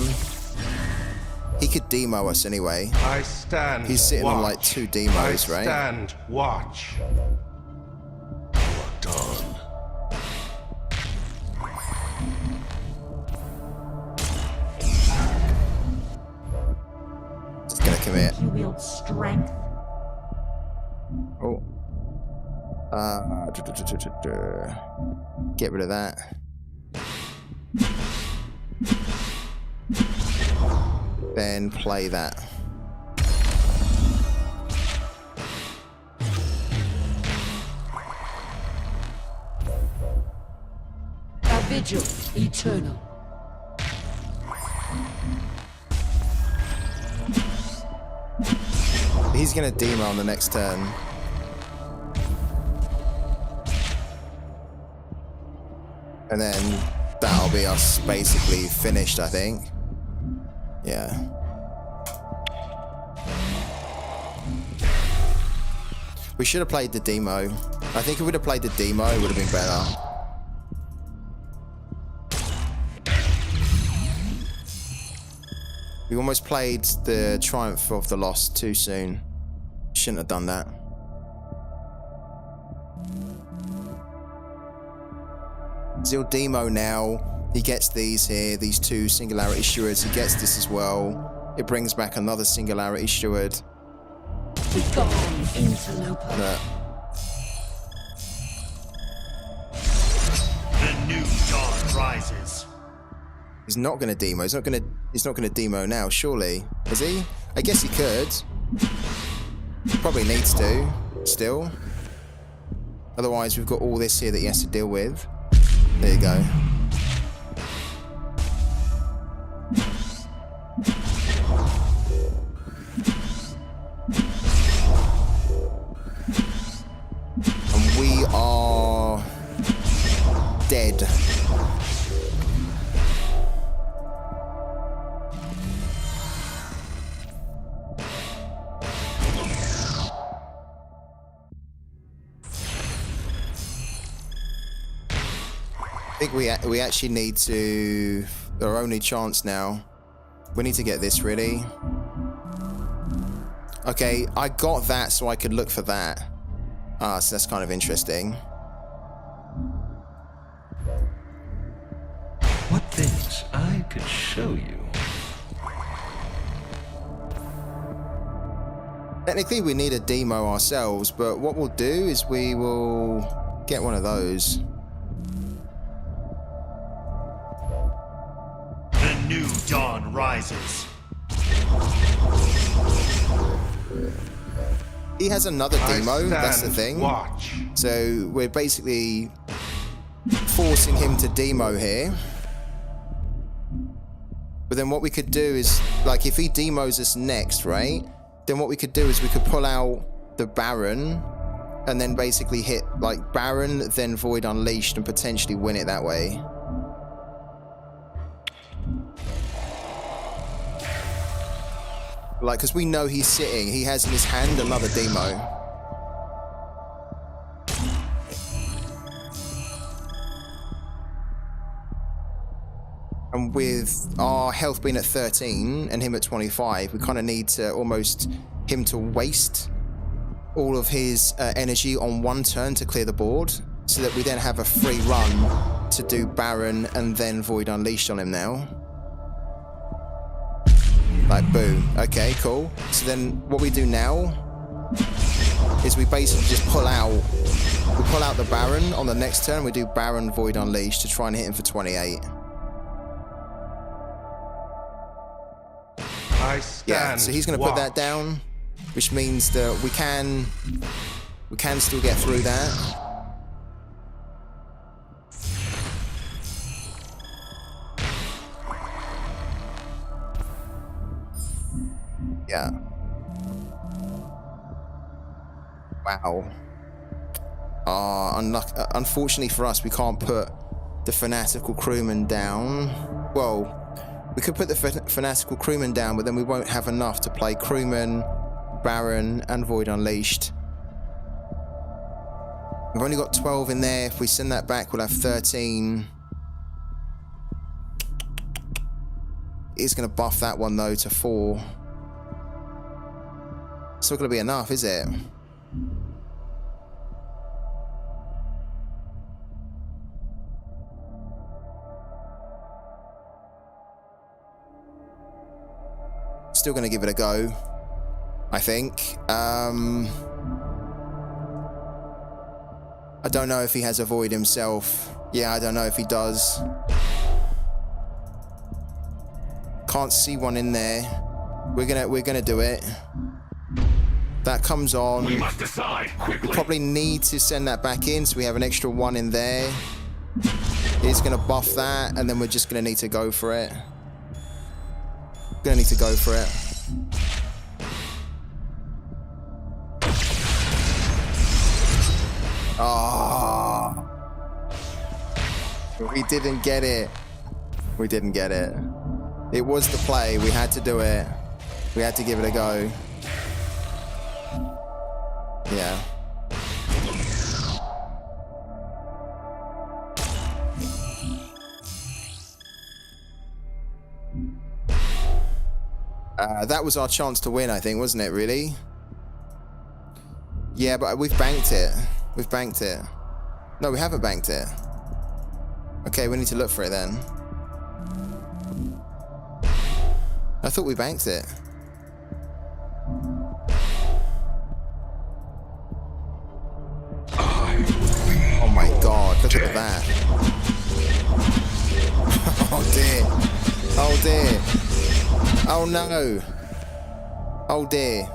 He could demo us anyway. I stand. He's sitting on like 2 demos, right? I stand watch. You are done. Just gonna commit. You wield strength. Oh. Get rid of that. Then play that. vigil eternal. He's gonna demo on the next turn. And then that'll be us basically finished, I think. Yeah. We should have played the demo. I think if we'd have played the demo, it would have been better. We almost played the Triumph of the Lost too soon. Shouldn't have done that. He'll demo now. He gets these here, these two Singularity Stewards. He gets this as well. It brings back another Singularity Steward. Begone, interloper. Look. The new dawn rises. He's not going to demo. He's not going to demo now, surely. Is he? I guess he could. Probably needs to, still. Otherwise, we've got all this here that he has to deal with. There you go. And we are dead. I think we actually need to, our only chance now, we need to get this ready. Okay, I got that so I could look for that. Ah, so that's kind of interesting. What things I could show you. Technically we need a demo ourselves, but what we'll do is we will get one of those. New dawn rises. He has another demo, that's the thing. Watch. So we're basically forcing him to demo here. But then what we could do is, like, if he demos us next, right? Then what we could do is we could pull out the Baron and then basically hit, like, Baron, then Void Unleashed and potentially win it that way. Like, because we know he's sitting. He has in his hand another demo. And with our health being at 13 and him at 25, we kind of need to almost him to waste all of his energy on one turn to clear the board, so that we then have a free run to do Baron and then Void Unleashed on him now. Like, boom. Okay, cool. So then what we do now is we basically just pull out the Baron on the next turn. We do Baron Void Unleashed to try and hit him for 28. Yeah, so he's going to put that down, which means that we can still get through that. Yeah. Wow. Unfortunately for us, we can't put the Fanatical Crewman down. Well, we could put the Fanatical Crewman down, but then we won't have enough to play Crewman, Baron, and Void Unleashed. We've only got 12 in there. If we send that back, we'll have 13. It's going to buff that one, though, to 4. It's not going to be enough, is it? Still going to give it a go, I think. I don't know if he has a void himself. Yeah, I don't know if he does. Can't see one in there. We're gonna do it. That comes on. We must decide quickly. We probably need to send that back in, so we have an extra 1 in there. It's going to buff that, and then we're just going to need to go for it. Going to need to go for it. Oh. We didn't get it. We didn't get it. It was the play. We had to do it. We had to give it a go. Yeah. That was our chance to win, I think, wasn't it, really? Yeah, but we've banked it. We've banked it. No, we haven't banked it. Okay, we need to look for it then. I thought we banked it. Oh my god, look at that. Oh dear. Oh dear. Oh no. Oh dear.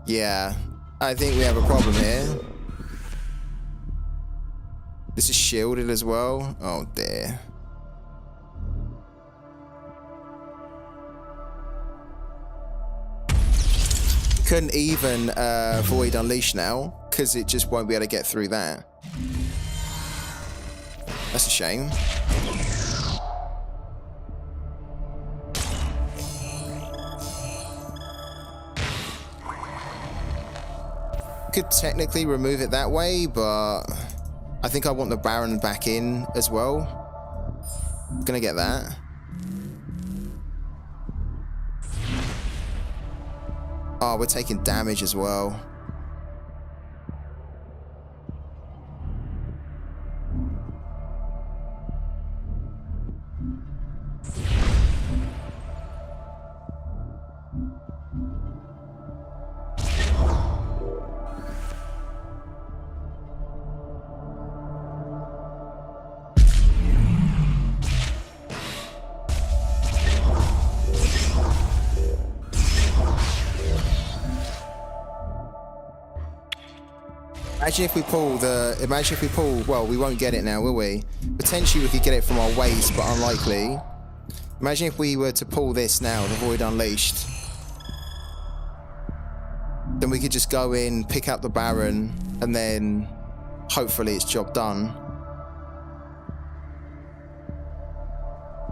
Yeah, I think we have a problem here. This is shielded as well. Oh dear. Couldn't even Void Unleash now, because it just won't be able to get through that. That's a shame. Could technically remove it that way, but I think I want the Baron back in as well. Gonna get that. Oh, we're taking damage as well. Imagine if we pull, well, we won't get it now, will we? Potentially we could get it from our waist, but unlikely. Imagine if we were to pull this now, the Void Unleashed. Then we could just go in, pick up the Baron, and then hopefully it's job done.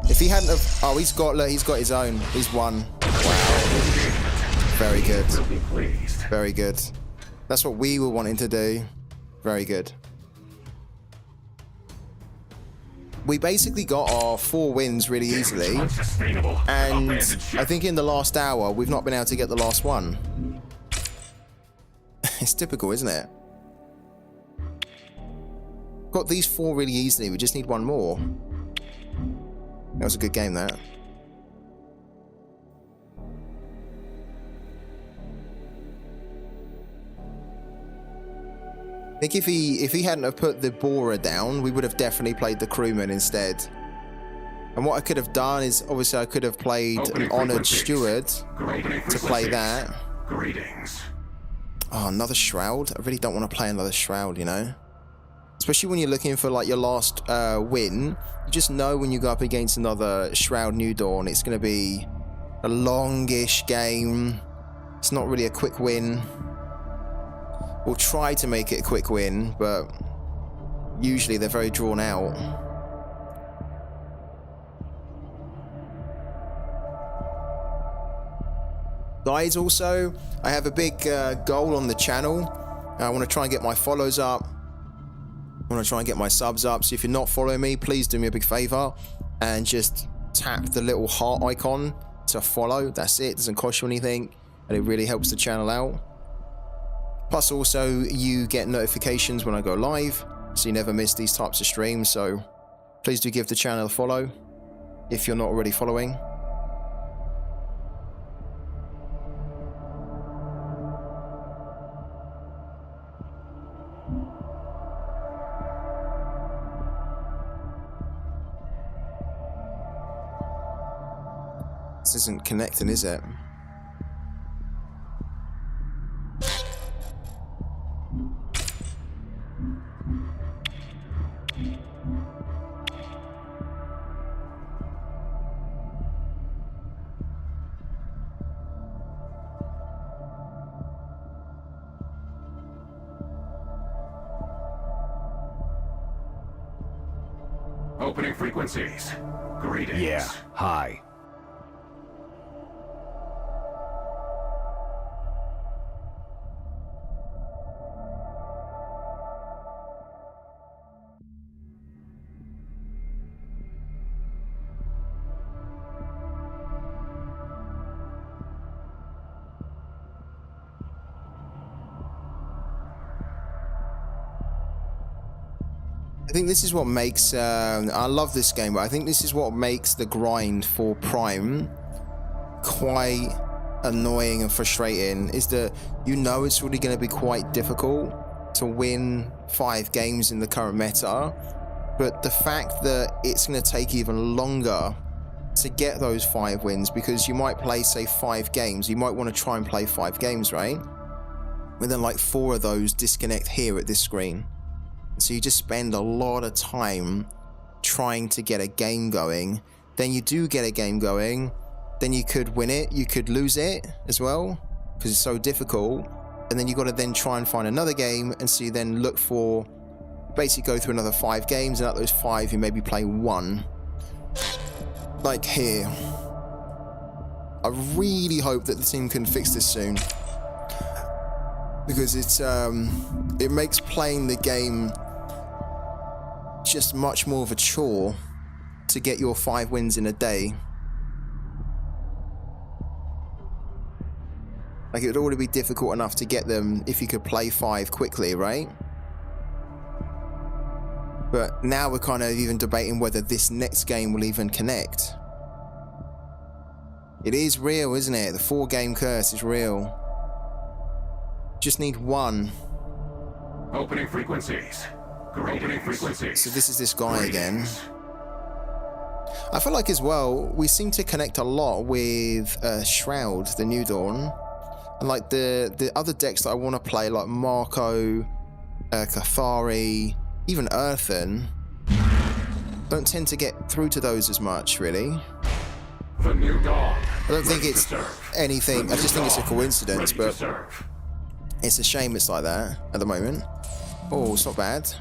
If he hadn't have, oh, he's got his own. He's won. Wow. Very good. Very good. That's what we were wanting to do. Very good. We basically got our 4 wins really easily. And I think in the last hour, we've not been able to get the last one. It's typical, isn't it? Got these 4 really easily. We just need one more. That was a good game, that. I think if he hadn't have put the Borer down, we would have definitely played the Crewman instead. And what I could have done is, obviously, I could have played an Honored Steward to play that. Oh, another Shroud? I really don't want to play another Shroud, you know? Especially when you're looking for, like, your last win. You just know when you go up against another Shroud New Dawn, it's going to be a longish game. It's not really a quick win. We'll try to make it a quick win, but usually they're very drawn out. Guys, also, I have a big goal on the channel. I want to try and get my follows up. I want to try and get my subs up. So if you're not following me, please do me a big favor and just tap the little heart icon to follow. That's it. It doesn't cost you anything, and it really helps the channel out. Plus, also, you get notifications when I go live, so you never miss these types of streams. So please do give the channel a follow if you're not already following. This isn't connecting, is it? Opening frequencies. Greetings. Yeah, hi. I think this is what makes, I love this game, but I think this is what makes the grind for Prime quite annoying and frustrating, is that you know it's really going to be quite difficult to win 5 games in the current meta, but the fact that it's going to take even longer to get those 5 wins, because you might play, say, 5 games, you might want to try and play 5 games, right? And then like 4 of those disconnect here at this screen. So you just spend a lot of time trying to get a game going. Then you do get a game going, then you could win it, you could lose it as well, because it's so difficult. And then you got to then try and find another game, and so you then look for, basically go through another 5 games, and out those 5 you maybe play 1. Like here. I really hope that the team can fix this soon, because it's it makes playing the game just much more of a chore to get your 5 wins in a day. Like, it would already be difficult enough to get them if you could play 5 quickly, right? But now we're kind of even debating whether this next game will even connect. It is real, isn't it? The 4-game curse is real. Just need 1. Opening frequencies. Opening frequencies. So this is this guy again. I feel like as well, we seem to connect a lot with Shroud, the New Dawn. And like the other decks that I want to play, like Marco, Cathari, even Earthen, don't tend to get through to those as much, really. The New Dawn. I don't think it's anything, I just think it's a coincidence, but it's a shame it's like that at the moment. Oh, it's not bad.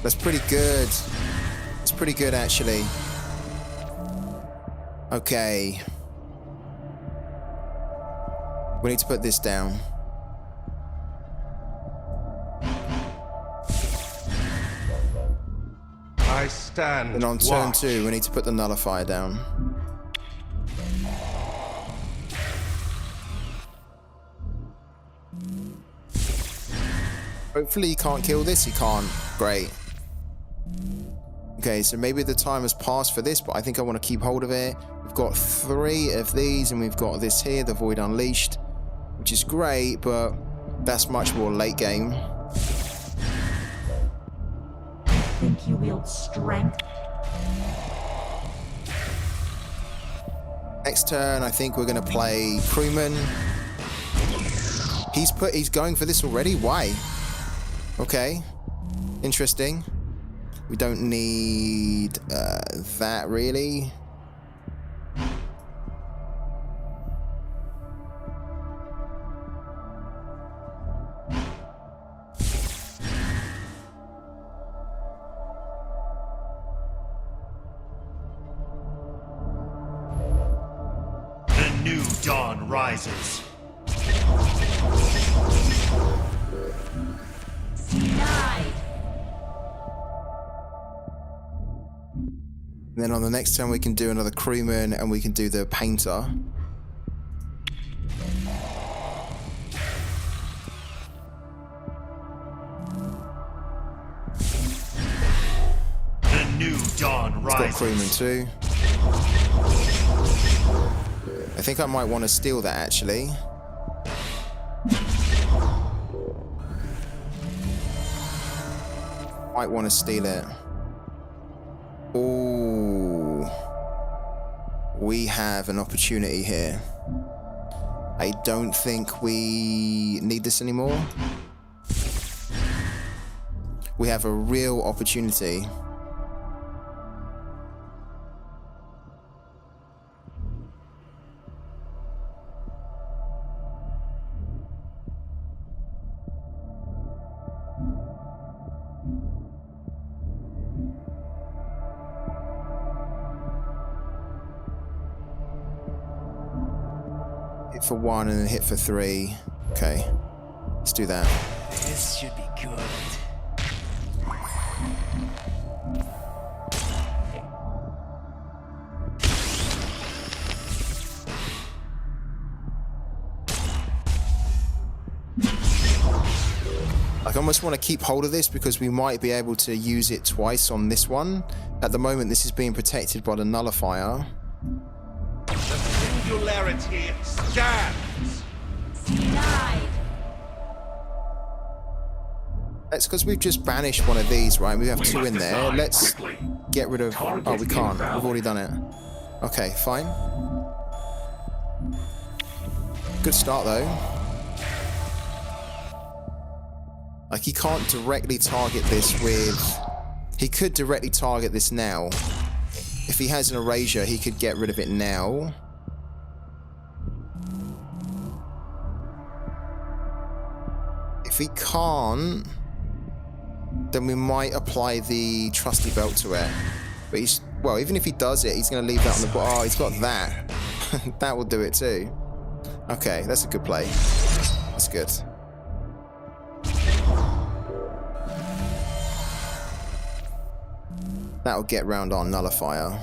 That's pretty good. It's pretty good, actually. Okay. We need to put this down. I stand. And on turn 2, we need to put the nullifier down. Hopefully he can't kill this. He can't. Great. Okay, so maybe the time has passed for this, but I think I want to keep hold of it. We've got 3 of these, and we've got this here, the Void Unleashed, which is great, but that's much more late game. Think you wield strength? Next turn, I think we're going to play Crewman. He's going for this already? Why? Okay. Interesting. We don't need that, really. The new dawn rises. And then on the next turn we can do another Crewman, and we can do the Painter. The new dawn rises. Got Crewman too. I think I might want to steal that, actually. Might want to steal it. Ooh. We have an opportunity here. I don't think we need this anymore. We have a real opportunity. Hit for 1 and then hit for 3. Okay. Let's do that. This should be good. I almost want to keep hold of this because we might be able to use it twice on this one. At the moment, this is being protected by the nullifier. The singularity stands. Denied. That's because we've just banished one of these, right? We have 2 in there. Let's get rid of... Oh, we can't. We've already done it. Okay, fine. Good start, though. Like, he can't directly target this with... He could directly target this now. If he has an erasure, he could get rid of it now. If he can't, then we might apply the trusty belt to it. But he's... Well, even if he does it, he's going to leave that on the bottom. Oh, he's got that. That will do it too. Okay, that's a good play. That's good. That'll get round our nullifier.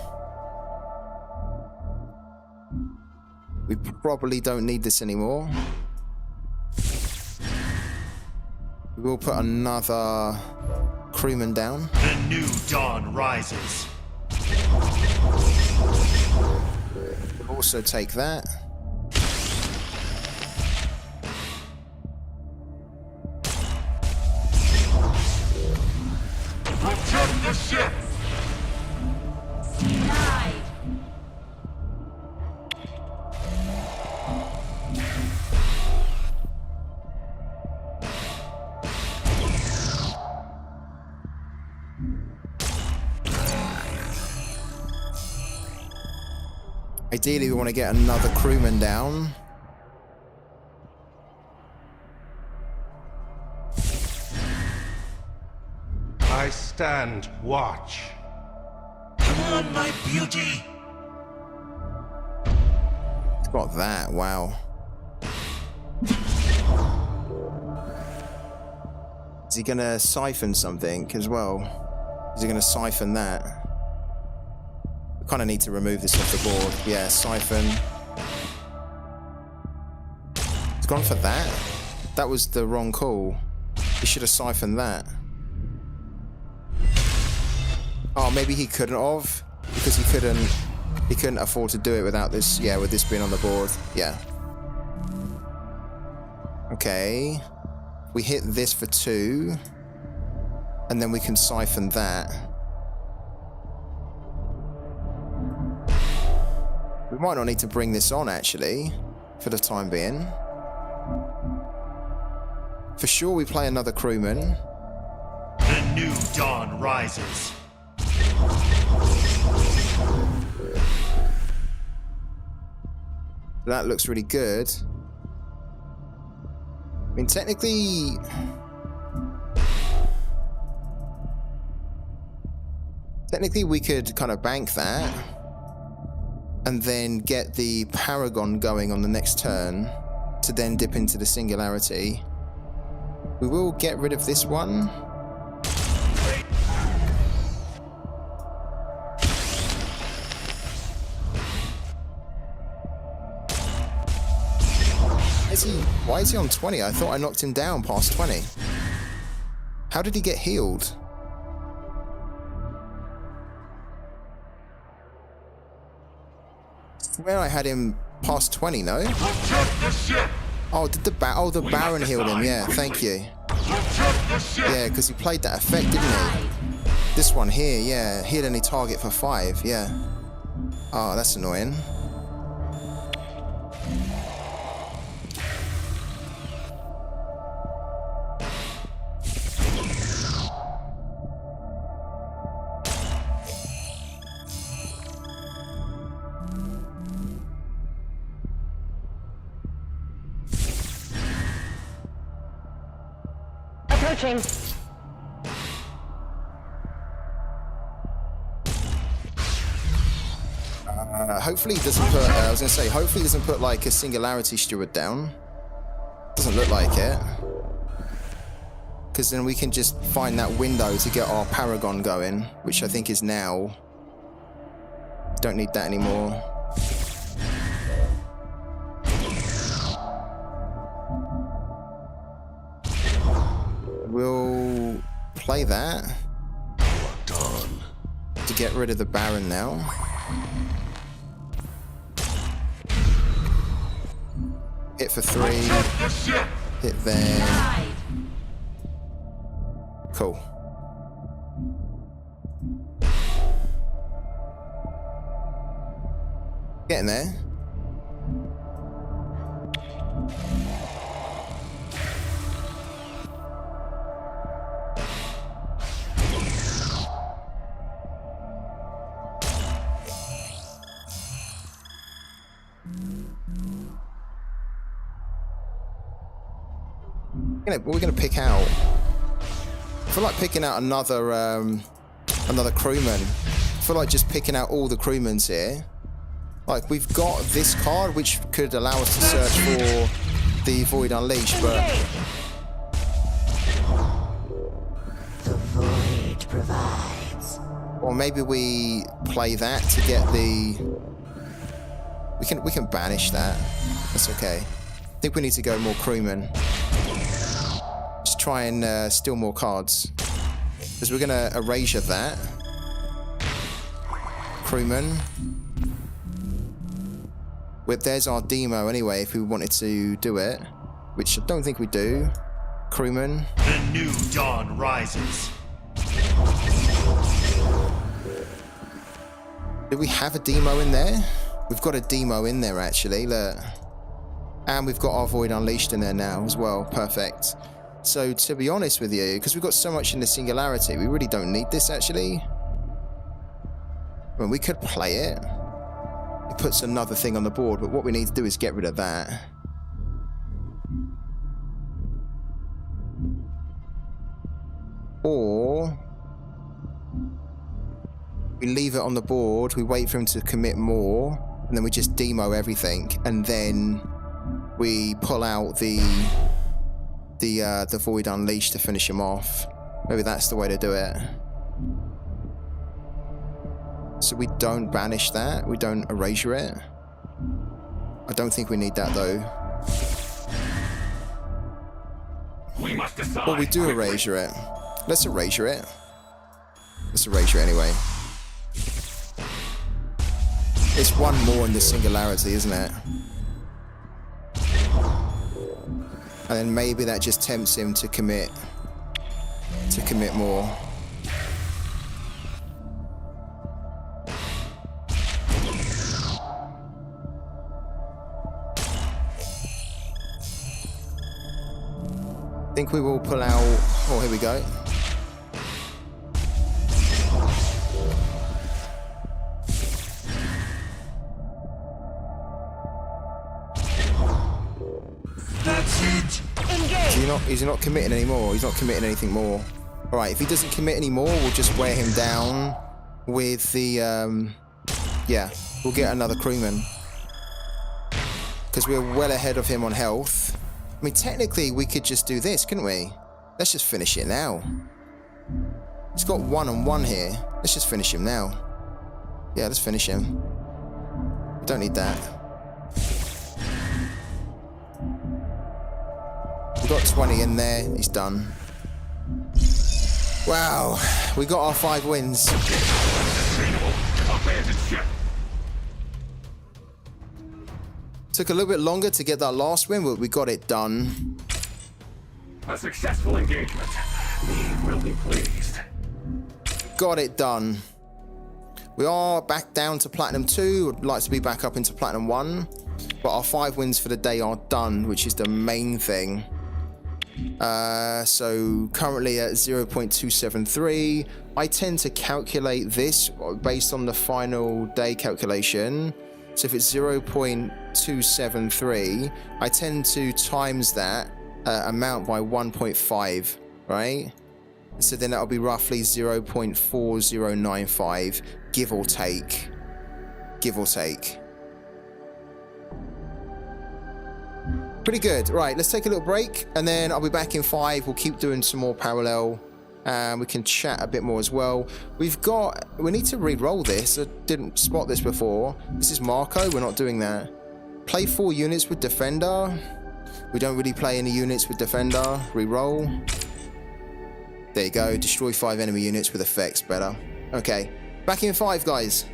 We probably don't need this anymore. We will put another crewman down. The new dawn rises. We'll also take that. Protect the ship. Denied. Ideally, we want to get another crewman down. I stand watch. Come on, my beauty. It's got that. Wow. Is he going to siphon something as well? Is he going to siphon that? We kind of need to remove this off the board. Yeah, siphon. He's gone for that. That was the wrong call. He should have siphoned that. Oh, maybe he couldn't have, because he couldn't afford to do it without this. Yeah, with this being on the board. Yeah. Okay. We hit this for 2, and then we can siphon that. We might not need to bring this on, actually, for the time being. For sure, we play another crewman. The new dawn rises. That looks really good. I mean, technically... Technically, we could kind of bank that. And then get the Paragon going on the next turn. To then dip into the Singularity. We will get rid of this one. Why is he on 20? I thought I knocked him down past 20. How did he get healed? Where I had him past 20, no? Oh, did the Baron healed him? Yeah, thank you. Yeah, because he played that effect, didn't he? This one here, yeah, hit any target for 5, yeah. Oh, that's annoying. Approaching. Hopefully he doesn't put, I was going to say, hopefully he doesn't put like a singularity steward down. Doesn't look like it. Because then we can just find that window to get our Paragon going, which I think is now. Don't need that anymore. We'll play that to get rid of the Baron now. Hit for 3. Hit there. Cool. Getting there. We're gonna pick out. I feel like picking out another crewman. I feel like just picking out all the crewmans here. Like we've got this card, which could allow us to search for the Void Unleashed, but the Void provides. Or maybe we play that to get the. We can banish that. That's okay. I think we need to go more crewmen. Just try and steal more cards. Because we're gonna erasure that. Crewman. There's our demo anyway, if we wanted to do it. Which I don't think we do. Crewman. The new dawn rises. Do we have a demo in there? We've got a demo in there actually, look. And we've got our Void Unleashed in there now as well, perfect. So to be honest with you, because we've got so much in the Singularity, we really don't need this actually. I mean, we could play it. It puts another thing on the board, but what we need to do is get rid of that. Or we leave it on the board, we wait for him to commit more, and then we just demo everything, and then we pull out the Void Unleashed to finish him off. Maybe that's the way to do it. So we don't banish that, we don't erasure it. I don't think we need that though. We must decide. Well, we do erasure it. Let's erasure it. Let's erasure it anyway. It's one more in the Singularity, isn't it? And then maybe that just tempts him to commit more. I think we will pull out. Oh, here we go. That's it. Engage. He's not committing anymore. He's not committing anything more. All right, if he doesn't commit anymore, we'll just wear him down with the. Yeah, we'll get another crewman because we're well ahead of him on health. I mean, technically, we could just do this, couldn't we? Let's just finish it now. He's got 1-on-1 here. Let's just finish him now. Yeah, let's finish him. We don't need that. We've got 20 in there. He's done. Wow, we got our 5 wins. Took a little bit longer to get that last win, but we got it done. A successful engagement. We will be pleased. Got it done. We are back down to Platinum 2. Would like to be back up into Platinum 1. But our 5 wins for the day are done, which is the main thing. So currently at 0.273. I tend to calculate this based on the final day calculation. So if it's 0.273, I tend to times that amount by 1.5, right? So then that'll be roughly 0.4095, give or take. give or take. Pretty good. Right, let's take a little break, and then I'll be back in 5. We'll keep doing some more parallel. We can chat a bit more as well. We need to re-roll this. I didn't spot this before. This is Marco. We're not doing that. Play 4 units with Defender. We don't really play any units with Defender. Re-roll. There you go. Destroy 5 enemy units with effects. Better. Okay. Back in 5, guys.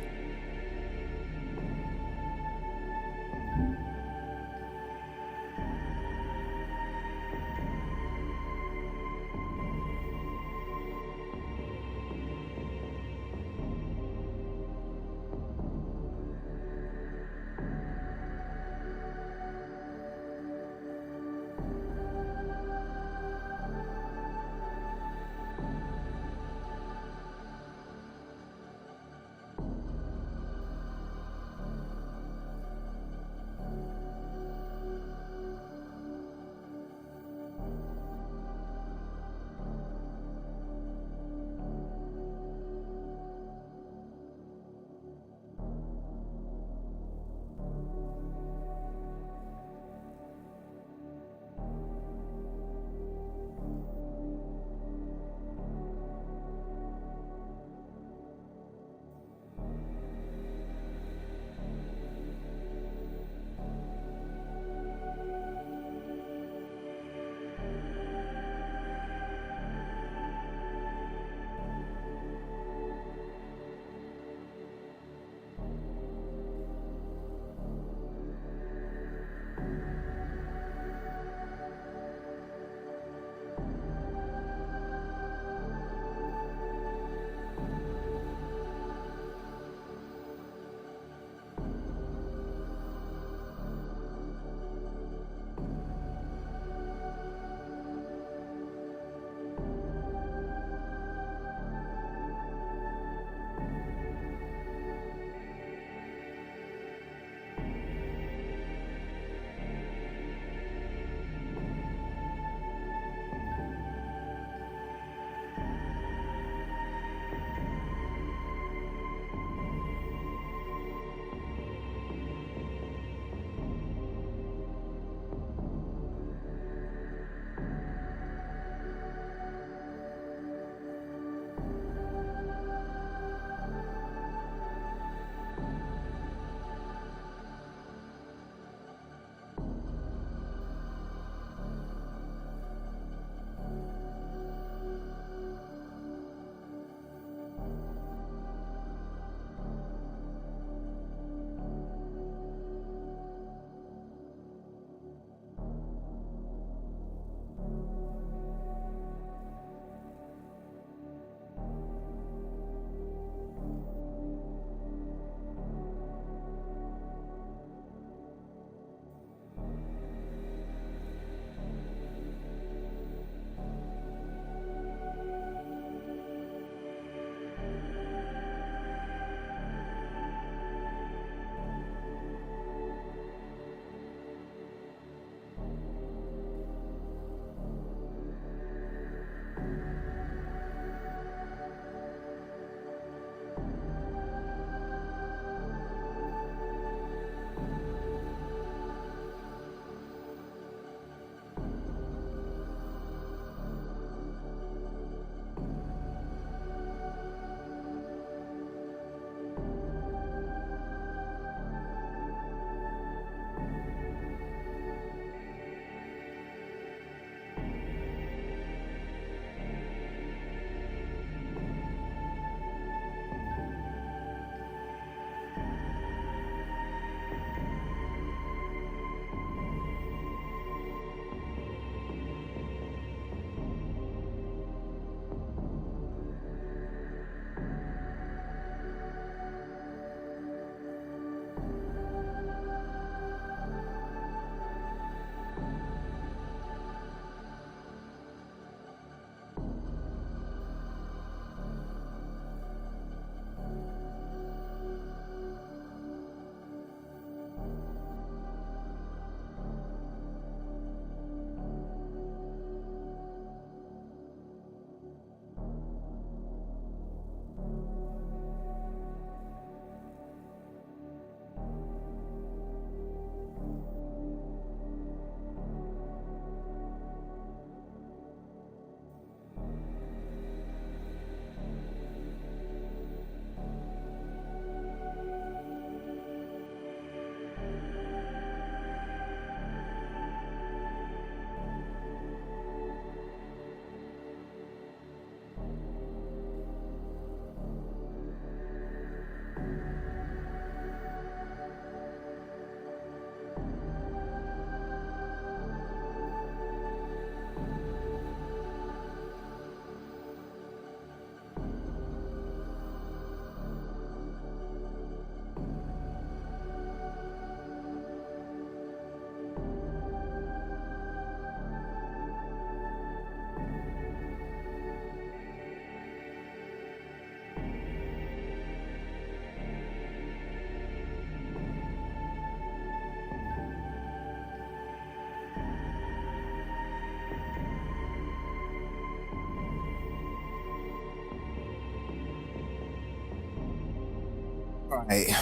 Right.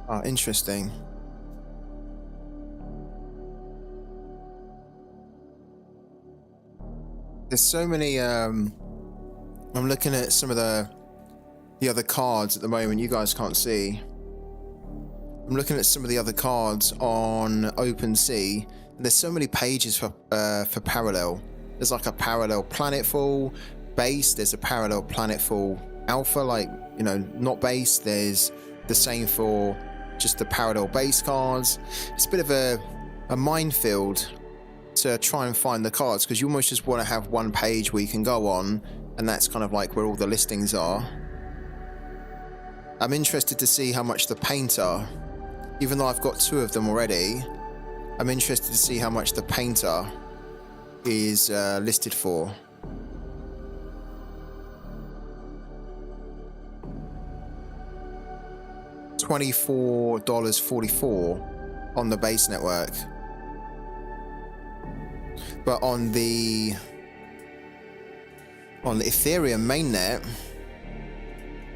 Oh, interesting. There's so many, I'm looking at some of the other cards at the moment you guys can't see. I'm looking at some of the other cards on OpenSea, and there's so many pages for Parallel. There's like a Parallel Planetfall base, there's a Parallel Planetfall Alpha, like, you know, not base. There's the same for just the Parallel base cards. It's a bit of a minefield to try and find the cards, because you almost just want to have one page where you can go on, and that's kind of like where all the listings are. I'm interested to see how much the Painter, even though I've got 2 of them already, I'm interested to see how much the Painter is listed for. $24.44 on the base network. But on the Ethereum mainnet,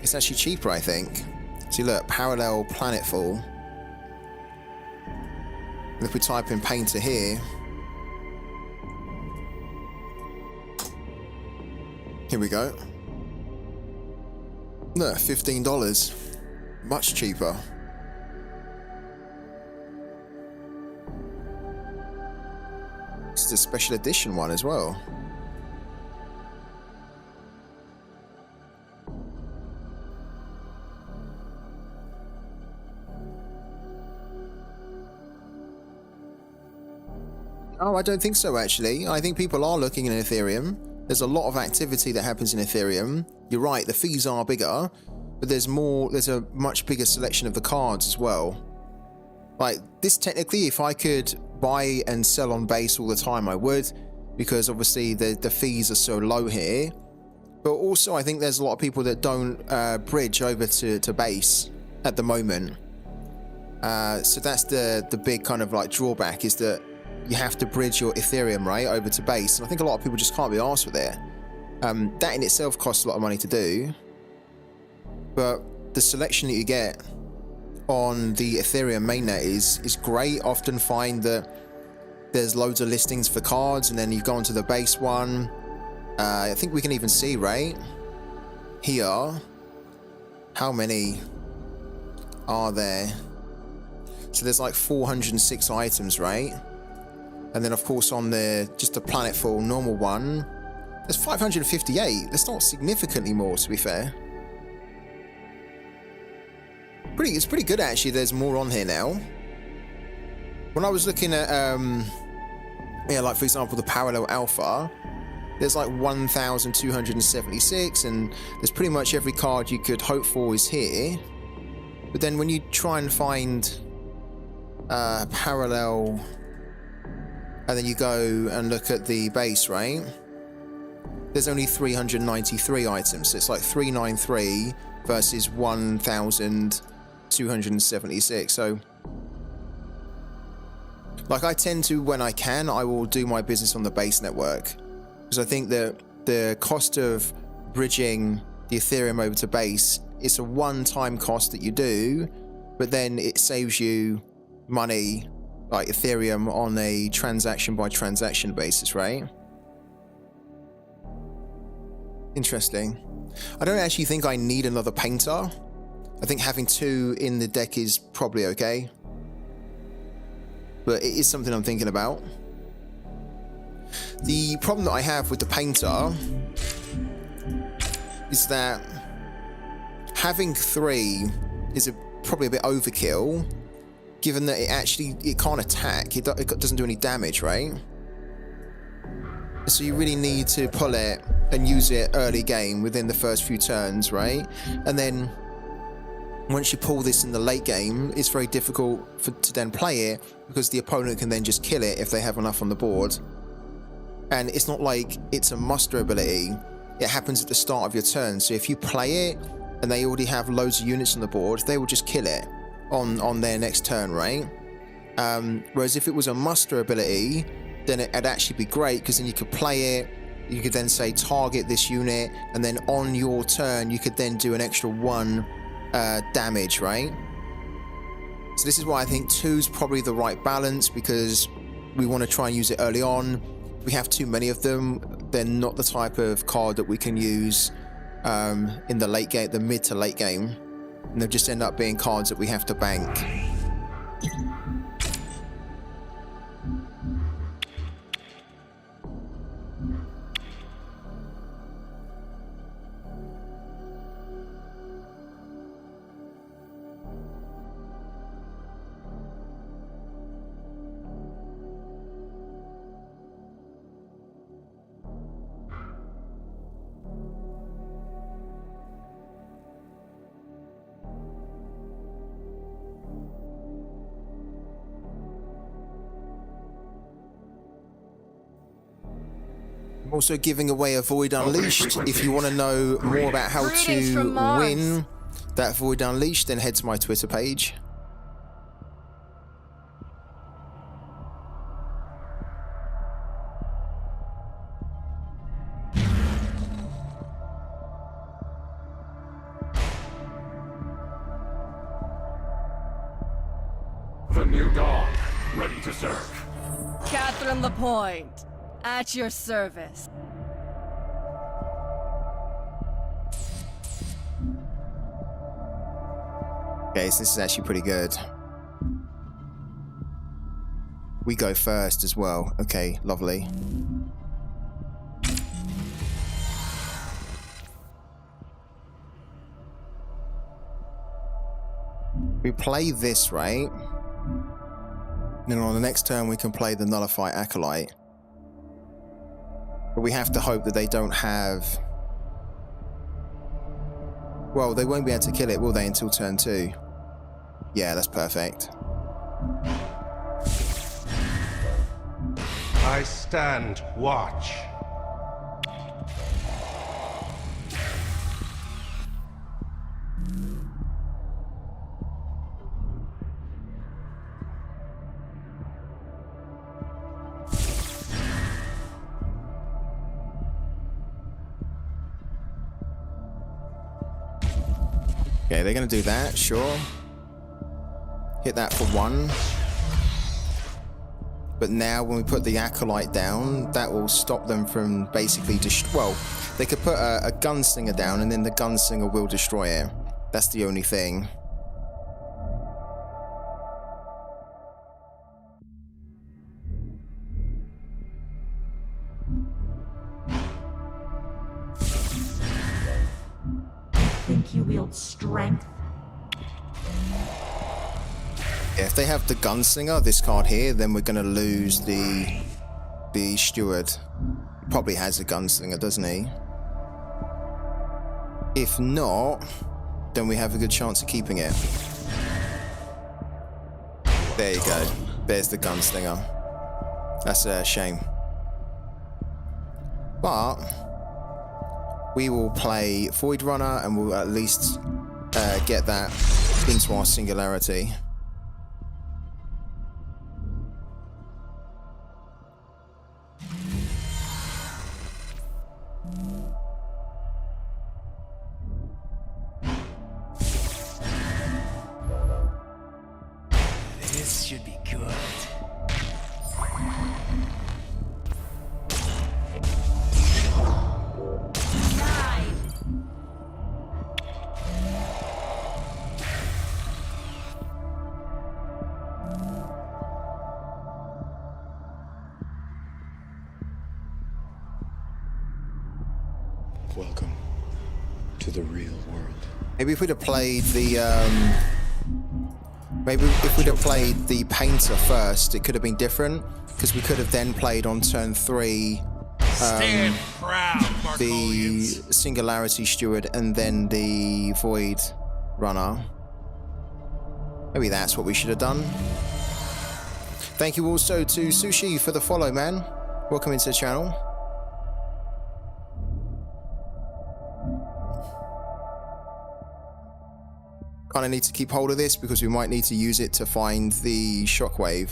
it's actually cheaper, I think. See, look, Parallel Planetfall. And if we type in Painter here, here we go. Look, $15. Much cheaper. This is a special edition one as well. Oh, I don't think so, actually. I think people are looking in Ethereum. There's a lot of activity that happens in Ethereum. You're right, the fees are bigger, but there's a much bigger selection of the cards as well. Like, this technically, if I could buy and sell on base all the time, I would, because obviously the fees are so low here. But also, I think there's a lot of people that don't bridge over to base at the moment. So that's the big kind of like drawback, is that you have to bridge your Ethereum, right, over to base. And I think a lot of people just can't be arsed with it. That in itself costs a lot of money to do. But the selection that you get on the Ethereum mainnet is great. Often find that there's loads of listings for cards, and then you go onto the base one. I think we can even see, right, here, how many are there. So there's like 406 items, right? And then of course on just the Planetfall normal one, there's 558. That's not significantly more, to be fair. It's pretty good, actually. There's more on here now. When I was looking at yeah, like for example the Parallel Alpha, there's like 1,276, and there's pretty much every card you could hope for is here. But then when you try and find Parallel, and then you go and look at the base, right, there's only 393 items. So it's like 393 versus 1,276. So like, I tend to, when I can, I will do my business on the base network, because I think that the cost of bridging the Ethereum over to base, it's a one-time cost that you do, but then it saves you money, like Ethereum, on a transaction by transaction basis, right? Interesting. I don't actually think I need another Painter. I think having 2 in the deck is probably okay. But it is something I'm thinking about. The problem that I have with the Painter is that having 3 is probably a bit overkill, given that it can't attack. It doesn't do any damage, right? So you really need to pull it and use it early game within the first few turns, right? And then once you pull this in the late game, it's very difficult to then play it, because the opponent can then just kill it if they have enough on the board. And it's not like it's a muster ability. It happens at the start of your turn. So if you play it and they already have loads of units on the board, they will just kill it on their next turn, right? Whereas if it was a muster ability, then it'd actually be great, because then you could play it, you could then say target this unit, and then on your turn you could then do an extra 1 damage, right? So this is why I think 2's probably the right balance, because we want to try and use it early on. We have too many of them. They're not the type of card that we can use in the late game, the mid to late game, and they'll just end up being cards that we have to bank. I'm also giving away a Void Unleashed. If you want to know more about how to win that Void Unleashed, then head to my Twitter page. The new dawn, ready to serve. Catherine Lapointe, at your service. Okay, so this is actually pretty good. We go first as well. Okay, lovely. We play this, right? Then on the next turn we can play the Nullify Acolyte. But we have to hope that they don't have... Well, they won't be able to kill it, will they, until turn 2? Yeah, that's perfect. I stand watch. Okay, they're going to do that, sure. Hit that for 1. But now when we put the Acolyte down, that will stop them from basically well, they could put a Gunslinger down and then the Gunslinger will destroy it. That's the only thing. Think you wield strength? Yeah, if they have the Gunslinger, this card here, then we're going to lose the Steward. Probably has a Gunslinger, doesn't he? If not, then we have a good chance of keeping it. There you go. There's the Gunslinger. That's a shame. But we will play Void Runner and we'll at least get that into our Singularity. This should be good. Welcome to the real world. Maybe if we'd have played the maybe if we'd have played the Painter first, it could have been different, because we could have then played on turn 3 Stand proud, the Singularity Steward and then the Void Runner. Maybe that's what we should have done. Thank you also to Sushi for the follow, man. welcome into the channel. Kind of need to keep hold of this because we might need to use it to find the shockwave.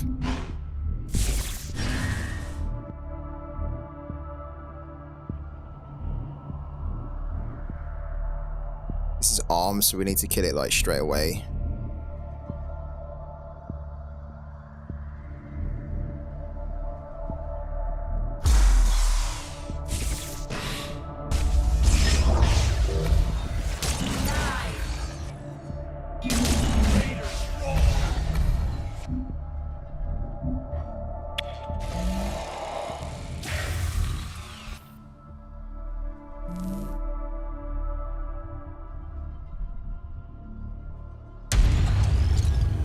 This is armed, so we need to kill it like straight away.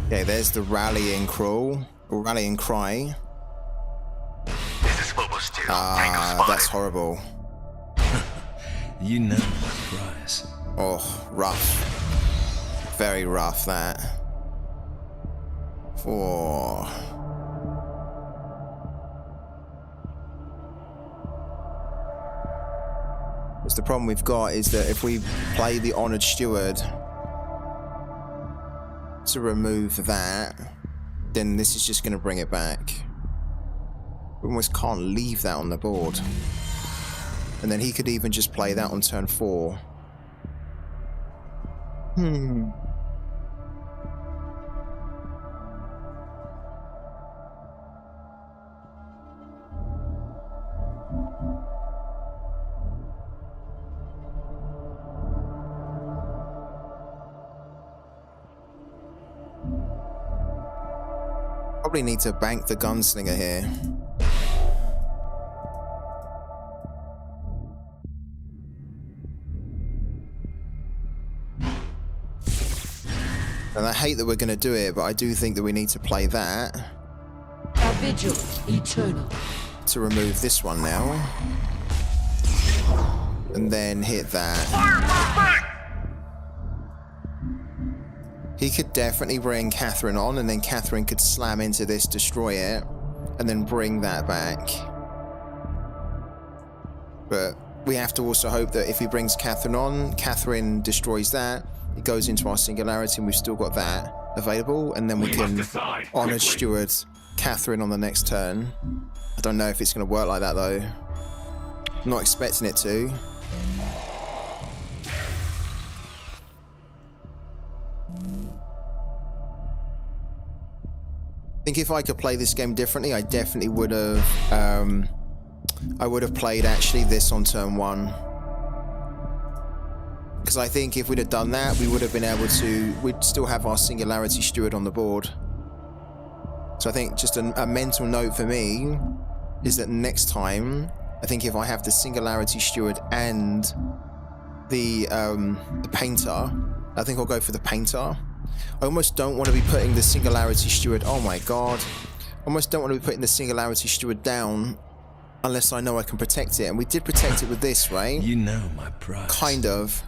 Okay, there's the rallying crawl, or rallying cry. That's horrible. You know the price. Oh, rough. Very rough, that. Oh. Because the problem we've got is that if we play the Honored Steward to remove that, then this is just going to bring it back. We almost can't leave that on the board. And then he could even just play that on turn 4. Probably need to bank the gunslinger here. And I hate that we're going to do it, but I do think that we need to play that. A vigil eternal. To remove this one now. And then hit that. He could definitely bring Catherine on, and then Catherine could slam into this, destroy it, and then bring that back. But we have to also hope that if he brings Catherine on, Catherine destroys that, it goes into our singularity, and we've still got that available, and then we can Honored Steward Catherine on the next turn. I don't know if it's going to work like that, though. I'm not expecting it to. I think if I could play this game differently, I definitely would have. I would have played actually this on turn 1, because I think if we'd have done that, we would have been able to. We'd still have our Singularity Steward on the board. So I think just a mental note for me is that next time, I think if I have the Singularity Steward and the Painter, I think I'll go for the Painter. I almost don't want to be putting the Singularity Steward, oh my god, I almost don't want to be putting the Singularity Steward down unless I know I can protect it, and we did protect it with this, right? You know my price. Kind of.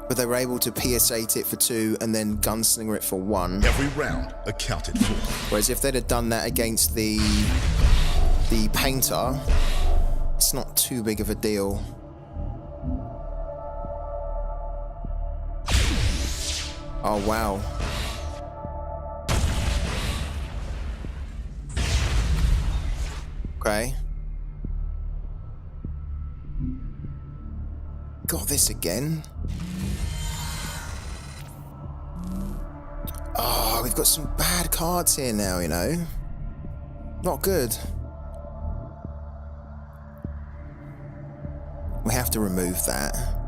But they were able to PS8 it for 2 and then gunslinger it for 1. Every round accounted for. Whereas if they'd have done that against the Painter, it's not too big of a deal. Oh, wow. Okay. Got this again. Oh, we've got some bad cards here now, you know. Not good. We have to remove that.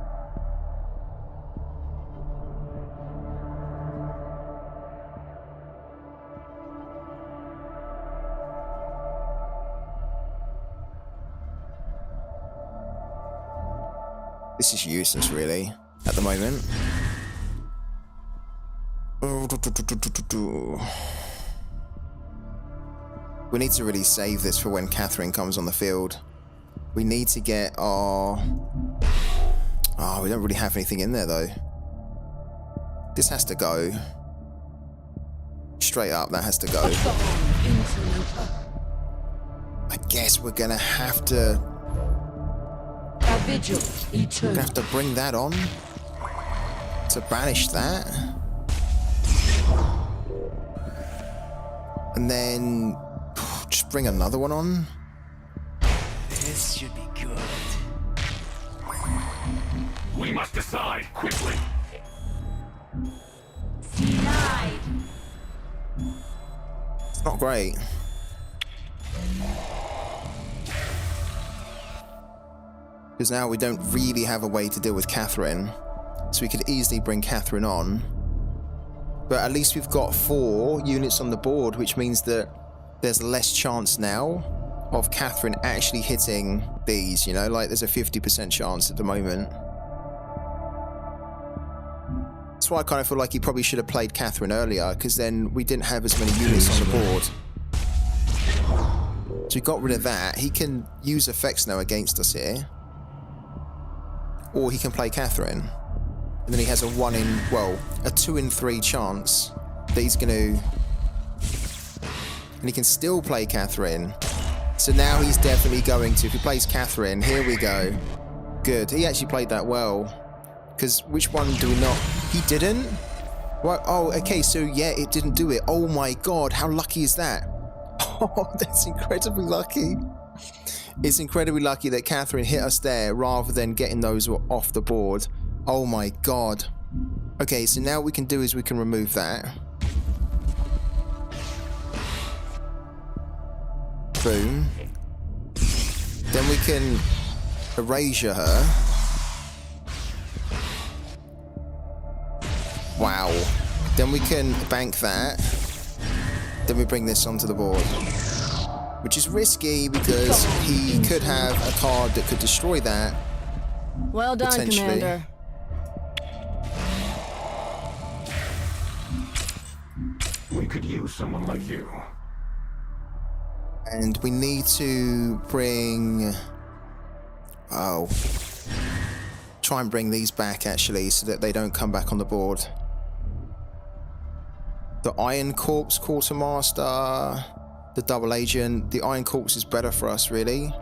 This is useless, really, at the moment. We need to really save this for when Catherine comes on the field. We need to get our... Oh, we don't really have anything in there, though. This has to go. Straight up, that has to go. guess we're gonna have to... A vigil eternal. Have to bring that on to banish that. And then just bring another one on. This should be good. We must decide quickly. Slide. It's not great. Because now we don't really have a way to deal with Catherine. So we could easily bring Catherine on. But at least we've got 4 units on the board, which means that there's less chance now of Catherine actually hitting these, you know? Like, there's a 50% chance at the moment. That's why I kind of feel like he probably should have played Catherine earlier, because then we didn't have as many units on the board. So we got rid of that. He can use effects now against us here. Or he can play Catherine. And then he has a 2 in 3 chance that he's going to... And he can still play Catherine. So now he's definitely going to... If he plays Catherine, here we go. Good. He actually played that well. Because which one do we not... He didn't? What? Oh, okay, so yeah, it didn't do it. Oh my god, how lucky is that? Oh, that's incredibly lucky. It's incredibly lucky that Catherine hit us there rather than getting those off the board. Oh my god. Okay, so now what we can do is we can remove that. Boom. Then we can erasure her. Wow. Then we can bank that. Then we bring this onto the board. Which is risky because he could have a card that could destroy that. Well done, Commander. We could use someone like you. And we need to bring... Oh. Try and bring these back, actually, so that they don't come back on the board. The Iron Corpse Quartermaster, the Double Agent. The Iron Corpse is better for us, really.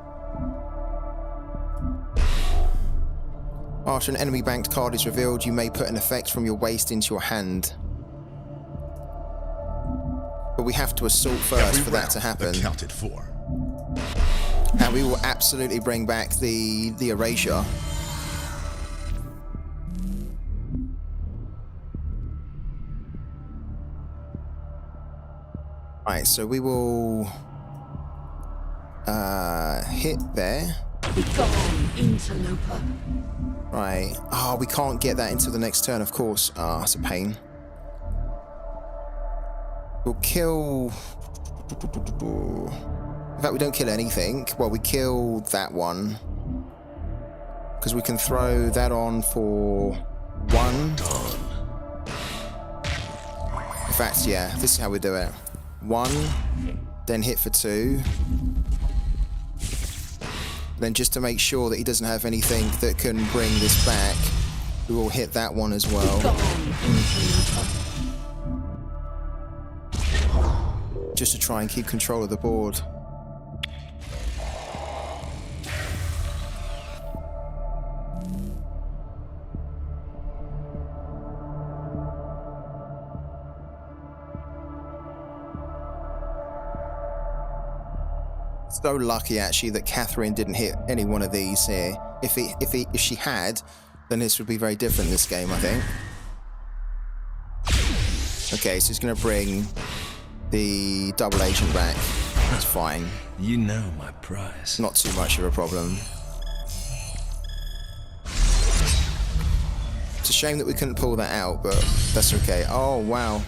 After an enemy banked card is revealed, you may put an effect from your waist into your hand. But we have to assault first for that to happen. Accounted for. And we will absolutely bring back the erasure. Right, so we will hit there. Begone, interloper. Right. Oh, we can't get that until the next turn, of course. Ah, that's a pain. We'll kill... In fact, we don't kill anything. Well, we kill that one. Because we can throw that on for 1. In fact, yeah, this is how we do it. 1, then hit for 2. Then just to make sure that he doesn't have anything that can bring this back, we will hit that one as well. Just to try and keep control of the board. So lucky actually that Catherine didn't hit any one of these here. If she had, then this would be very different this game, I think. Okay, so he's gonna bring the Double Agent back. That's fine. You know my price. Not too much of a problem. It's a shame that we couldn't pull that out, but that's okay. Oh wow.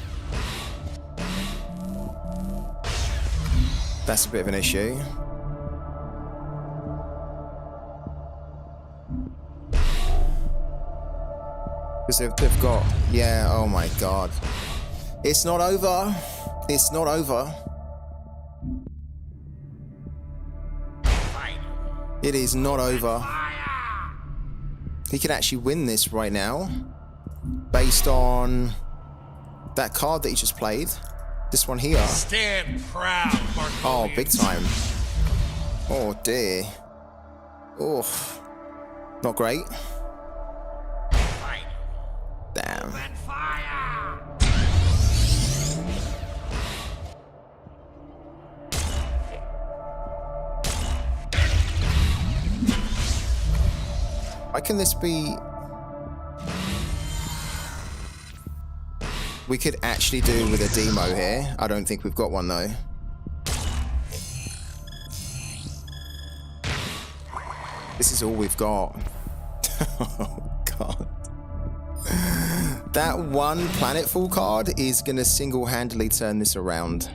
That's a bit of an issue. Because they've got... Yeah, oh my god. It's not over. It's not over. It is not over. He could actually win this right now. Based on that card that he just played. This one here. Stand proud, Mark. Oh, big time. Oh dear. Oh, not great. Damn. Why can this be? We could actually do with a demo here. I don't think we've got one though. This is all we've got. Oh god. That one planetfall card is gonna single-handedly turn this around.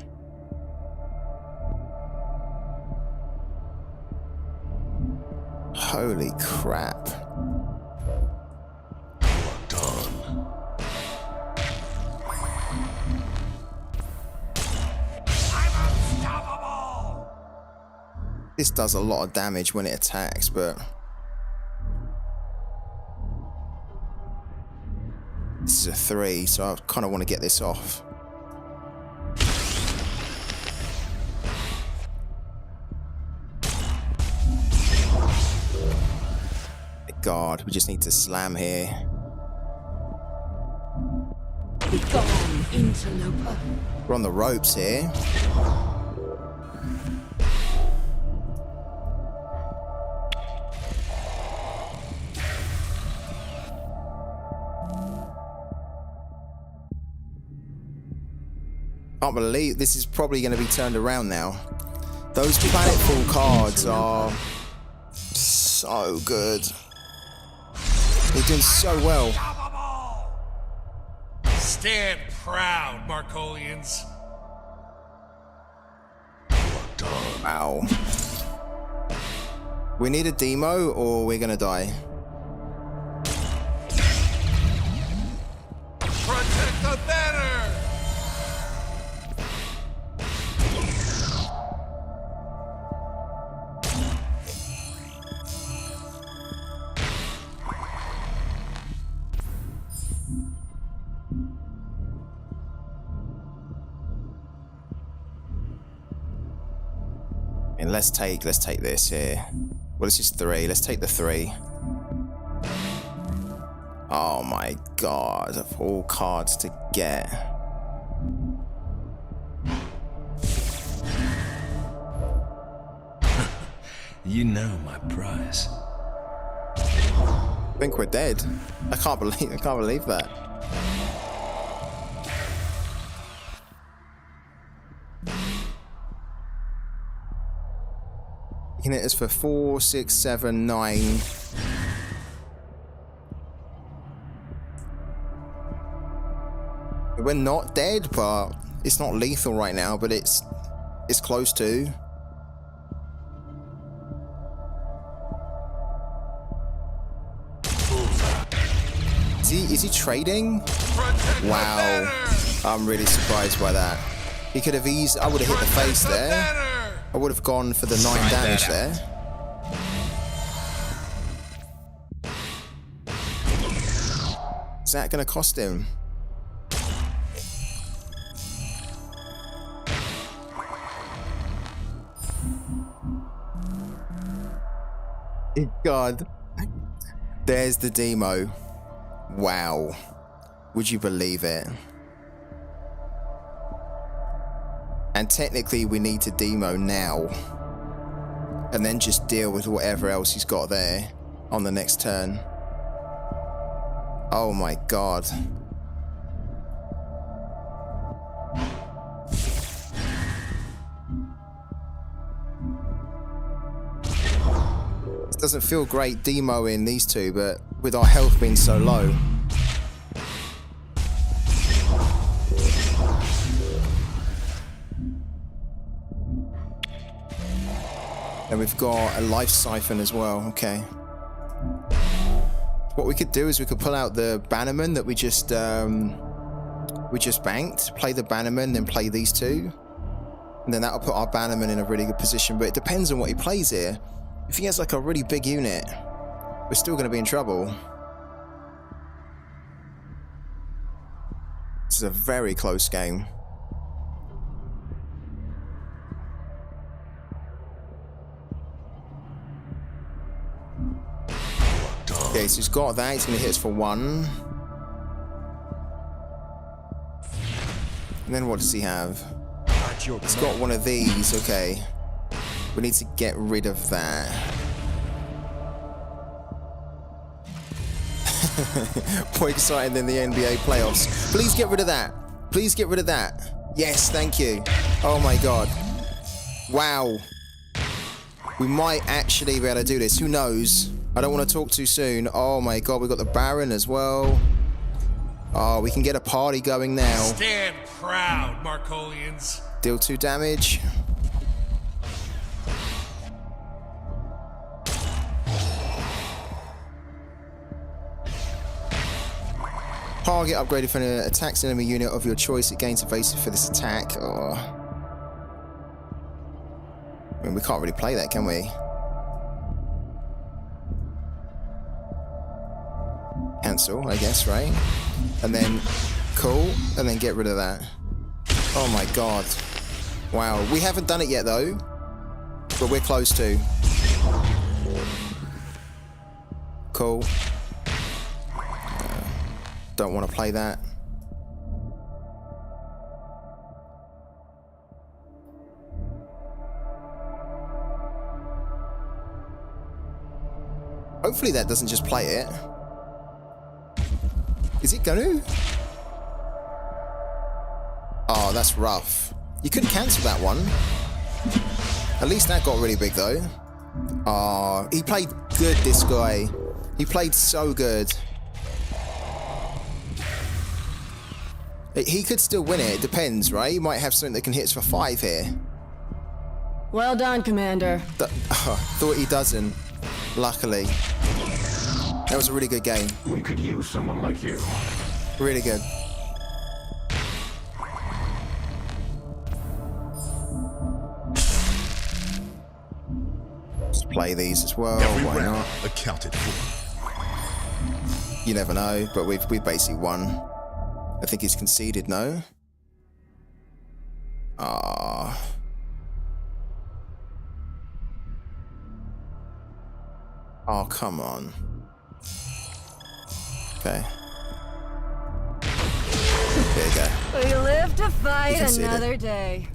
Holy crap. This does a lot of damage when it attacks, but this is a 3, so I kind of want to get this off. God, we just need to slam here. Be gone, interloper. We're on the ropes here. Can't believe this is probably going to be turned around now. Those planetfall cards are so good. They're doing so well. Stand proud, Markolians. Wow. We need a demo or we're gonna die. Protect the banner! And let's take this here. Well, it's just 3. Let's take the 3. Oh my god, of all cards to get. You know my price. I think we're dead. I can't believe that. You can hit us for 4, 6, 7, 9. We're not dead, but it's not lethal right now, but it's close to. Is he trading? Wow. I'm really surprised by that. He could have eased. I would have hit the face there. I would have gone for the 9 damage there. Is that going to cost him? God. There's the demo. Wow. Would you believe it? And technically we need to demo now. And then just deal with whatever else he's got there on the next turn. Oh my god. It doesn't feel great demoing these two, but with our health being so low. And we've got a life siphon as well. Okay. What we could do is we could pull out the bannerman that we just banked, play the bannerman, then play these two, and then that'll put our bannerman in a really good position. But it depends on what he plays here. If he has like a really big unit, we're still going to be in trouble. This is a very close game. so he's got that. He's going to hit us for 1. And then what does he have? He's got one of these. Okay. We need to get rid of that. More exciting than the NBA playoffs. Please get rid of that. Please get rid of that. Yes, thank you. Oh my god. Wow. We might actually be able to do this. Who knows? I don't want to talk too soon. Oh my god, we've got the Baron as well. Oh, we can get a party going now. Stand proud, Markolians. Deal 2 damage. Target upgraded for an attacks enemy unit of your choice. It gains evasive for this attack. Oh. I mean, we can't really play that, can we? Cancel, I guess, right? And then, cool, and then get rid of that. Oh my god. Wow, we haven't done it yet though, but we're close to. Cool. Don't want to play that. Hopefully that doesn't just play it. Is it gonna? Oh, that's rough. You could cancel that one. At least that got really big though. Oh, he played good, this guy. He played so good. He could still win it. It depends, right? He might have something that can hit us for 5 here. Well done, Commander. Thought he doesn't. Luckily. That was a really good game. We could use someone like you. Really good. Let's play these as well. Every Why round not? accounted for. You never know, but we've basically won. I think he's conceded, no? Ah. Oh, come on. Okay. There you go. We live to fight conceded. another day.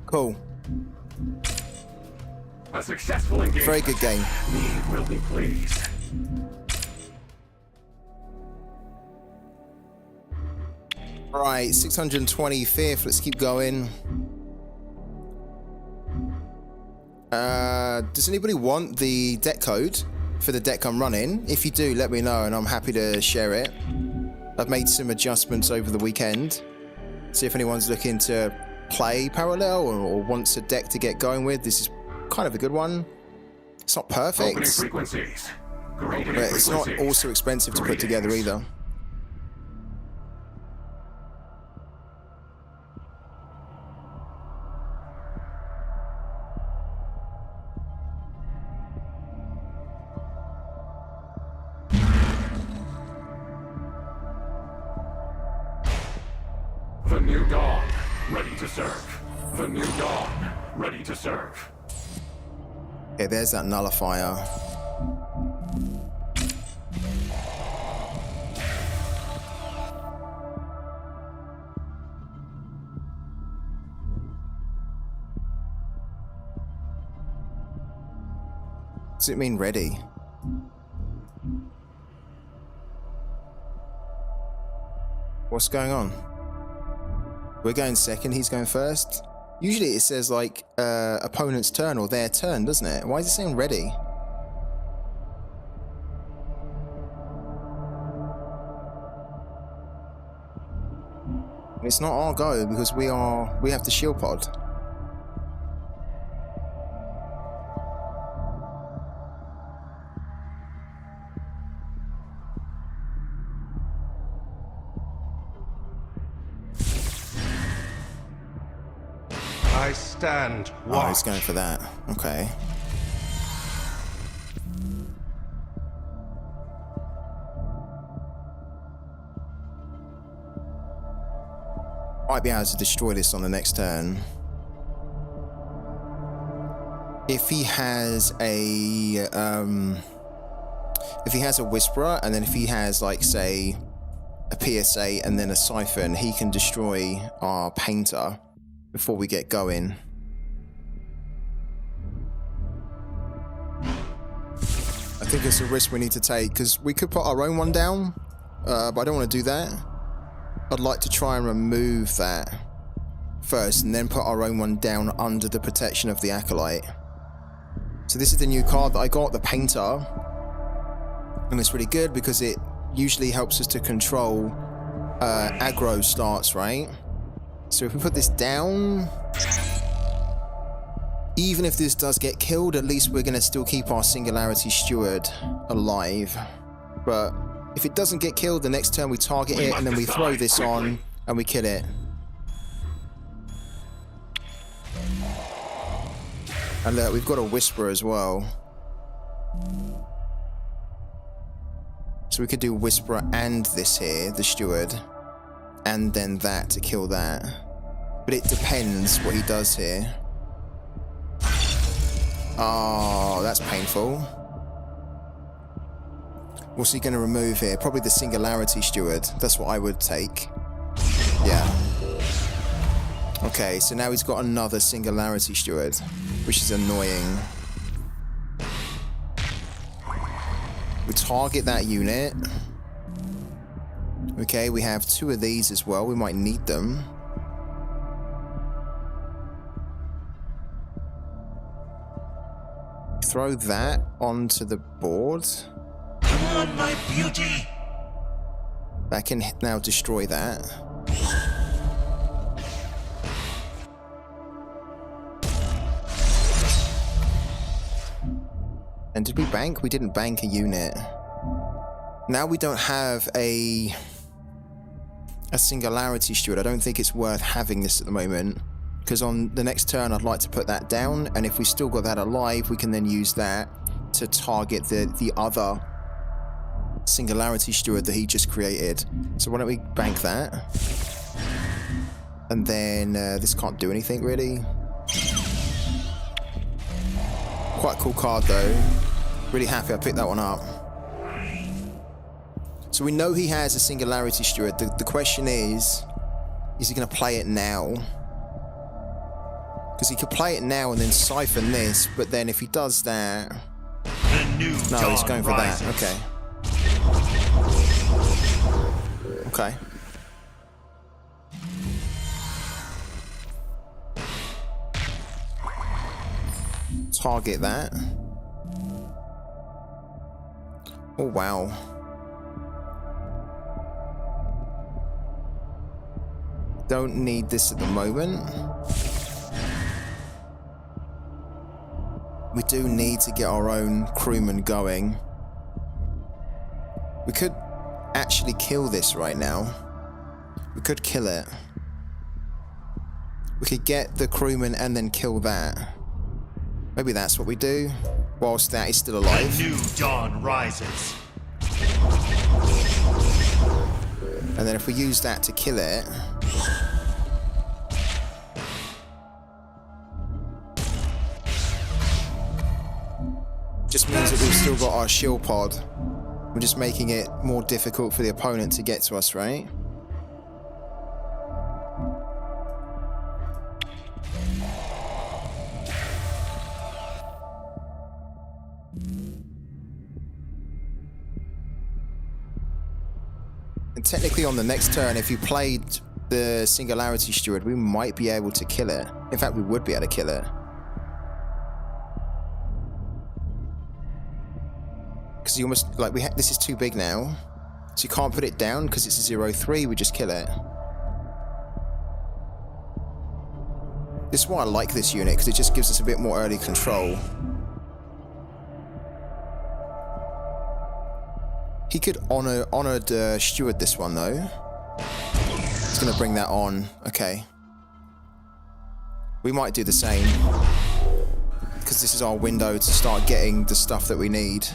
Cool. A successful engagement. Very good game. Me will be pleased. Right, 625th. Let's keep going. Does anybody want the deck code for the deck I'm running? If you do, let me know and I'm happy to share it. I've made some adjustments over the weekend. See if anyone's looking to play Parallel or wants a deck to get going with. This is kind of a good one. It's not perfect, but it's not also expensive to put together either. The new dawn, ready to serve. The new dawn, ready to serve. Okay, there's that nullifier. Does it mean ready? What's going on? We're going second, he's going first. Usually it says like opponent's turn or their turn, doesn't it? Why is it saying ready? It's not our go because we have the shield pod. I stand watch. Oh, he's going for that. Okay. Might be able to destroy this on the next turn. if he has a whisperer, and then if he has, like, say, a PSA and then a siphon, he can destroy our painter before we get going. I think it's a risk we need to take, because we could put our own one down, but I don't want to do that. I'd like to try and remove that first, and then put our own one down under the protection of the Acolyte. So this is the new card that I got, the Painter. And it's really good because it usually helps us to control aggro starts, right? So if we put this down, even if this does get killed, at least we're going to still keep our Singularity Steward alive. But if it doesn't get killed, the next turn we target it, and then we throw this on and we kill it. And look, we've got a Whisper as well. So we could do Whisperer and this here, the Steward, and then that to kill that. But it depends what he does here. Oh, that's painful. What's he going to remove here? Probably the Singularity Steward. That's what I would take. Yeah. Okay, so now he's got another Singularity Steward, which is annoying. We target that unit. Okay, we have 2 of these as well. We might need them. Throw that onto the board. Come on, my beauty! That can now destroy that. And did we bank? We didn't bank a unit. Now we don't have a Singularity Steward. I don't think it's worth having this at the moment, because on the next turn I'd like to put that down, and if we still got that alive, we can then use that to target the other Singularity Steward that he just created. So why don't we bank that? And then this can't do anything really. Quite a cool card though. Really happy I picked that one up. So we know he has a Singularity Steward. The question is he going to play it now? Because he could play it now and then siphon this, but then if he does that... No, he's going for that. Okay. Okay. Target that. Oh, wow. Don't need this at the moment. We do need to get our own crewman going. We could actually kill this right now. We could kill it. We could get the crewman and then kill that. Maybe that's what we do, whilst that is still alive. The new dawn rises. And then if we use that to kill it... just means that we've still got our shield pod. We're just making it more difficult for the opponent to get to us, right? And technically on the next turn, if you played the Singularity Steward, we might be able to kill it. In fact, we would be able to kill it. Because you almost, like, this is too big now. So you can't put it down because it's a 0-3, we just kill it. This is why I like this unit, because it just gives us a bit more early control. He could honored steward this one though. He's gonna bring that on. Okay. We might do the same, because this is our window to start getting the stuff that we need.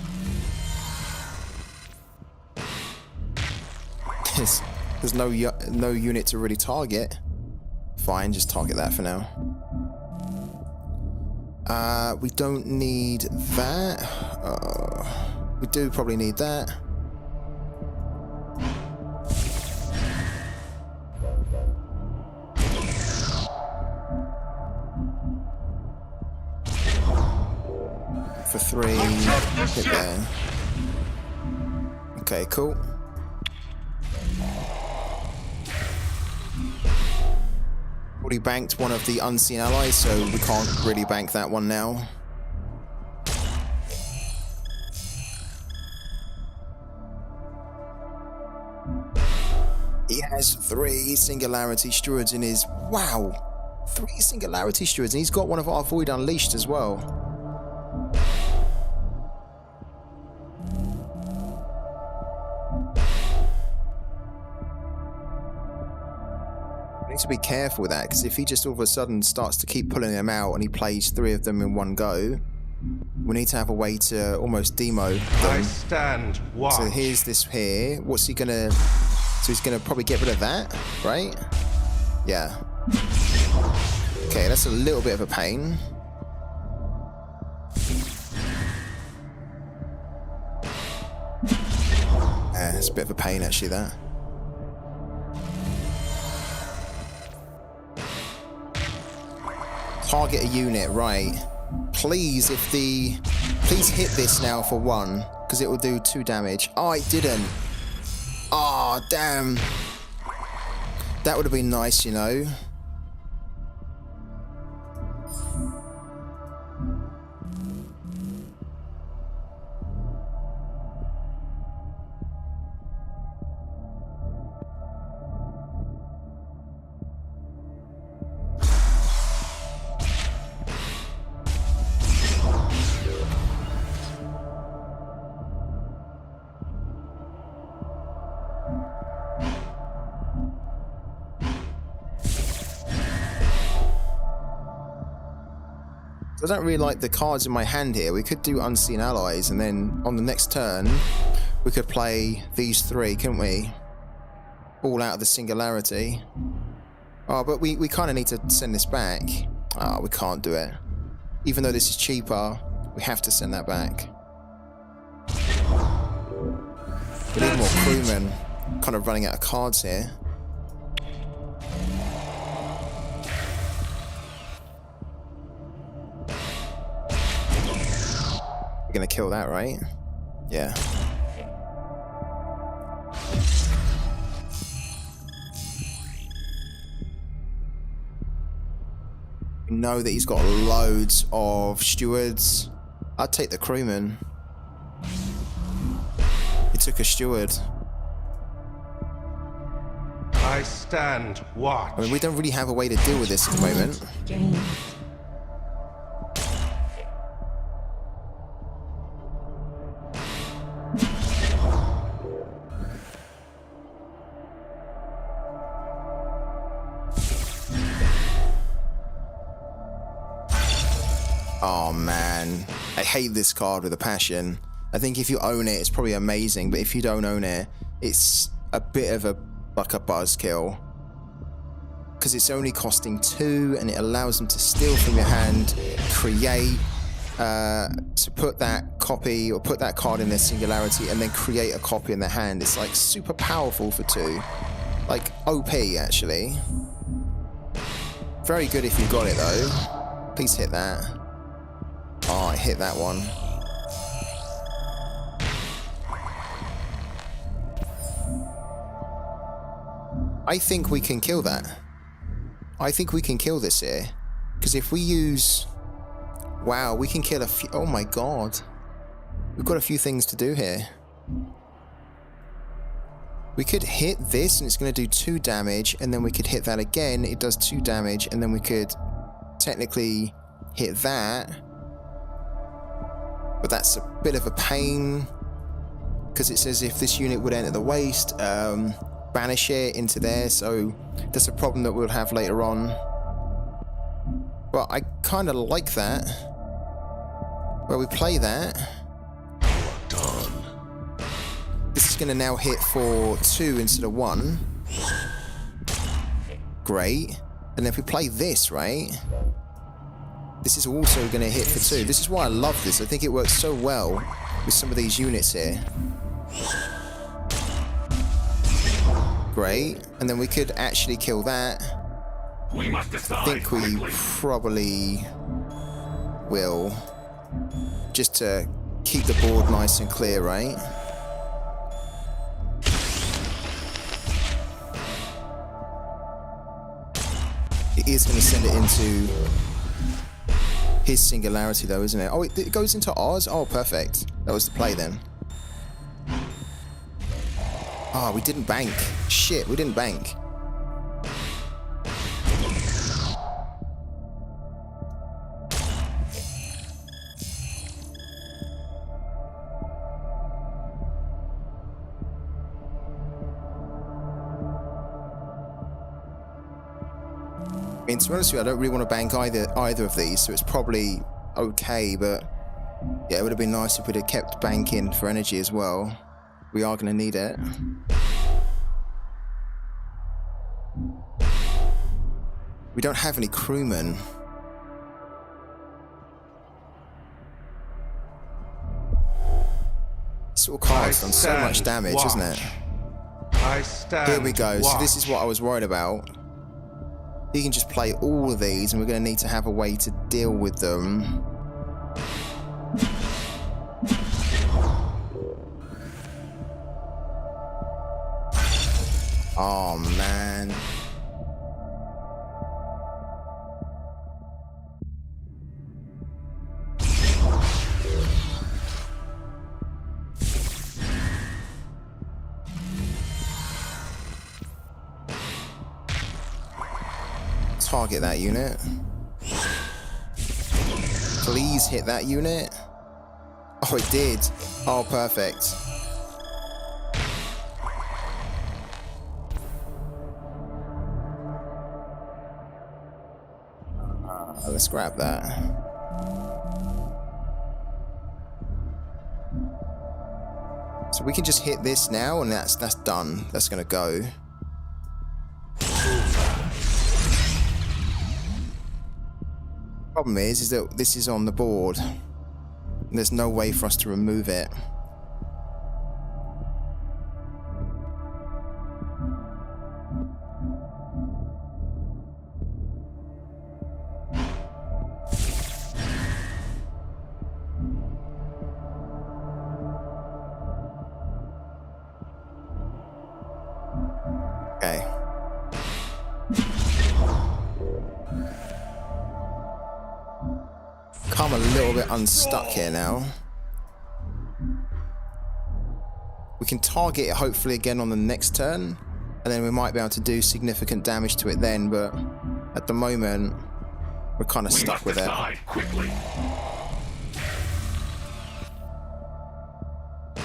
There's no unit to really target. Fine, just target that for now. We don't need that. We do probably need that. For 3, hit there. Okay, cool. Already banked one of the unseen allies, so we can't really bank that one now. He has 3 Singularity Stewards in his... Wow! 3 Singularity Stewards, and he's got one of our Void Unleashed as well. Need to be careful with that, because if he just all of a sudden starts to keep pulling them out and he plays 3 of them in one go, we need to have a way to almost demo them. I stand watch. So here's this here. What's he gonna... So he's gonna probably get rid of that, right? Yeah. Okay, that's a little bit of a pain. Yeah, it's a bit of a pain actually, that. Target a unit, right. Please, please hit this now for 1, because it will do 2 damage. Oh, it didn't. Oh, damn. That would have been nice, you know. I don't really like the cards in my hand here. We could do Unseen Allies, and then on the next turn, we could play these 3, couldn't we? All out of the Singularity. Oh, but we kind of need to send this back. Oh, we can't do it. Even though this is cheaper, we have to send that back. We need more crewmen. Kind of running out of cards here. Gonna kill that, right? Yeah. We know that he's got loads of stewards. I'd take the crewman. He took a steward. I stand watch. I mean, we don't really have a way to deal with this at the moment. Oh man, I hate this card with a passion. I think if you own it, it's probably amazing, but if you don't own it, it's a bit of a buzzkill. Because it's only costing 2, and it allows them to steal from your hand, create, to put that copy, or put that card in their Singularity, and then create a copy in their hand. It's like super powerful for 2. Like OP actually. Very good if you got it though. Please hit that. Oh, I hit that one. I think we can kill that. I think we can kill this here. Because if we use... Wow, we can kill a few... Oh my god. We've got a few things to do here. We could hit this and it's going to do 2 damage, and then we could hit that again, it does 2 damage, and then we could technically hit that. But that's a bit of a pain, because it says if this unit would enter the waste, banish it into there, so that's a problem that we'll have later on. But I kind of like that. Well, we play that. Done. This is going to now hit for 2 instead of 1. Great. And if we play this, right? this is also going to hit for 2. This is why I love this. I think it works so well with some of these units here. Great. And then we could actually kill that. We must decide. I think we probably will. Just to keep the board nice and clear, right? It is going to send it into his singularity though, isn't it? Oh, it goes into ours? Oh, perfect. That was the play then. Ah, we didn't bank. Shit, we didn't bank. I mean, to be honest with you, I don't really want to bank either of these, so it's probably okay, but yeah, it would have been nice if we'd have kept banking for energy as well. We are going to need it. We don't have any crewmen. This sort of card's done so much damage, isn't it? Here we go. So this is what I was worried about. He can just play all of these, and we're going to need to have a way to deal with them. Oh, man. Target that unit. Please hit that unit. Oh, it did. Oh, perfect. Let's grab that. So we can just hit this now, and that's done. That's gonna go. Problem is that this is on the board. And there's no way for us to remove it. Okay. I'm a little bit unstuck here now. We can target it hopefully again on the next turn, and then we might be able to do significant damage to it then, but at the moment we're kind of stuck with it. Quickly.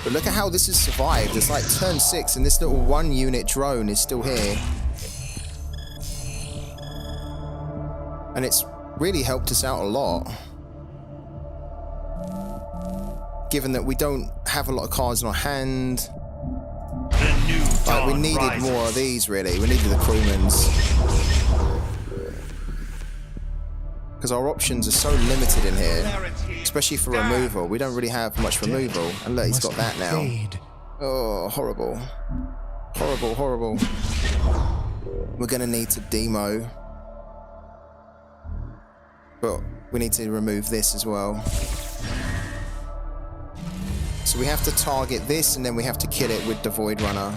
But look at how this has survived. It's like turn 6 and this little 1 unit drone is still here. And it's really helped us out a lot. Given that we don't have a lot of cards in our hand. Like, we needed more of these, really. We needed the crewmans. Because our options are so limited in here. Especially for removal. We don't really have much removal. And look, he's got that now. Oh, horrible. Horrible, horrible. We're going to need to demo. But we need to remove this as well. So we have to target this, and then we have to kill it with the Void Runner.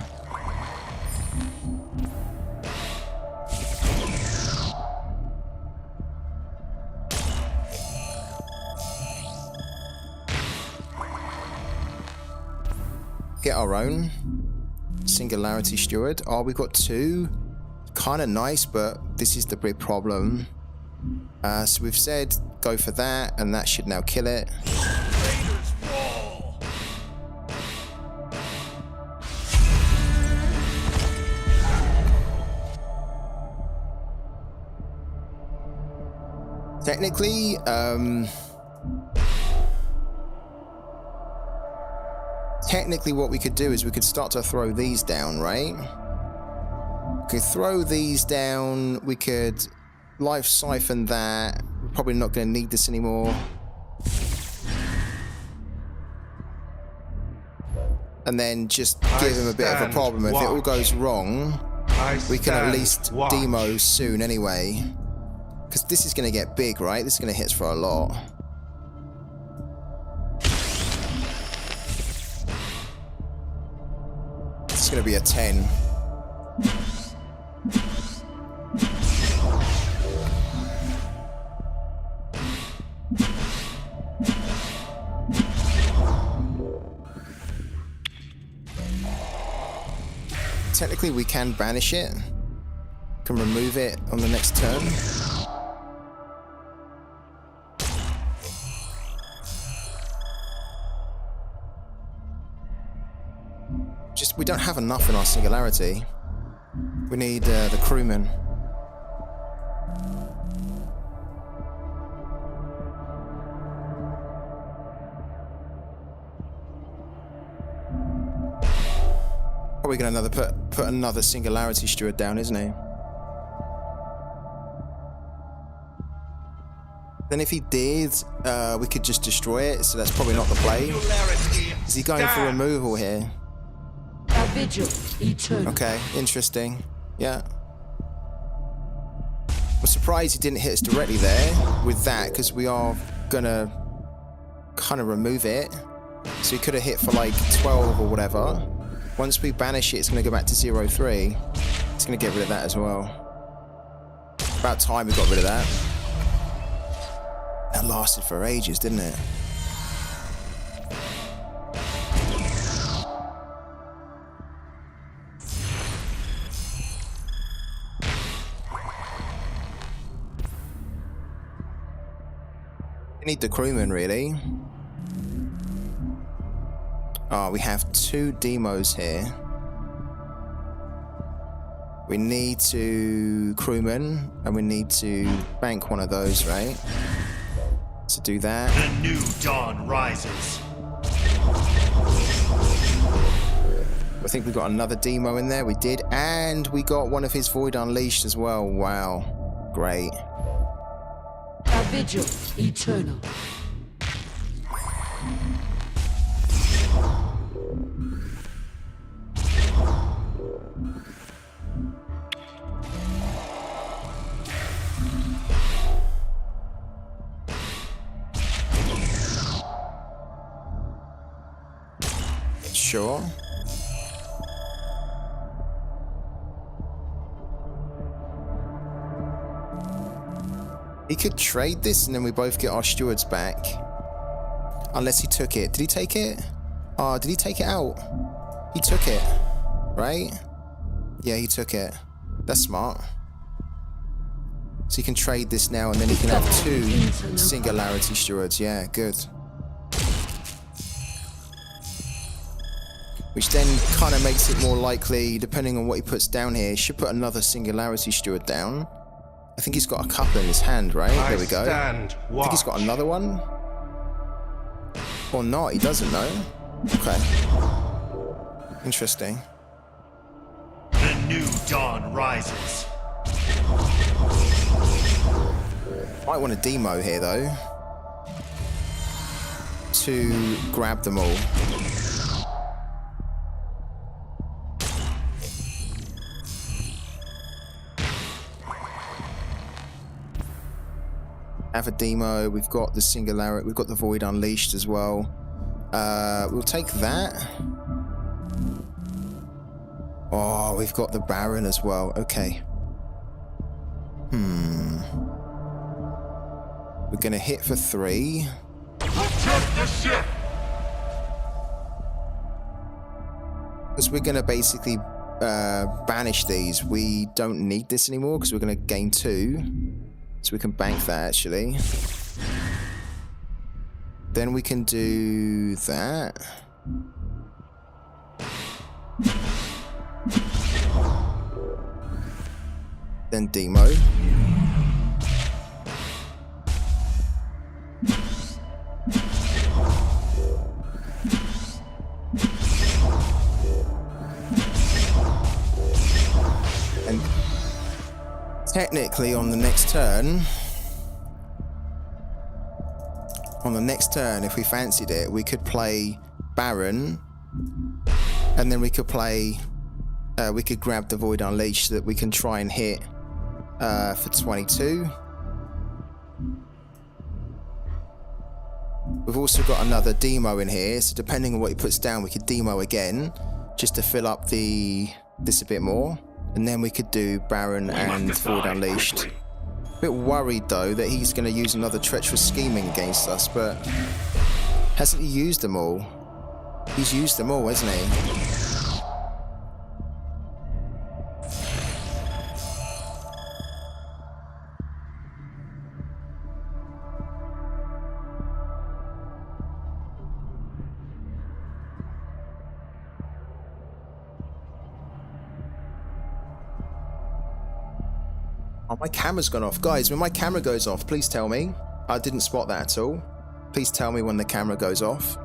Get our own Singularity Steward. Oh, we've got 2. Kind of nice, but this is the big problem. So we've said go for that, and that should now kill it. Technically what we could do is we could start to throw these down, right? We could throw these down, we could life siphon that, probably not going to need this anymore. And then just give him a bit of a problem. If it all goes wrong, we can at least demo soon anyway. Because this is going to get big, right? This is going to hit us for a lot. It's going to be a 10. Technically, we can banish it. Can remove it on the next turn. Just, we don't have enough in our singularity. We need the crewman. Probably gonna put another singularity steward down, isn't he? Then if he did, we could just destroy it, so that's probably not the play. Is he going for removal here? A vigil eternal. Okay, interesting. Yeah. I'm surprised he didn't hit us directly there with that, because we are gonna kind of remove it. So he could have hit for like 12 or whatever. Once we banish it, it's going to go back to 0-3. It's going to get rid of that as well. About time we got rid of that. That lasted for ages, didn't it? We need the crewman, really. Oh, we have 2 demos here. We need to crewman, and we need to bank one of those, right? So do that. The new dawn rises. I think we got another demo in there. We did, and we got one of his Void Unleashed as well. Wow, great. A vigil eternal. Sure. He could trade this and then we both get our stewards back. Unless he took it. Did he take it? Oh, did he take it out? He took it, right? Yeah, he took it. That's smart. So he can trade this now and then he can have 2 singularity stewards. Yeah, good. Which then kind of makes it more likely, depending on what he puts down here. He should put another singularity steward down. I think he's got a couple in his hand, right? There we go. I think he's got another one. Or not, he doesn't know. Okay. Interesting. The new dawn rises. Might want a demo here, though. To grab them all. Have a demo, we've got the singularity, we've got the Void Unleashed as well. We'll take that. Oh, we've got the Baron as well. Okay. We're gonna hit for 3. Protect the ship. Because we're gonna basically banish these. We don't need this anymore because we're gonna gain 2. So we can bank that, actually. Then we can do that. Then demo. And technically on the next turn, on the next turn, if we fancied it, we could play Baron, and then we could play, we could grab the Void Unleashed so that we can try and hit for 22. We've also got another demo in here, so depending on what he puts down, we could demo again, just to fill up this a bit more, and then we could do Baron and Void Unleashed. A bit worried though that he's going to use another treacherous scheming against us, but hasn't he used them all? He's used them all, hasn't he? Oh, my camera's gone off. Guys, when my camera goes off, please tell me. I didn't spot that at all. Please tell me when the camera goes off.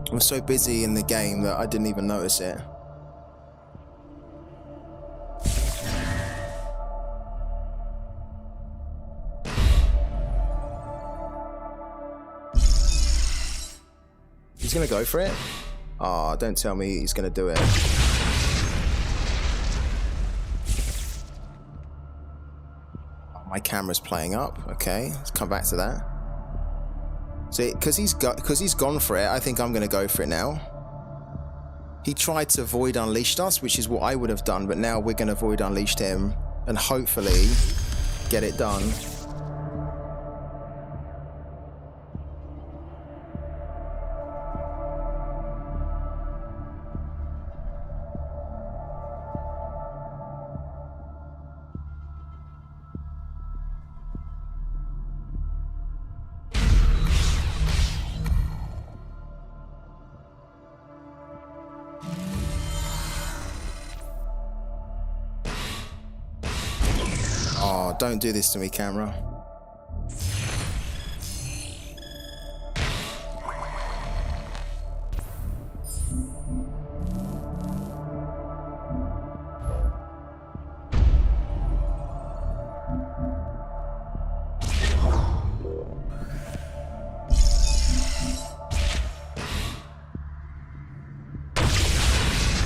I was so busy in the game that I didn't even notice it. He's gonna go for it? Oh, don't tell me he's gonna do it. My camera's playing up. Okay, let's come back to that. So, because he's gone for it, I think I'm gonna go for it now. He tried to Void Unleashed us, which is what I would have done, but now we're gonna Void Unleashed him and hopefully get it done. Oh, don't do this to me, camera.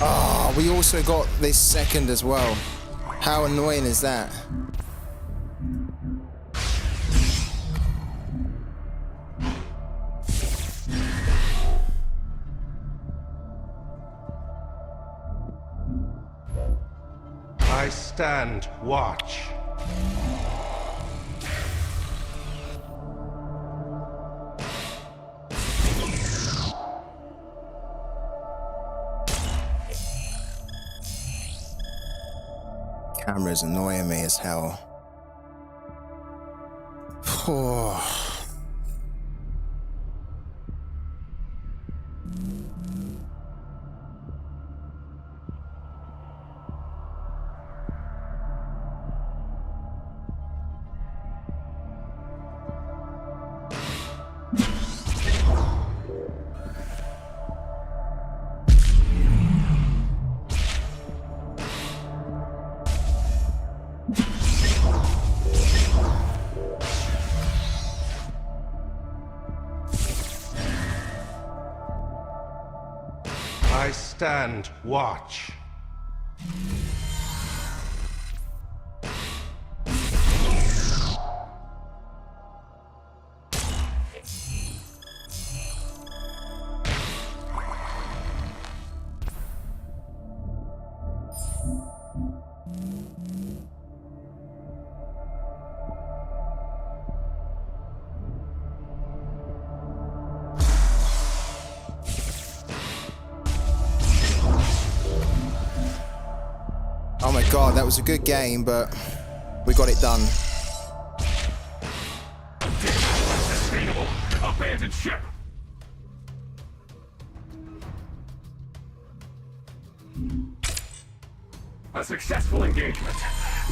Oh, we also got this second as well. How annoying is that? I stand watch. Camera's annoying me as hell. Oh. I stand watch. Oh my god, that was a good game, but we got it done. Unsustainable. Abandoned ship. A successful engagement.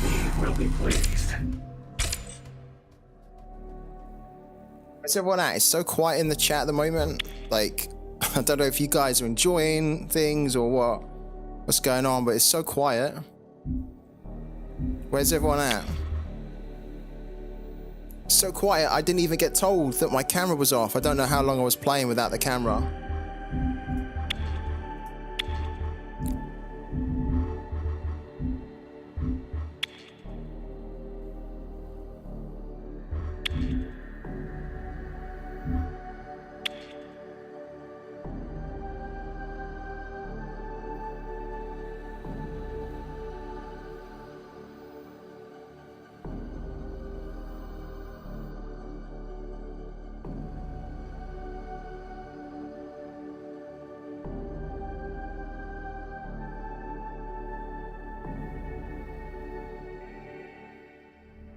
We will be pleased. Where's everyone at? It's so quiet in the chat at the moment. Like, I don't know if you guys are enjoying things or what's going on, but it's so quiet. Where's everyone at? So quiet, I didn't even get told that my camera was off. I don't know how long I was playing without the camera.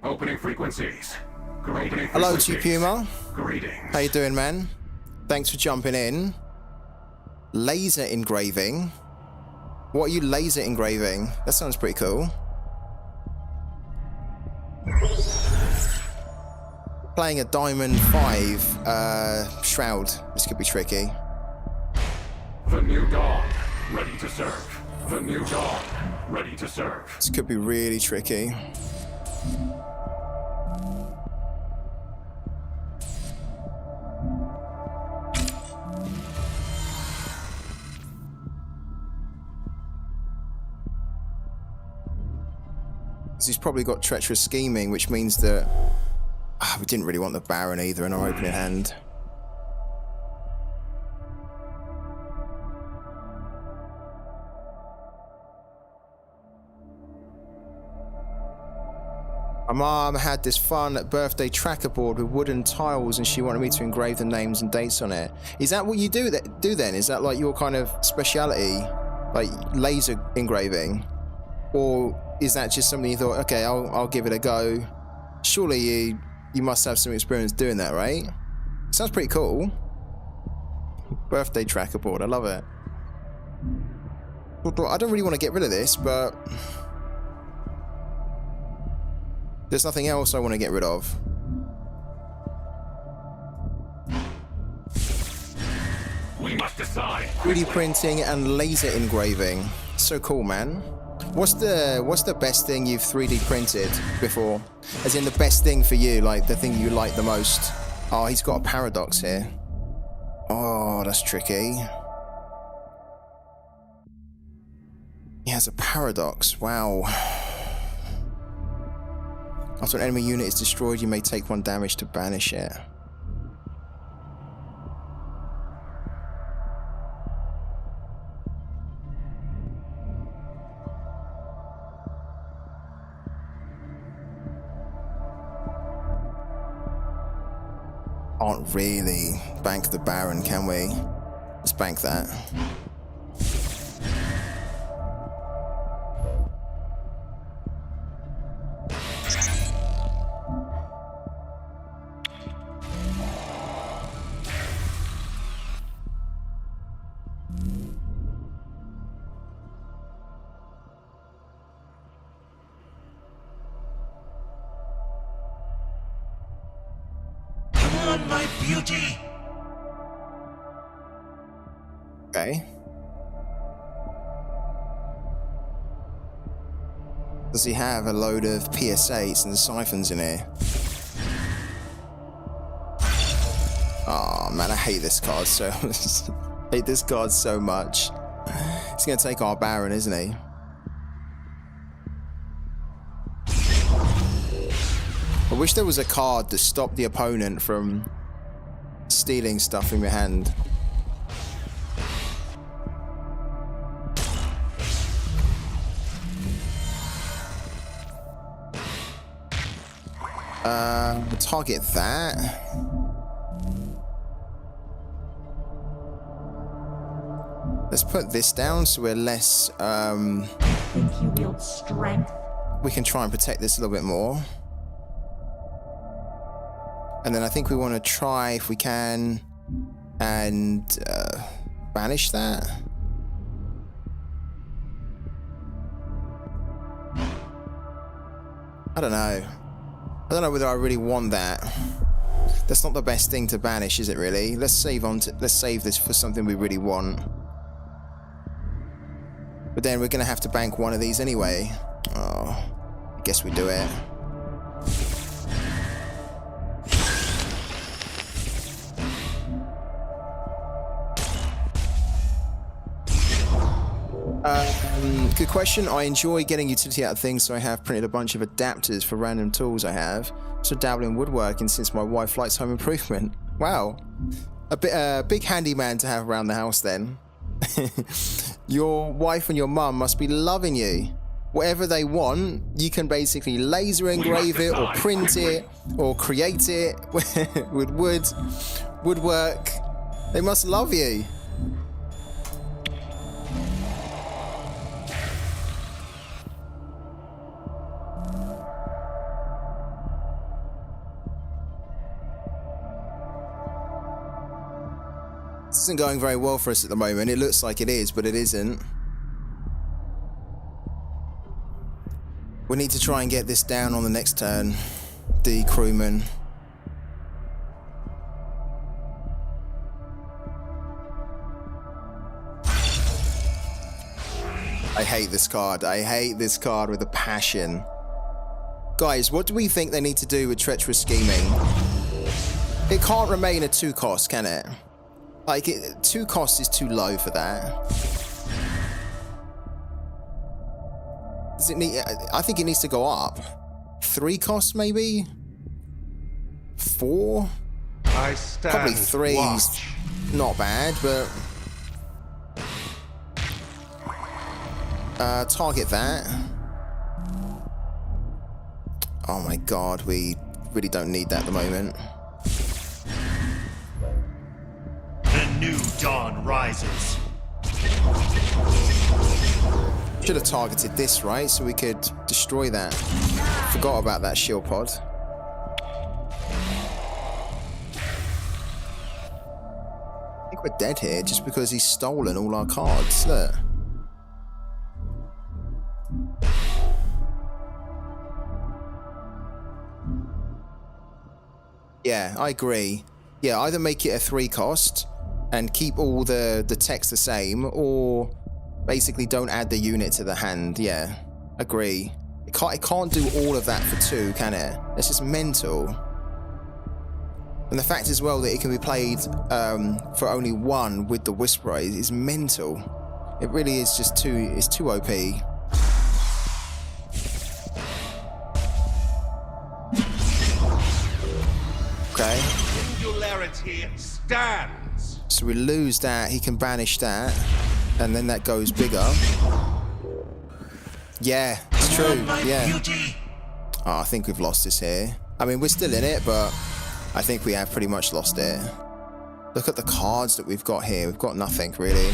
Opening frequencies. Greetings. Hello to you, Puma. Greetings. How you doing, man? Thanks for jumping in. Laser engraving. What are you laser engraving? That sounds pretty cool. Playing a Diamond 5 Shroud. This could be tricky. The new dawn, ready to serve. The new dawn, ready to serve. This could be really tricky. He's probably got treacherous scheming, which means that we didn't really want the Baron either in our opening hand. My mom had this fun birthday tracker board with wooden tiles, and she wanted me to engrave the names and dates on it. Is that what you do then? Is that like your kind of speciality, like laser engraving? Or is that just something you thought, okay, I'll give it a go? Surely you must have some experience doing that, right? Sounds pretty cool. Birthday tracker board, I love it. I don't really want to get rid of this, but there's nothing else I want to get rid of. We must decide. 3D printing and laser engraving. So cool, man. What's the best thing you've 3D printed before? As in the best thing for you, like the thing you like the most. Oh, he's got a paradox here. Oh, that's tricky. He has a paradox. Wow. After an enemy unit is destroyed, you may take 1 damage to banish it. Can't really bank the Baron, can we? Let's bank that. My beauty. Okay. Does he have a load of PS8s and siphons in here? Oh man, I hate this card so I hate this card so much. He's gonna take our Baron, isn't he? I wish there was a card to stop the opponent from stealing stuff from your hand. Target that. Let's put this down so we're less. I think you wield strength. We can try and protect this a little bit more. And then I think we want to try, if we can, and banish that. I don't know. I don't know whether I really want that. That's not the best thing to banish, is it really? Let's save this for something we really want. But then we're going to have to bank one of these anyway. Oh, I guess we do it. Good question. I enjoy getting utility out of things, so I have printed a bunch of adapters for random tools I have. So dabble in woodworking since my wife likes home improvement. Wow. A big handyman to have around the house then. Your wife and your mum must be loving you. Whatever they want, you can basically laser engrave it or print it or create it with woodwork. They must love you. This isn't going very well for us at the moment. It looks like it is, but it isn't. We need to try and get this down on the next turn, the crewman. I hate this card. I hate this card with a passion. Guys, what do we think they need to do with treacherous scheming? It can't remain a 2 cost, can it? Like, 2 cost is too low for that. Does it need? I think it needs to go up. 3 costs, maybe? 4? I stand. Probably 3. Watch. Not bad, but target that. Oh my god, we really don't need that at the moment. The new dawn rises. Should have targeted this, right? So we could destroy that. Forgot about that shield pod. I think we're dead here just because he's stolen all our cards. Look. Yeah, I agree. Yeah, either make it a 3 cost and keep all the text the same, or basically don't add the unit to the hand. Yeah, agree. It can't do all of that for 2, can it? It's just mental. And the fact as well that it can be played for only 1 with the Whisperer is mental. It really is just it's too OP. Okay. Singularity stands. So we lose that, he can banish that, and then that goes bigger. Yeah, it's true, yeah. Oh, I think we've lost this here. I mean, we're still in it, but I think we have pretty much lost it. Look at the cards that we've got here. We've got nothing, really.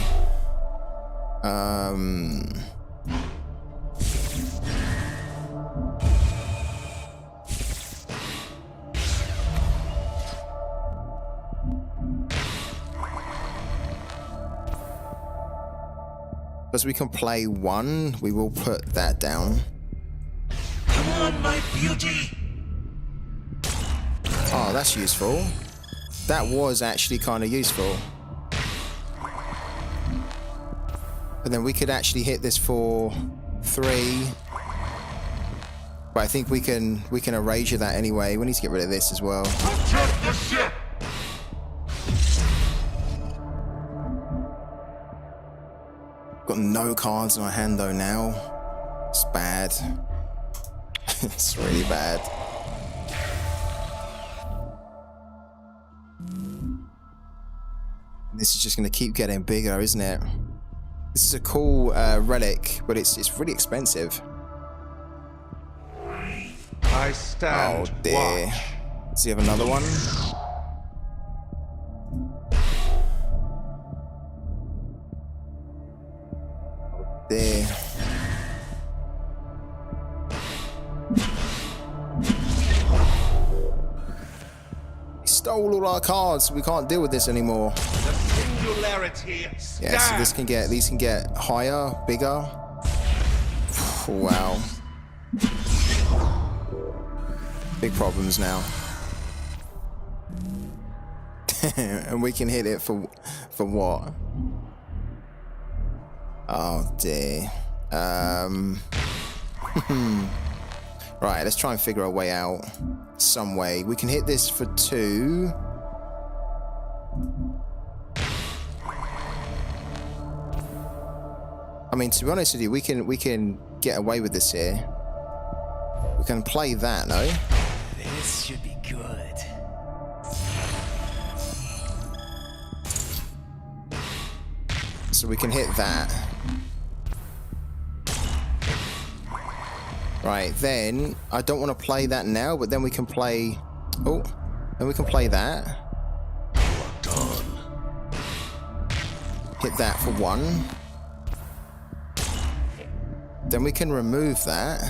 Because we can play 1, we will put that down. Come on, my beauty. Oh, that's useful. That was actually kind of useful. And then we could actually hit this for 3. But I think we can erasure that anyway. We need to get rid of this as well. Protect the ship. Got no cards in our hand though now. It's bad. It's really bad. This is just going to keep getting bigger, isn't it? This is a cool relic, but it's really expensive. I stand. Oh dear. Watch. Does he have another one? There. He stole all our cards, so we can't deal with this anymore. The singularity stands. Yeah, so these can get higher, bigger. Wow. Big problems now. And we can hit it for what? Oh dear. Right, let's try and figure a way out. Some way. We can hit this for 2. I mean, to be honest with you, we can get away with this here. We can play that, no? This should be good. So we can hit that. Right, then I don't want to play that now, but then we can play. Oh, then we can play that. Locked on. Hit that for 1. Then we can remove that.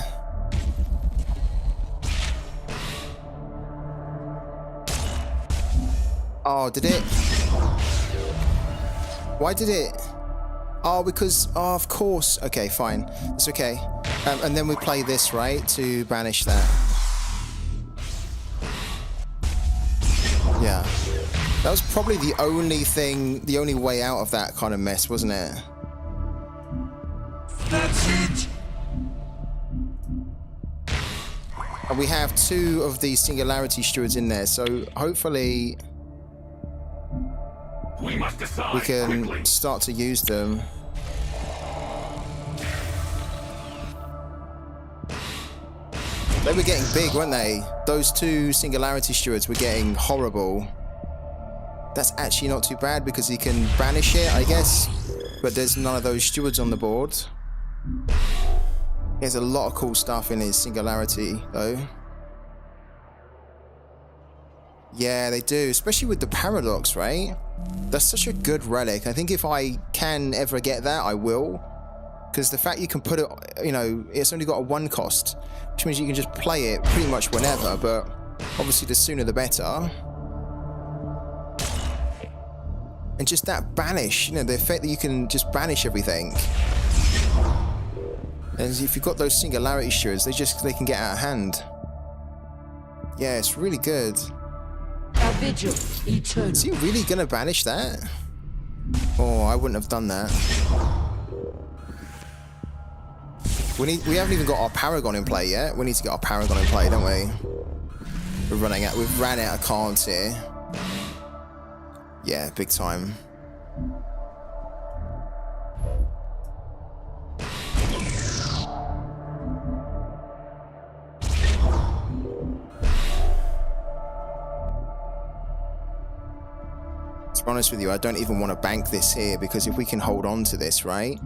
Oh, did it? Why did it? Oh, because, oh, of course. Okay, fine. It's okay. And then we play this, right, to banish that. Yeah. That was probably the only way out of that kind of mess, wasn't it? That's it! And we have 2 of the singularity stewards in there, so hopefully we must decide we can quickly. start to use them. They were getting big, weren't they? Those 2 singularity stewards were getting horrible. That's actually not too bad because he can banish it, I guess. But there's none of those stewards on the board. He has a lot of cool stuff in his singularity, though. Yeah, they do, especially with the paradox, right? That's such a good relic. I think if I can ever get that, I will. Because the fact you can put it, you know, it's only got a 1 cost, which means you can just play it pretty much whenever, but obviously the sooner the better. And just that banish, you know, the effect that you can just banish everything. And if you've got those singularity stewards, they can get out of hand. Yeah, it's really good. A vigil eternal. Is he really gonna banish that? Oh, I wouldn't have done that. We haven't even got our Paragon in play yet. We need to get our Paragon in play, don't we? We've ran out of cards here. Yeah, big time. To be honest with you, I don't even want to bank this here because if we can hold on to this, right?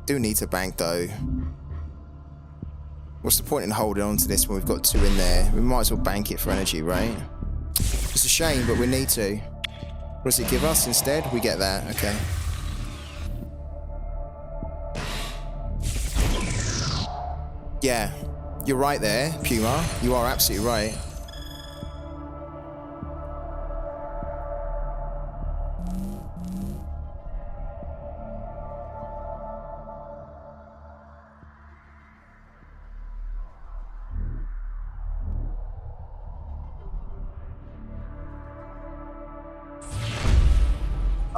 Do need to bank though. What's the point in holding on to this when we've got 2 in there? We might as well bank it for energy, right? It's a shame, but we need to. What does it give us instead? We get that, okay. Yeah, you're right there, Puma. You are absolutely right.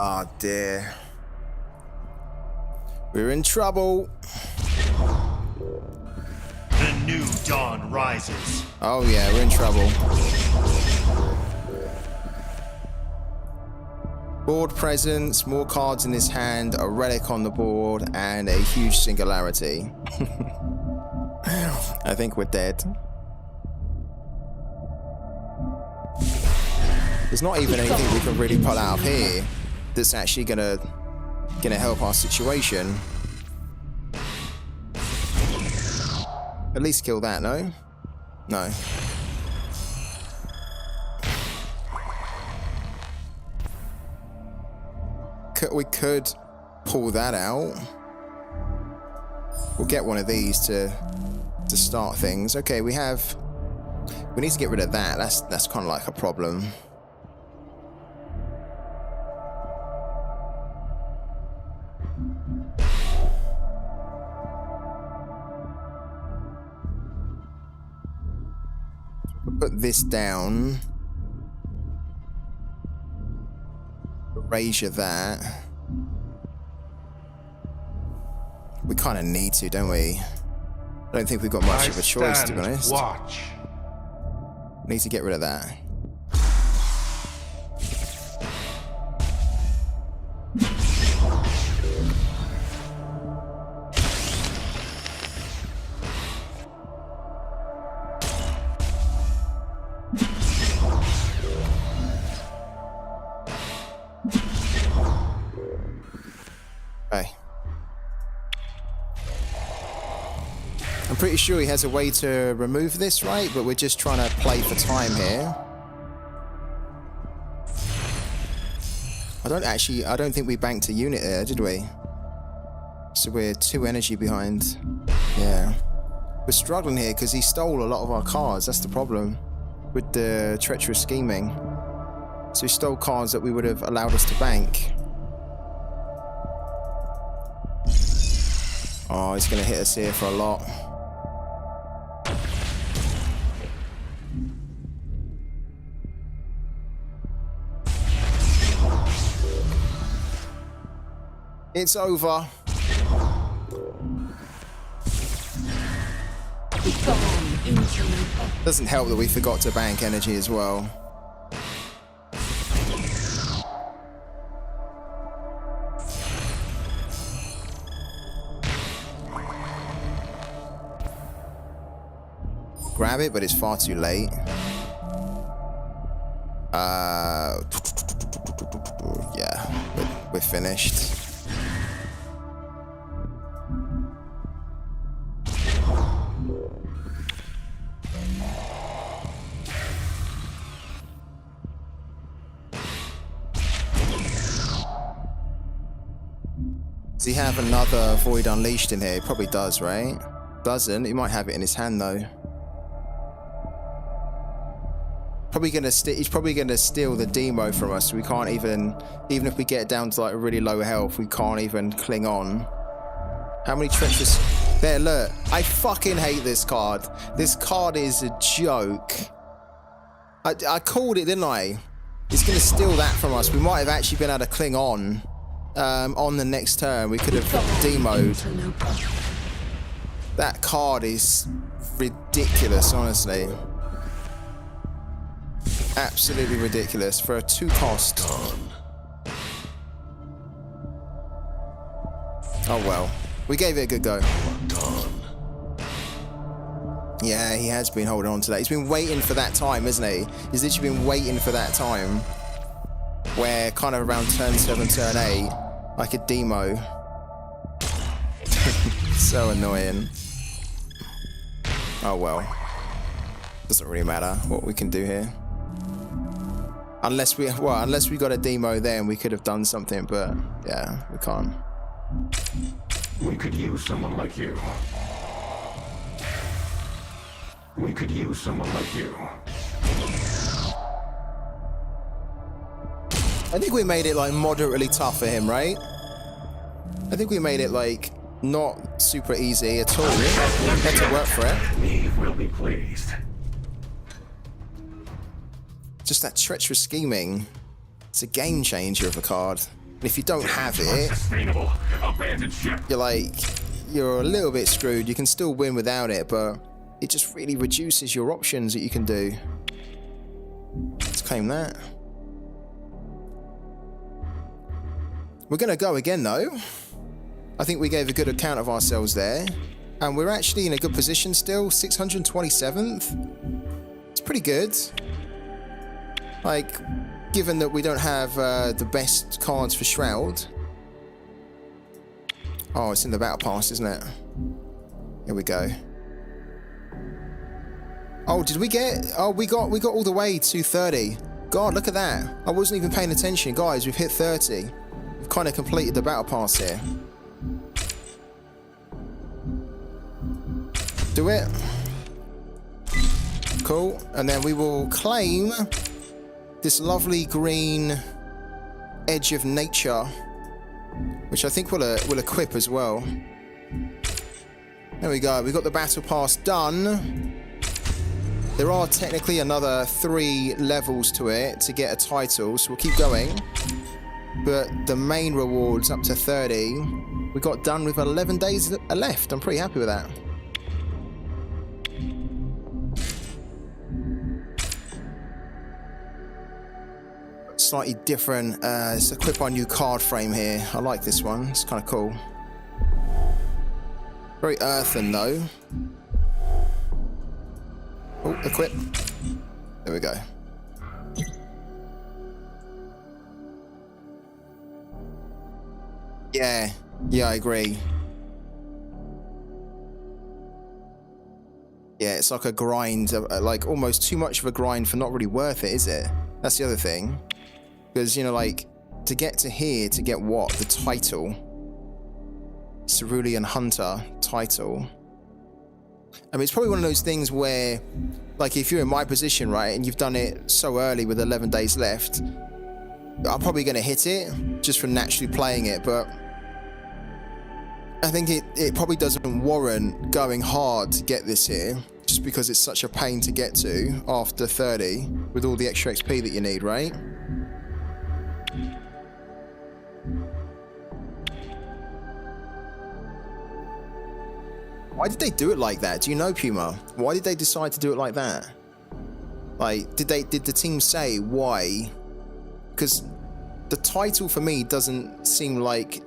Oh dear. We're in trouble. The new dawn rises. Oh yeah, we're in trouble. Board presence, more cards in his hand, a relic on the board, and a huge singularity. I think we're dead. There's not even anything we can really pull out of here that's actually gonna help our situation. At least kill that, no? No. We could pull that out. We'll get one of these to start things. Okay, we need to get rid of that. That's kind of like a problem. Put this down. Erasure that. We kind of need to, don't we? I don't think we've got much of a choice, to be honest. Watch. Need to get rid of that. I'm pretty sure he has a way to remove this, right? But we're just trying to play for time here. I don't think we banked a unit there, did we? So we're 2 energy behind. Yeah. We're struggling here because he stole a lot of our cards. That's the problem with the treacherous scheming. So he stole cards that we would have allowed us to bank. Oh, he's going to hit us here for a lot. It's over. Doesn't help that we forgot to bank energy as well. Grab it, but it's far too late. Yeah, we're finished. Does he have another Void Unleashed in here? He probably does, right? Doesn't. He might have it in his hand though. He's probably gonna steal the demo from us. We can't even if we get down to like really low health, we can't even cling on. How many treacherous? There, look. I fucking hate this card. This card is a joke. I called it, didn't I? He's gonna steal that from us. We might have actually been able to cling on the next turn. We could have demoed. That card is ridiculous, honestly. Absolutely ridiculous for a 2-cost. Oh well, we gave it a good go. Yeah, he has been holding on to that. He's been waiting for that time, isn't he? He's literally been waiting for that time where kind of around turn 7, turn 8, I could demo. So annoying. Oh well. Doesn't really matter what we can do here. Unless we got a demo then we could have done something, but yeah, we can't. We could use someone like you. We could use someone like you. I think we made it like moderately tough for him, right? I think we made it like not super easy at all. Had to work for it. Eve will be pleased. Just that treacherous scheming. It's a game changer of a card. And if you don't have it, you're a little bit screwed. You can still win without it, but it just really reduces your options that you can do. Let's claim that. We're gonna go again though. I think we gave a good account of ourselves there. And we're actually in a good position still, 627th. It's pretty good. Like, given that we don't have the best cards for Shroud. Oh, it's in the battle pass, isn't it? Here we go. Oh, did we get? Oh, we got all the way to 30. God, look at that. I wasn't even paying attention. Guys, we've hit 30. We've kind of completed the battle pass here. Do it. Cool. And then we will claim this lovely green Edge of Nature, which I think will equip as well. There we go. We got the battle pass done. There are technically another 3 levels to it to get a title, so we'll keep going. But the main rewards up to 30, we got done with 11 days left. I'm pretty happy with that. Slightly different. Let's equip our new card frame here. I like this one. It's kind of cool. Very earthen though. Oh, equip. There we go. Yeah, I agree. Yeah, it's like a grind, like almost too much of a grind for not really worth it, is it? That's the other thing. Because, you know, like, to get to here, to get what? The title. Cerulean Hunter title. I mean, it's probably one of those things where, like, if you're in my position, right, and you've done it so early with 11 days left, I'm probably going to hit it, just from naturally playing it, but I think it probably doesn't warrant going hard to get this here, just because it's such a pain to get to after 30 with all the extra XP that you need, right? Why did they do it like that? Do you know, Puma? Why did they decide to do it like that? Like, did the team say why? Because the title for me doesn't seem like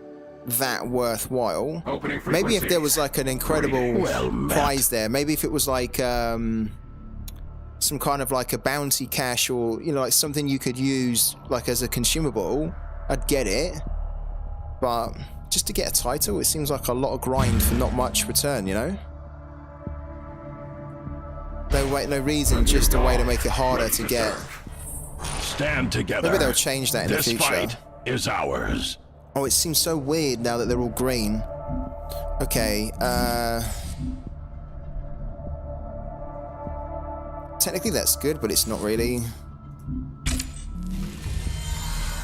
that worthwhile. Maybe if there was like an incredible prize there, maybe if it was like some kind of like a bounty cash, or, you know, like something you could use like as a consumable, I'd get it. But just to get a title, it seems like a lot of grind for not much return, you know? No reason, just a way to make it harder to get. Stand together. Maybe they'll change that in the future. This fight is ours. Oh, it seems so weird now that they're all green. Okay, technically that's good, but it's not really.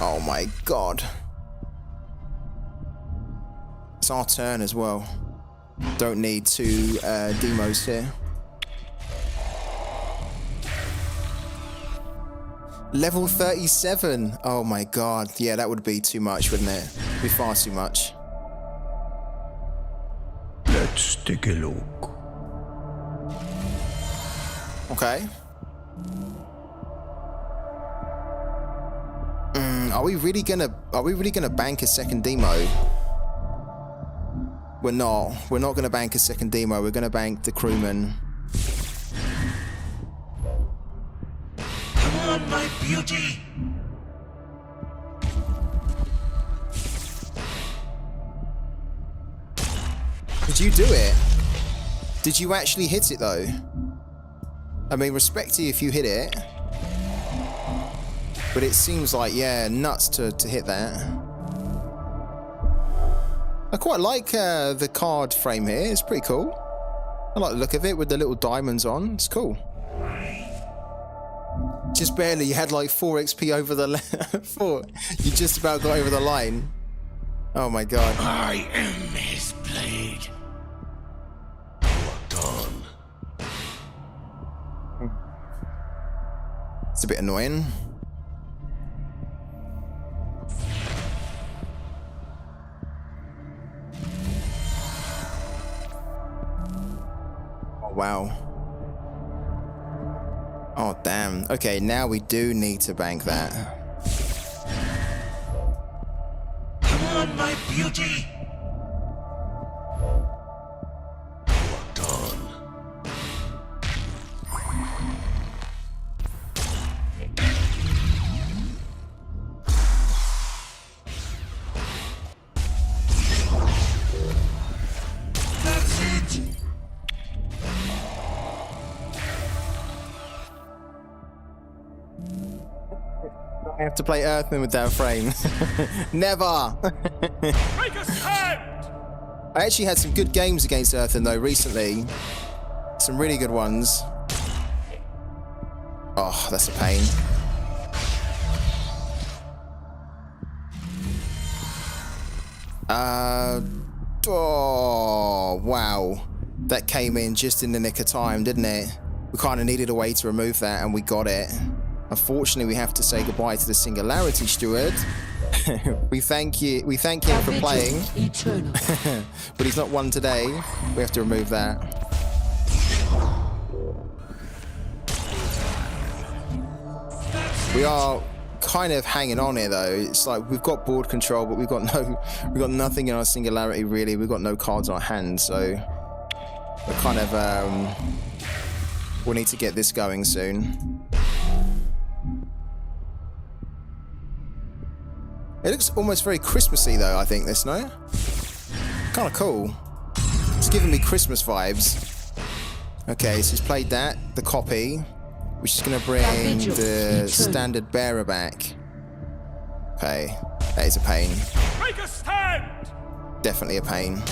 Oh my god. It's our turn as well. Don't need two demos here. Level 37. Oh my god. Yeah, that would be too much, wouldn't it? It'd be far too much. Let's take a look. Okay. Are we really gonna bank a second demo? We're not. We're not gonna bank a second demo. We're gonna bank the crewman. Come on, my beauty. Did you do it? Did you actually hit it though? I mean, respect to you if you hit it. But it seems like, yeah, nuts to hit that. I quite like the card frame here. It's pretty cool. I like the look of it with the little diamonds on. It's cool. Just barely. You had like 4 XP over the 4. You just about got over the line. Oh my god. I am his blade. Locked on. It's a bit annoying. Oh, wow. Oh, damn. Okay, now we do need to bank that. Come on, my beauty. Locked on. That's it. I have to play Earthman with that frame. Never! Make a stand! I actually had some good games against Earthman though recently. Some really good ones. Oh, that's a pain. Oh, wow. That came in just in the nick of time, didn't it? We kind of needed a way to remove that, and we got it. Unfortunately, we have to say goodbye to the Singularity Steward. we thank him for playing. But he's not one today. We have to remove that. We are kind of hanging on here though. It's like we've got board control, but we've got nothing in our Singularity really. We've got no cards in our hand, so we're kind of we'll need to get this going soon. It looks almost very Christmassy though, I think, this, no? Kind of cool. It's giving me Christmas vibes. Okay, so he's played that, the copy, which is going to bring the standard bearer back. Okay, that is a pain. Make a stand! Definitely a pain.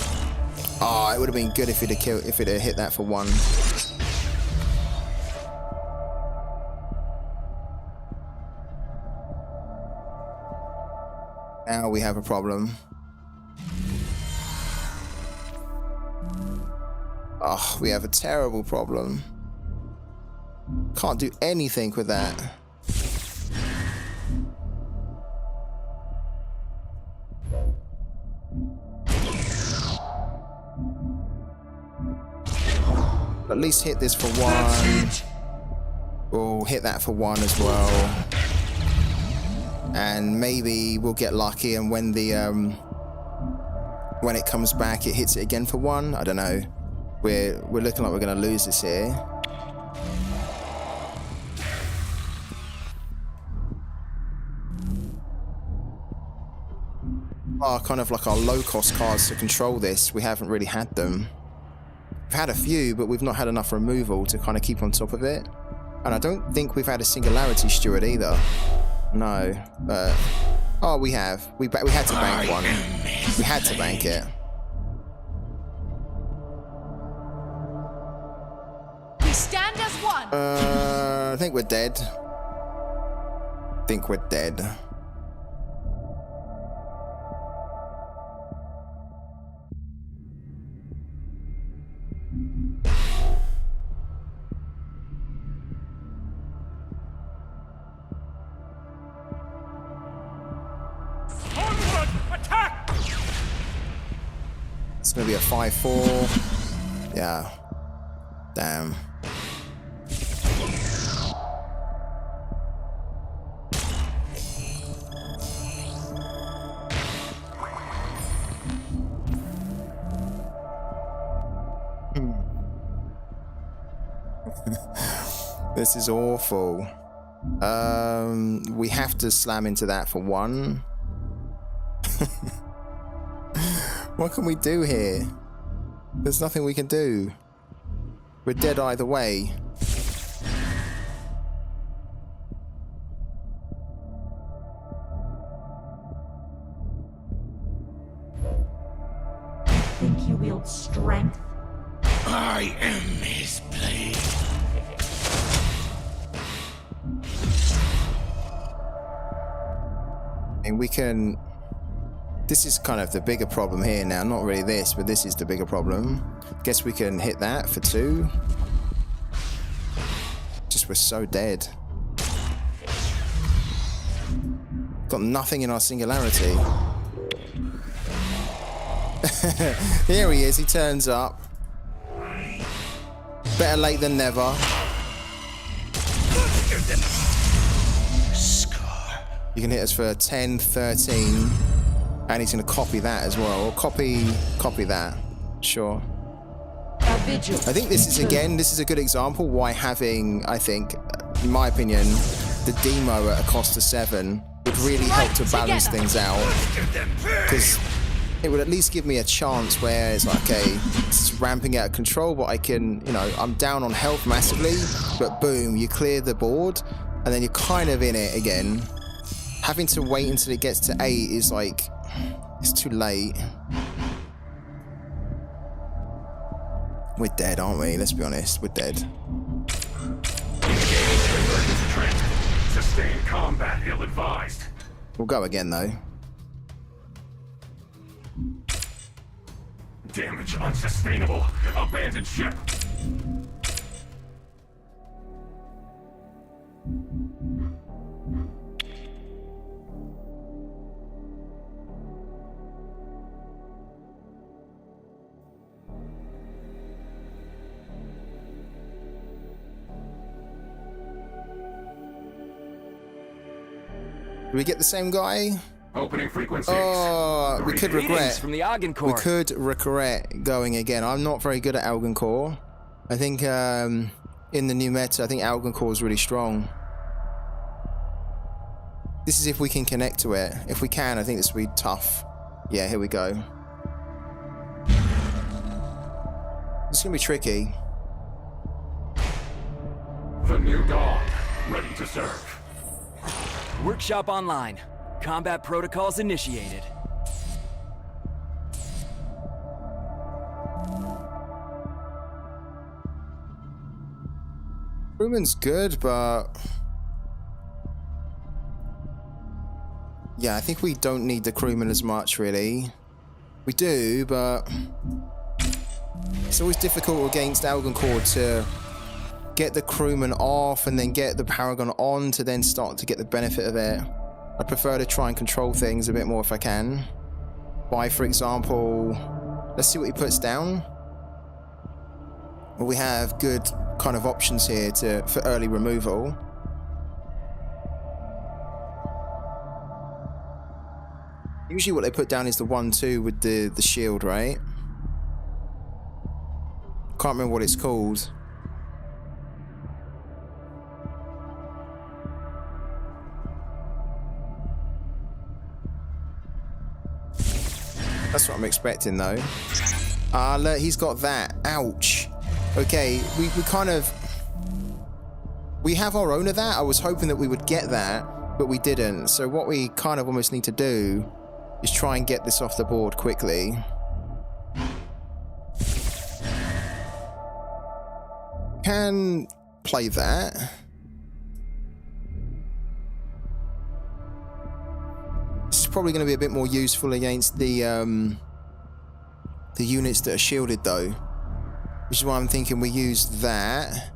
Oh, it would have been good if it had hit that for 1. Now we have a problem. Oh, we have a terrible problem. Can't do anything with that. At least hit this for 1. We'll hit that for 1 as well. And maybe we'll get lucky, and when the when it comes back, it hits it again for 1. I don't know. We're looking like we're going to lose this here. Kind of like our low-cost cards to control this. We haven't really had them. We've had a few, but we've not had enough removal to kind of keep on top of it. And I don't think we've had a Singularity Steward either. No, but... Oh, we have. We had to bank 1. We had to bank it. We stand as one. I think we're dead. Attack! It's gonna be a 5-4. Yeah. Damn. This is awful. We have to slam into that for 1. What can we do here? There's nothing we can do. We're dead either way. I think you wield strength. I am his blade. And we can... This is kind of the bigger problem here now. Not really this, but this is the bigger problem. Guess we can hit that for 2. Just we're so dead. Got nothing in our Singularity. Here he is, he turns up. Better late than never. You can hit us for 10, 13. And he's going to copy that as well. Copy that. Sure. I think this is, again, this is a good example why having, I think, in my opinion, the demo at a cost of 7 would really help to balance things out. Because it would at least give me a chance where it's like, okay, it's ramping out of control, but I can, you know, I'm down on health massively, but boom, you clear the board, and then you're kind of in it again. Having to wait until it gets to 8 is like... It's too late. We're dead, aren't we? Let's be honest. We're dead. Sustained combat ill-advised. We'll go again, though. Damage unsustainable. Abandoned ship. Do we get the same guy? Opening frequencies. Oh, we could regret. From the Argon Core. We could regret going again. I'm not very good at Argon Core. I think in the new meta, I think Argon Core is really strong. This is if we can connect to it. If we can, I think this will be tough. Yeah, here we go. This is gonna be tricky. new dawn, ready to serve. Workshop online. Combat protocols initiated. Crewman's good, but yeah, I think we don't need the crewman as much, really. We do, but it's always difficult against Algonquin to get the crewman off and then get the Paragon on to then start to get the benefit of it. I prefer to try and control things a bit more if I can. By, for example, let's see what he puts down. Well, we have good kind of options here for early removal. Usually what they put down is the 1-2 with the shield, right? Can't remember what it's called. That's what I'm expecting, though. Look, he's got that. Ouch. Okay, we kind of... We have our own of that. I was hoping that we would get that, but we didn't. So what we kind of almost need to do is try and get this off the board quickly. Can play that. This is probably going to be a bit more useful against the units that are shielded, though. Which is why I'm thinking we use that,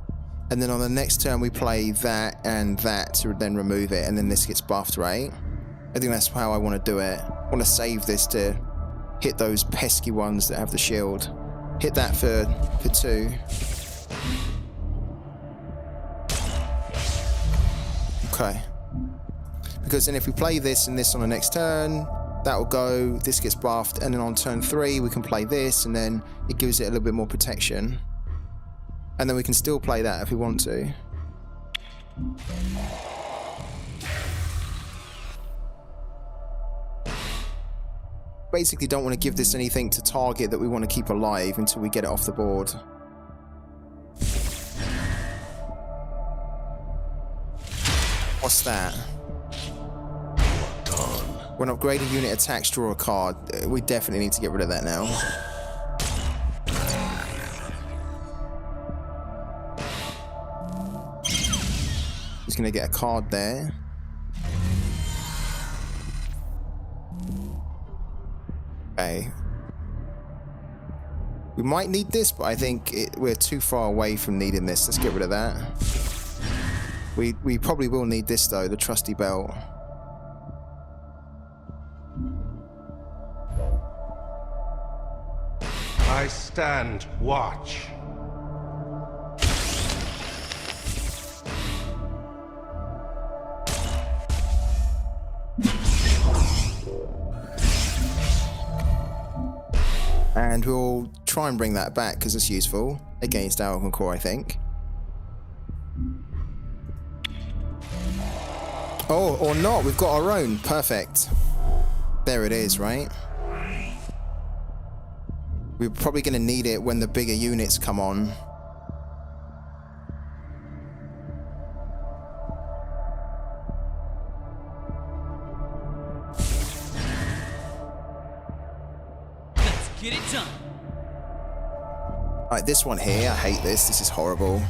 and then on the next turn we play that and that to then remove it, and then this gets buffed, right? I think that's how I want to do it. I want to save this to hit those pesky ones that have the shield. Hit that for 2. Okay. Because then if we play this and this on the next turn, that will go, this gets buffed, and then on turn 3 we can play this, and then it gives it a little bit more protection. And then we can still play that if we want to. Basically don't want to give this anything to target that we want to keep alive until we get it off the board. What's that? When upgraded unit attacks, draw a card. We definitely need to get rid of that now. He's going to get a card there. Okay. We might need this, but I think we're too far away from needing this. Let's get rid of that. We probably will need this, though, the trusty belt. I stand watch. And we'll try and bring that back because it's useful against Algon Core, I think. Oh, or not. We've got our own. Perfect. There it is, right? We're probably going to need it when the bigger units come on. Let's get it done. Alright, this one here. I hate this. This is horrible.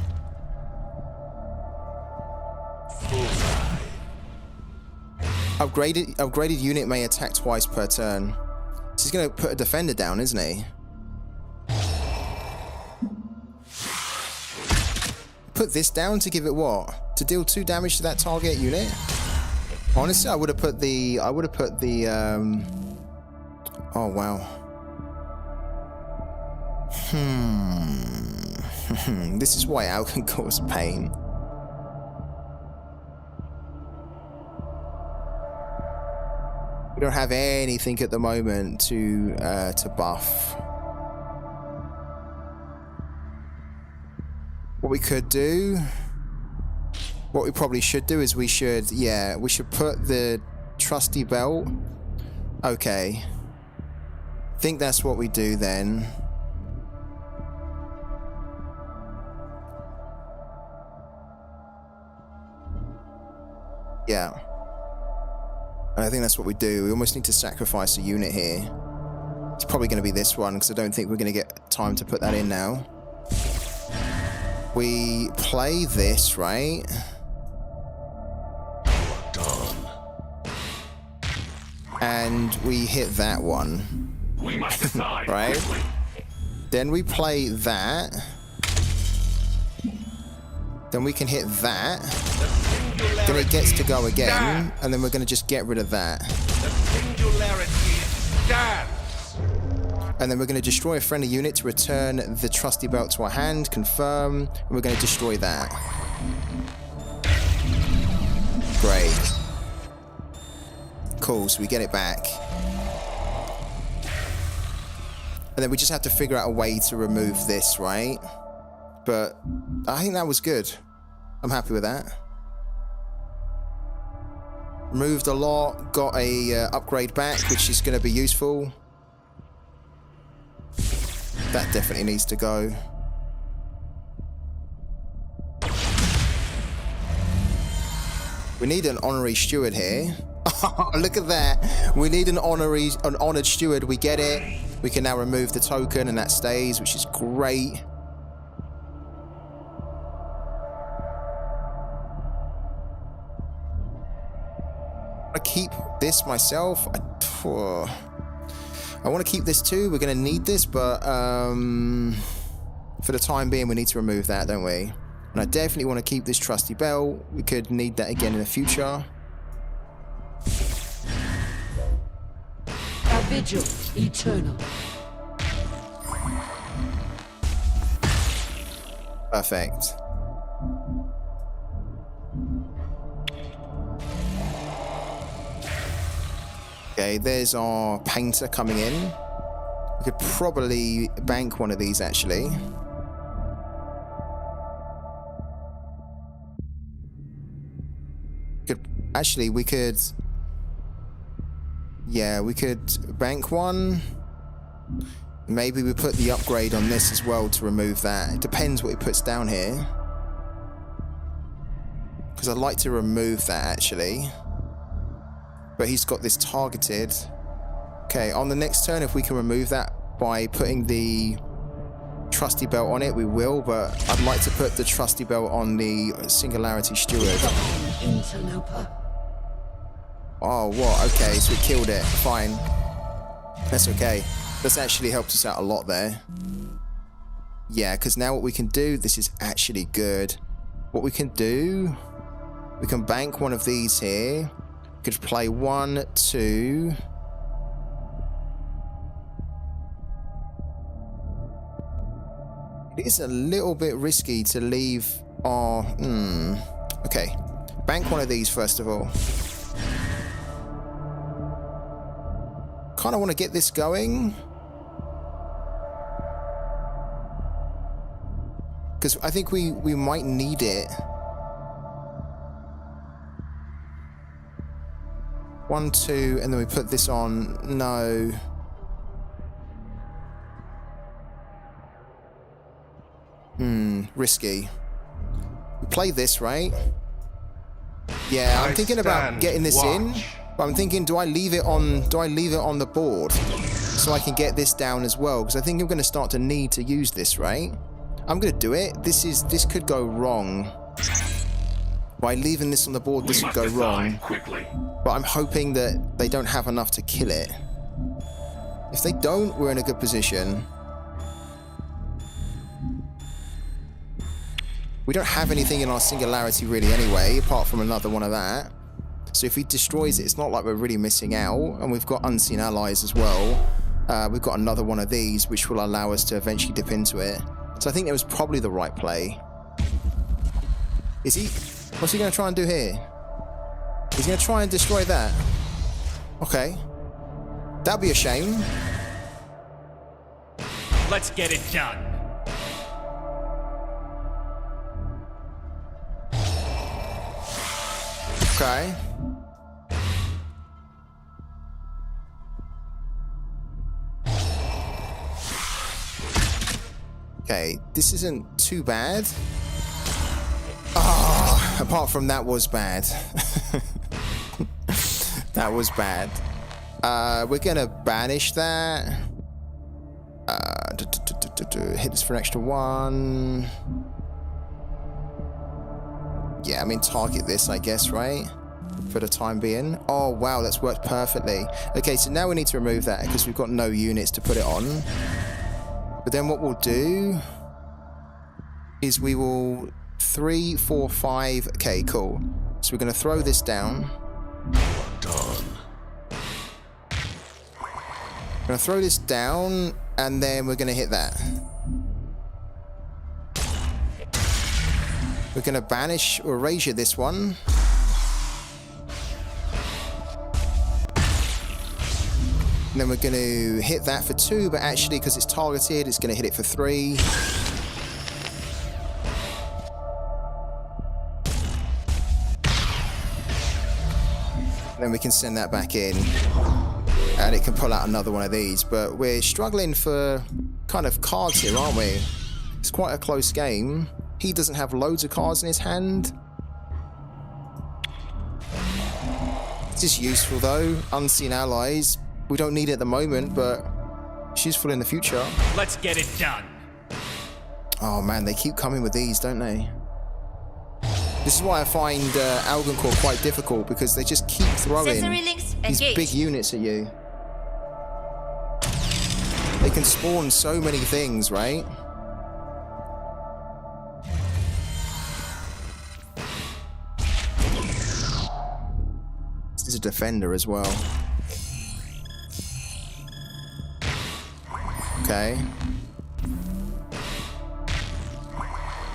Upgraded unit may attack twice per turn. So he's going to put a defender down, isn't he? Put this down to give it what? To deal 2 damage to that target unit? Honestly, I would have put the oh wow. This is why Al can cause pain. We don't have anything at the moment to buff. What we could do, what we probably should do is we should put the trusty belt. Okay. I think that's what we do then. Yeah. I think that's what we do. We almost need to sacrifice a unit here. It's probably going to be this one, because I don't think we're going to get time to put that in now. We play this, right? And we hit that one. We must decide. Right? Quickly. Then we play that. Then we can hit that. Then it gets to go again. And then we're going to just get rid of that. The singularity stands. And then we're going to destroy a friendly unit to return the trusty belt to our hand. Confirm. And we're going to destroy that. Great. Cool, so we get it back. And then we just have to figure out a way to remove this, right? But I think that was good. I'm happy with that. Removed a lot, got a upgrade back, which is going to be useful. That definitely needs to go. We need an honorary steward here. Oh, look at that. We need an honored steward. We get it. We can now remove the token and that stays, which is great. I keep this myself. I want to keep this too. We're going to need this, but for the time being, we need to remove that, don't we? And I definitely want to keep this trusty bell. We could need that again in the future. A vigil eternal. Perfect. Okay, there's our painter coming in. We could probably bank one of these, actually. We could... Yeah, we could bank one. Maybe we put the upgrade on this as well to remove that. It depends what he puts down here. Because I'd like to remove that, actually. But he's got this targeted. Okay, on the next turn, if we can remove that by putting the trusty belt on it, we will. But I'd like to put the trusty belt on the Singularity Steward. Interloper. Oh, what? Okay, so we killed it. Fine. That's okay. That's actually helped us out a lot there. Yeah, because now what we can do, this is actually good. What we can do, we can bank one of these here. We could play 1, 2. It is a little bit risky to leave our... Okay. Bank one of these first of all. Kind of want to get this going. Because I think we might need it. 1, 2, and then we put this on. No. Risky. We play this, right? Yeah, I'm thinking about getting this in. But I'm thinking, do I leave it on the board so I can get this down as well? Because I think I'm going to start to need to use this, right? I'm going to do it. This could go wrong. By leaving this on the board, this could go wrong. Quickly. But I'm hoping that they don't have enough to kill it. If they don't, we're in a good position. We don't have anything in our Singularity really anyway, apart from another one of that. So if he destroys it, it's not like we're really missing out. And we've got Unseen Allies as well. We've got another one of these, which will allow us to eventually dip into it. So I think it was probably the right play. Is he? What's he going to try and do here? He's going to try and destroy that. Okay. That'd be a shame. Let's get it done. Okay. Okay, this isn't too bad. Ah, apart from that was bad. That was bad. We're gonna banish that. Hit this for an extra 1. Yeah, I mean, target this, I guess, right? For the time being. Oh, wow, that's worked perfectly. Okay, so now we need to remove that because we've got no units to put it on. But then what we'll do is we will 3, 4, 5. Okay, cool. So we're going to throw this down. Done. We're going to throw this down, and then we're going to hit that. We're going to banish or erasure this one. And then we're going to hit that for 2, but actually, because it's targeted, it's going to hit it for 3. Then we can send that back in. And it can pull out another one of these. But we're struggling for kind of cards here, aren't we? It's quite a close game. He doesn't have loads of cards in his hand. It's just useful, though. Unseen allies. We don't need it at the moment, but it's useful in the future. Let's get it done. Oh man, they keep coming with these, don't they? This is why I find Algonquin quite difficult, because they just keep throwing these big units at you. They can spawn so many things, right? This is a defender as well. Okay.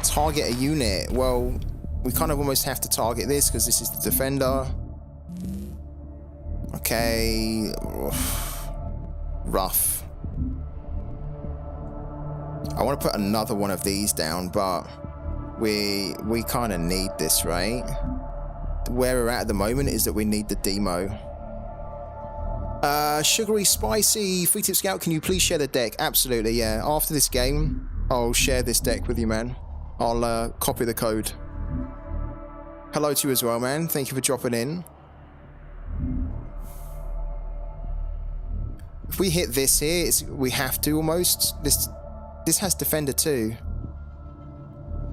Target a unit. Well, we kind of almost have to target this because this is the defender. Okay. Rough. I want to put another one of these down, but we kind of need this, right? Where we're at the moment is that we need the demo. Sugary Spicy, Free Tip Scout, can you please share the deck? Absolutely, yeah. After this game, I'll share this deck with you, man. I'll copy the code. Hello to you as well, man. Thank you for dropping in. If we hit this here, we have to almost. This has Defender too.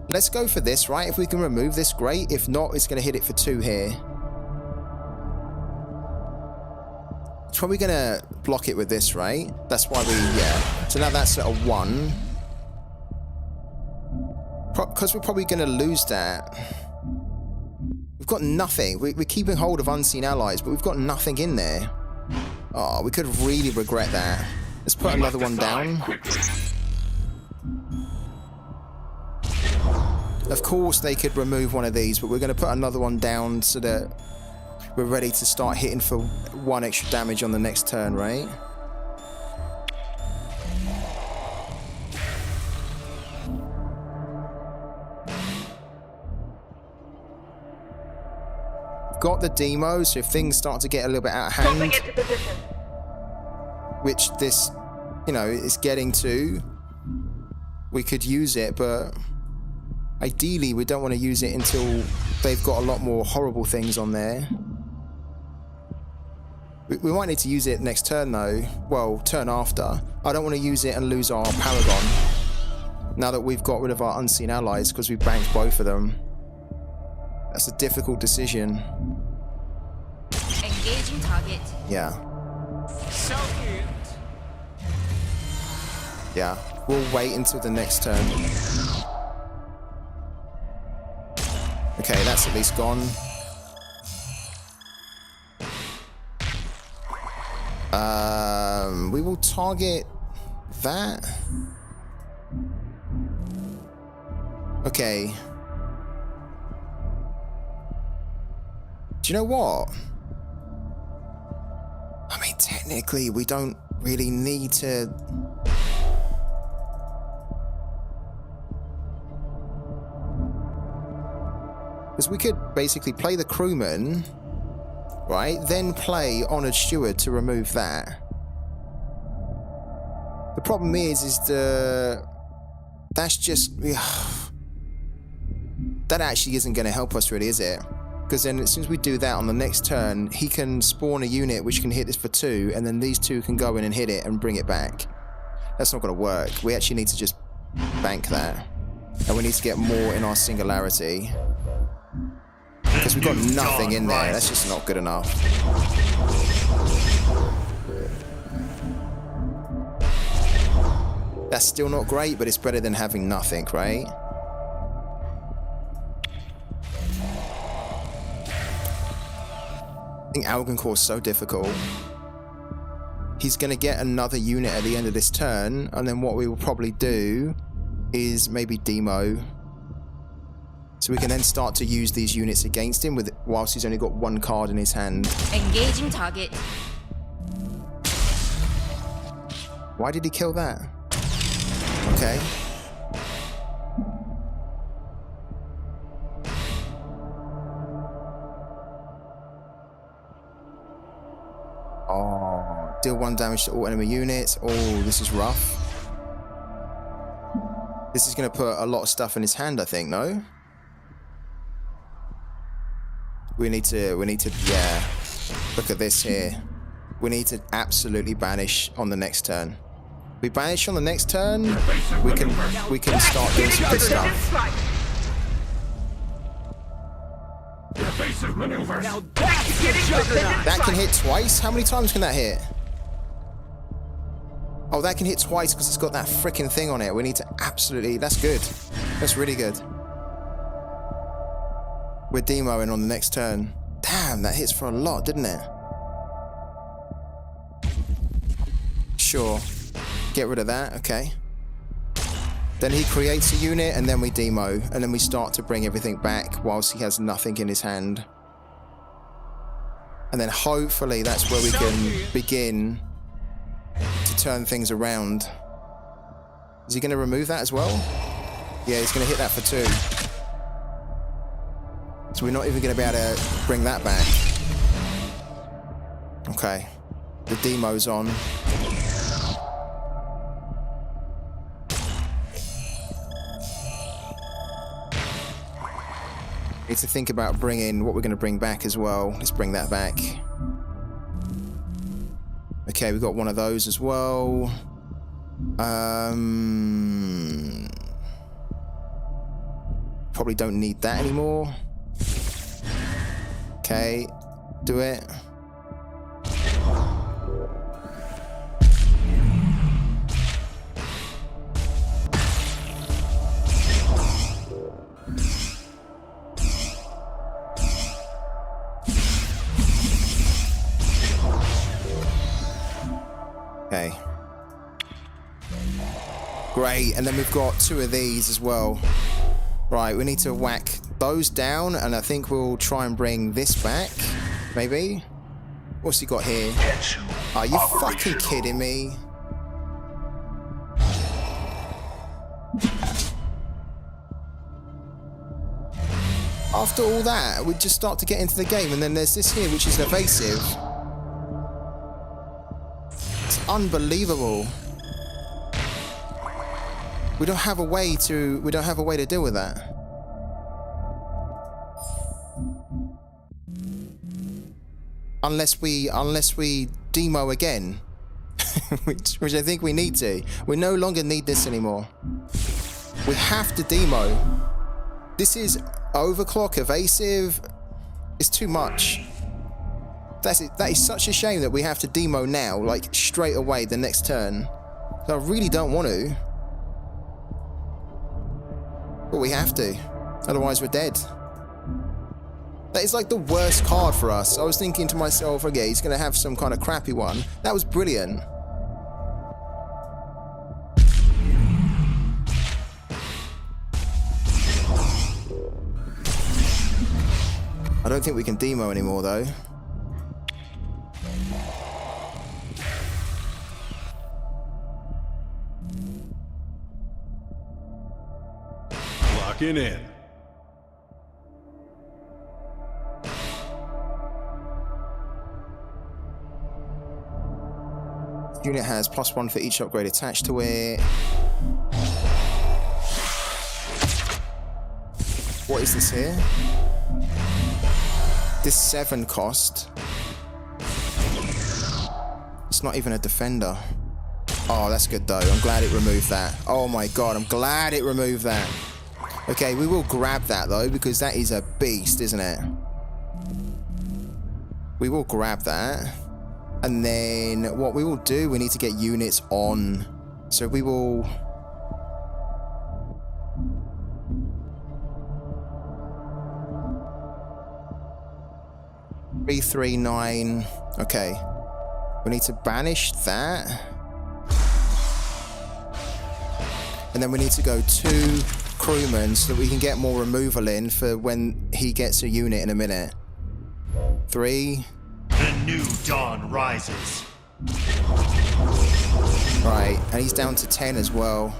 Let's go for this, right? If we can remove this, great. If not, it's going to hit it for 2 here. It's probably going to block it with this, right? That's why we, yeah. So now that's at a 1. Because we're probably going to lose that. We've got nothing. We're keeping hold of Unseen Allies, but we've got nothing in there. Oh, we could really regret that. Let's put another one down. Of course, they could remove one of these, but we're going to put another one down so that we're ready to start hitting for 1 extra damage on the next turn, right? Got the demo, so if things start to get a little bit out of hand, which this, you know, is getting to, we could use it, but ideally we don't want to use it until they've got a lot more horrible things on there. We might need to use it next turn though. Well, turn after. I don't want to use it and lose our Paragon now that we've got rid of our Unseen Allies, because we banked both of them. That's a difficult decision. Engaging target. Yeah. So cute. Yeah. We'll wait until the next turn. Okay, that's at least gone. We will target that. Okay. Do you know what? I mean, technically, we don't really need to... Because we could basically play the crewman, right? Then play Honored Steward to remove that. The problem is that's just... that actually isn't going to help us really, is it? Because then as soon as we do that on the next turn, he can spawn a unit which can hit this for 2, and then these 2 can go in and hit it and bring it back. That's not going to work. We actually need to just bank that. And we need to get more in our singularity. Because we've got nothing in there. That's just not good enough. That's still not great, but it's better than having nothing, right? I think Algonquin is so difficult. He's going to get another unit at the end of this turn, and then what we will probably do is maybe demo. So we can then start to use these units against him with whilst he's only got 1 card in his hand. Engaging target. Why did he kill that? Okay. Oh, deal 1 damage to all enemy units. Oh, this is rough. This is going to put a lot of stuff in his hand, I think, no? We need to, yeah. Look at this here. We need to absolutely banish on the next turn. We banish on the next turn, we can start doing some good stuff. Evasive maneuvers. Now that's the juggernaut. That can hit twice? How many times can that hit? Oh, that can hit twice because it's got that freaking thing on it. We need to absolutely... That's good. That's really good. We're demoing on the next turn. Damn, that hits for a lot, didn't it? Sure. Get rid of that, okay. Then he creates a unit and then we demo. And then we start to bring everything back whilst he has nothing in his hand. And then hopefully that's where we can begin to turn things around. Is he going to remove that as well? Yeah, he's going to hit that for 2. So we're not even going to be able to bring that back. Okay. The demo's on. Need to think about bringing what we're going to bring back as well. Let's bring that back. Okay, we've got one of those as well. Probably don't need that anymore. Okay, do it. Okay. Great, and then we've got 2 of these as well. Right, we need to whack those down, and I think we'll try and bring this back, maybe? What's he got here? Are you fucking kidding me? After all that, we just start to get into the game, and then there's this here, which is evasive. It's unbelievable. We don't have a way to deal with that. Unless we demo again. which I think we need to. We no longer need this anymore. We have to demo. This is overclock, evasive. It's too much. That is such a shame that we have to demo now, like straight away the next turn. I really don't want to. But we have to. Otherwise we're dead. That is like the worst card for us. I was thinking to myself, okay, he's going to have some kind of crappy one. That was brilliant. I don't think we can demo anymore though. Locking in. Unit has +1 for each upgrade attached to it. What is this here? This 7 cost. It's not even a defender. Oh, that's good though. I'm glad it removed that. Oh my god, I'm glad it removed that. Okay, we will grab that though, because that is a beast, isn't it? We will grab that. And then what we will do, we need to get units on. So we will... Three, 3, 9. Okay. We need to banish that. And then we need to go 2 crewmen so that we can get more removal in for when he gets a unit in a minute. 3. The new dawn rises. Right, and he's down to 10 as well.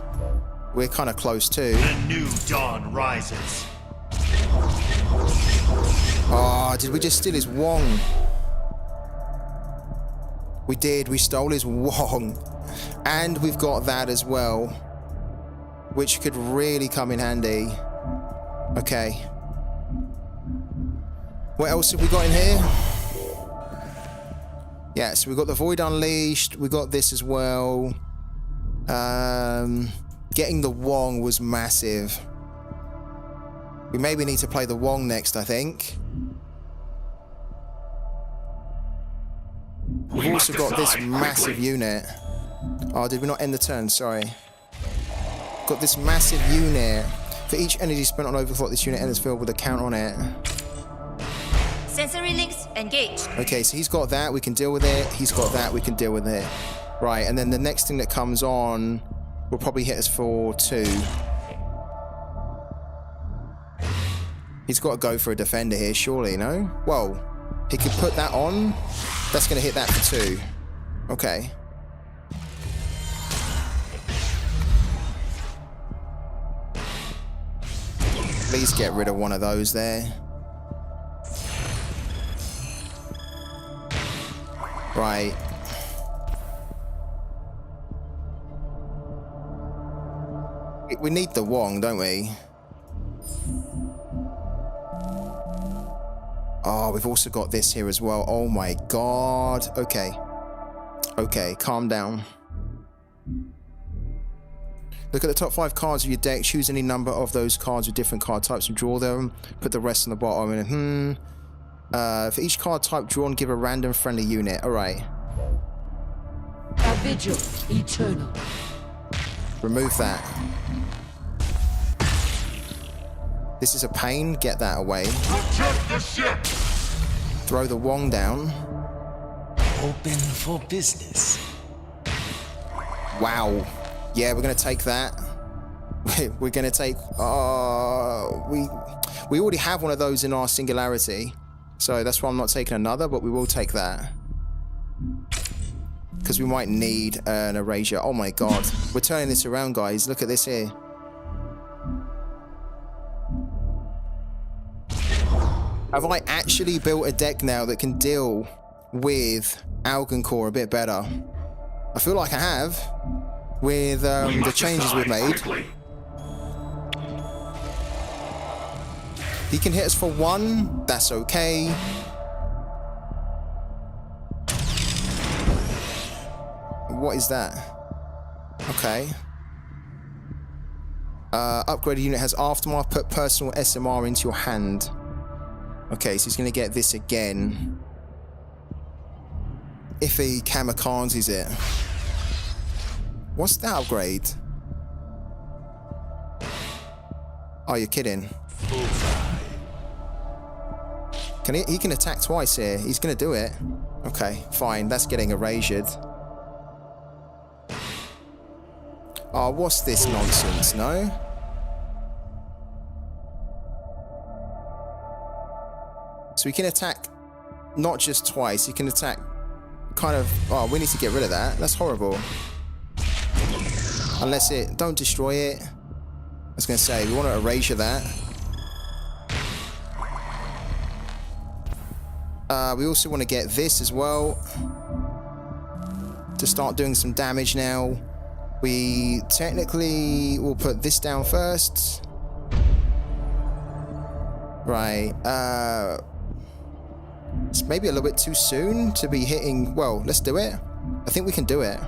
We're kind of close too. The new dawn rises. Oh, did we just steal his Wong? We did, we stole his Wong. And we've got that as well, which could really come in handy. Okay. What else have we got in here? Yeah, so we've got the Void Unleashed. We got this as well. Getting the Wong was massive. We maybe need to play the Wong next, I think. We've also got this massive unit. Oh, did we not end the turn? Sorry. Got this massive unit. For each energy spent on overthought, this unit enters filled with a count on it. Sensory links engaged. Okay, so he's got that, we can deal with it. He's got that, we can deal with it. Right, and then the next thing that comes on will probably hit us for 2. He's got to go for a defender here, surely, no? Whoa, he could put that on. That's going to hit that for 2. Okay. Please get rid of one of those there. Right. We need the Wong, don't we? Oh, we've also got this here as well. Oh my god. Okay. Okay, calm down. Look at the top 5 cards of your deck. Choose any number of those cards with different card types and draw them. Put the rest on the bottom and for each card type drawn, give a random friendly unit. Alright. A vigil eternal. Remove that. This is a pain. Get that away. Protect the ship. Throw the Wong down. Open for business. Wow. Yeah, we're gonna take that. We're gonna take. We already have one of those in our singularity, so that's why I'm not taking another. But we will take that because we might need an erasure. Oh my god, we're turning this around, guys. Look at this here. Have I actually built a deck now that can deal with Algoncore a bit better? I feel like I have. With the changes we've made. Quickly. He can hit us for 1. That's okay. What is that? Okay. Upgraded unit has Aftermath. Put personal SMR into your hand. Okay, so he's going to get this again. If he kamikazes it. What's that upgrade? Oh, you're kidding. He can attack twice here. He's gonna do it. Okay, fine. That's getting erasured. Oh, what's this nonsense? No? So he can attack not just twice. He can attack kind of... Oh, we need to get rid of that. That's horrible. Unless it... Don't destroy it. I was going to say, we want to erasure that. We also want to get this as well. To start doing some damage now. We technically will put this down first. Right. It's maybe a little bit too soon to be hitting. Well, let's do it. I think we can do it.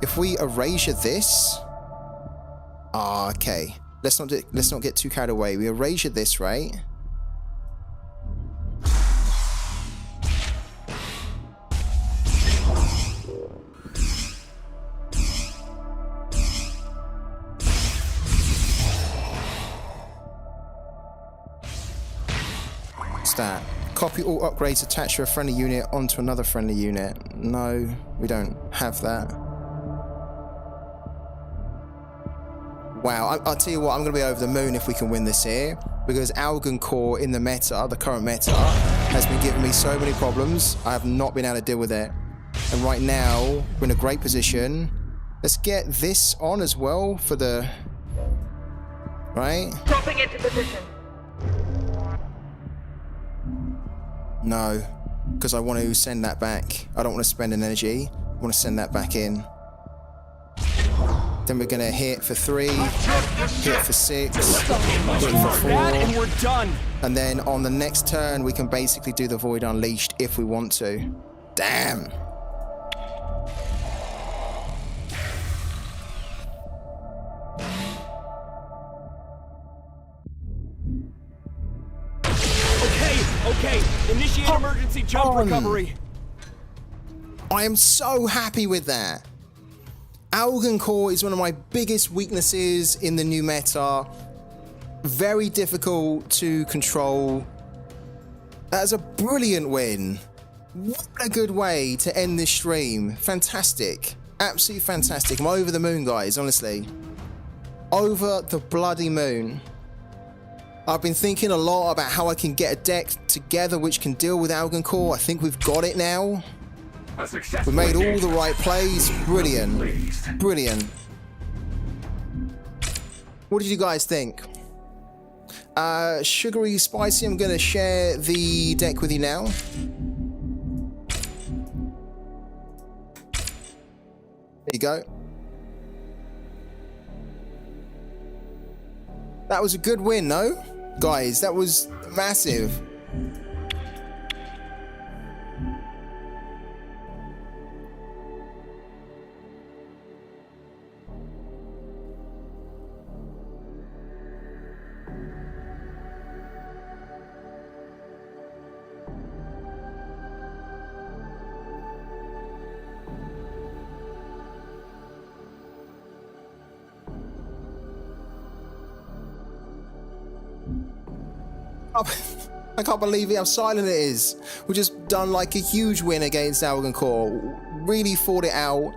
If we erasure this. Okay. Let's not get too carried away. We erasure this, right? What's that? Copy all upgrades attached to a friendly unit onto another friendly unit. No, we don't have that. Wow, I'll tell you what, I'm going to be over the moon if we can win this here, because Algan Core in the meta, the current meta, has been giving me so many problems. I have not been able to deal with it. And right now, we're in a great position. Let's get this on as well for the... Right? Dropping into position. No, because I want to send that back. I don't want to spend an energy. I want to send that back in. Then we're going to hit for 3, hit for 6, hit for 4, and we're done. And then on the next turn, we can basically do the Void Unleashed if we want to. Damn. Okay, initiate emergency jump recovery. I am so happy with that. Algan Core is one of my biggest weaknesses in the new meta. Very difficult to control. That's a brilliant win. What a good way to end this stream. Fantastic. Absolutely fantastic. I'm over the moon, guys, honestly. Over the bloody moon. I've been thinking a lot about how I can get a deck together which can deal with Algan Core. I think we've got it now. We made all the right plays. Brilliant. Brilliant. What did you guys think? Sugary Spicy, I'm going to share the deck with you now. There you go. That was a good win, no? Guys, that was massive. I can't believe how silent it is. We've just done like a huge win against Algan Core. Really fought it out,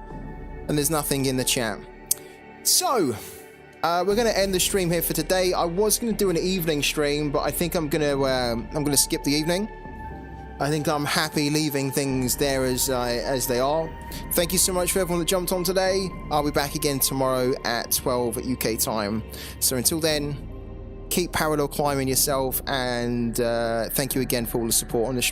and there's nothing in the chat. So, we're going to end the stream here for today. I was going to do an evening stream, but I think I'm going to skip the evening. I think I'm happy leaving things there as they are. Thank you so much for everyone that jumped on today. I'll be back again tomorrow at 12 at UK time. So until then, keep parallel climbing yourself, and thank you again for all the support on the stream.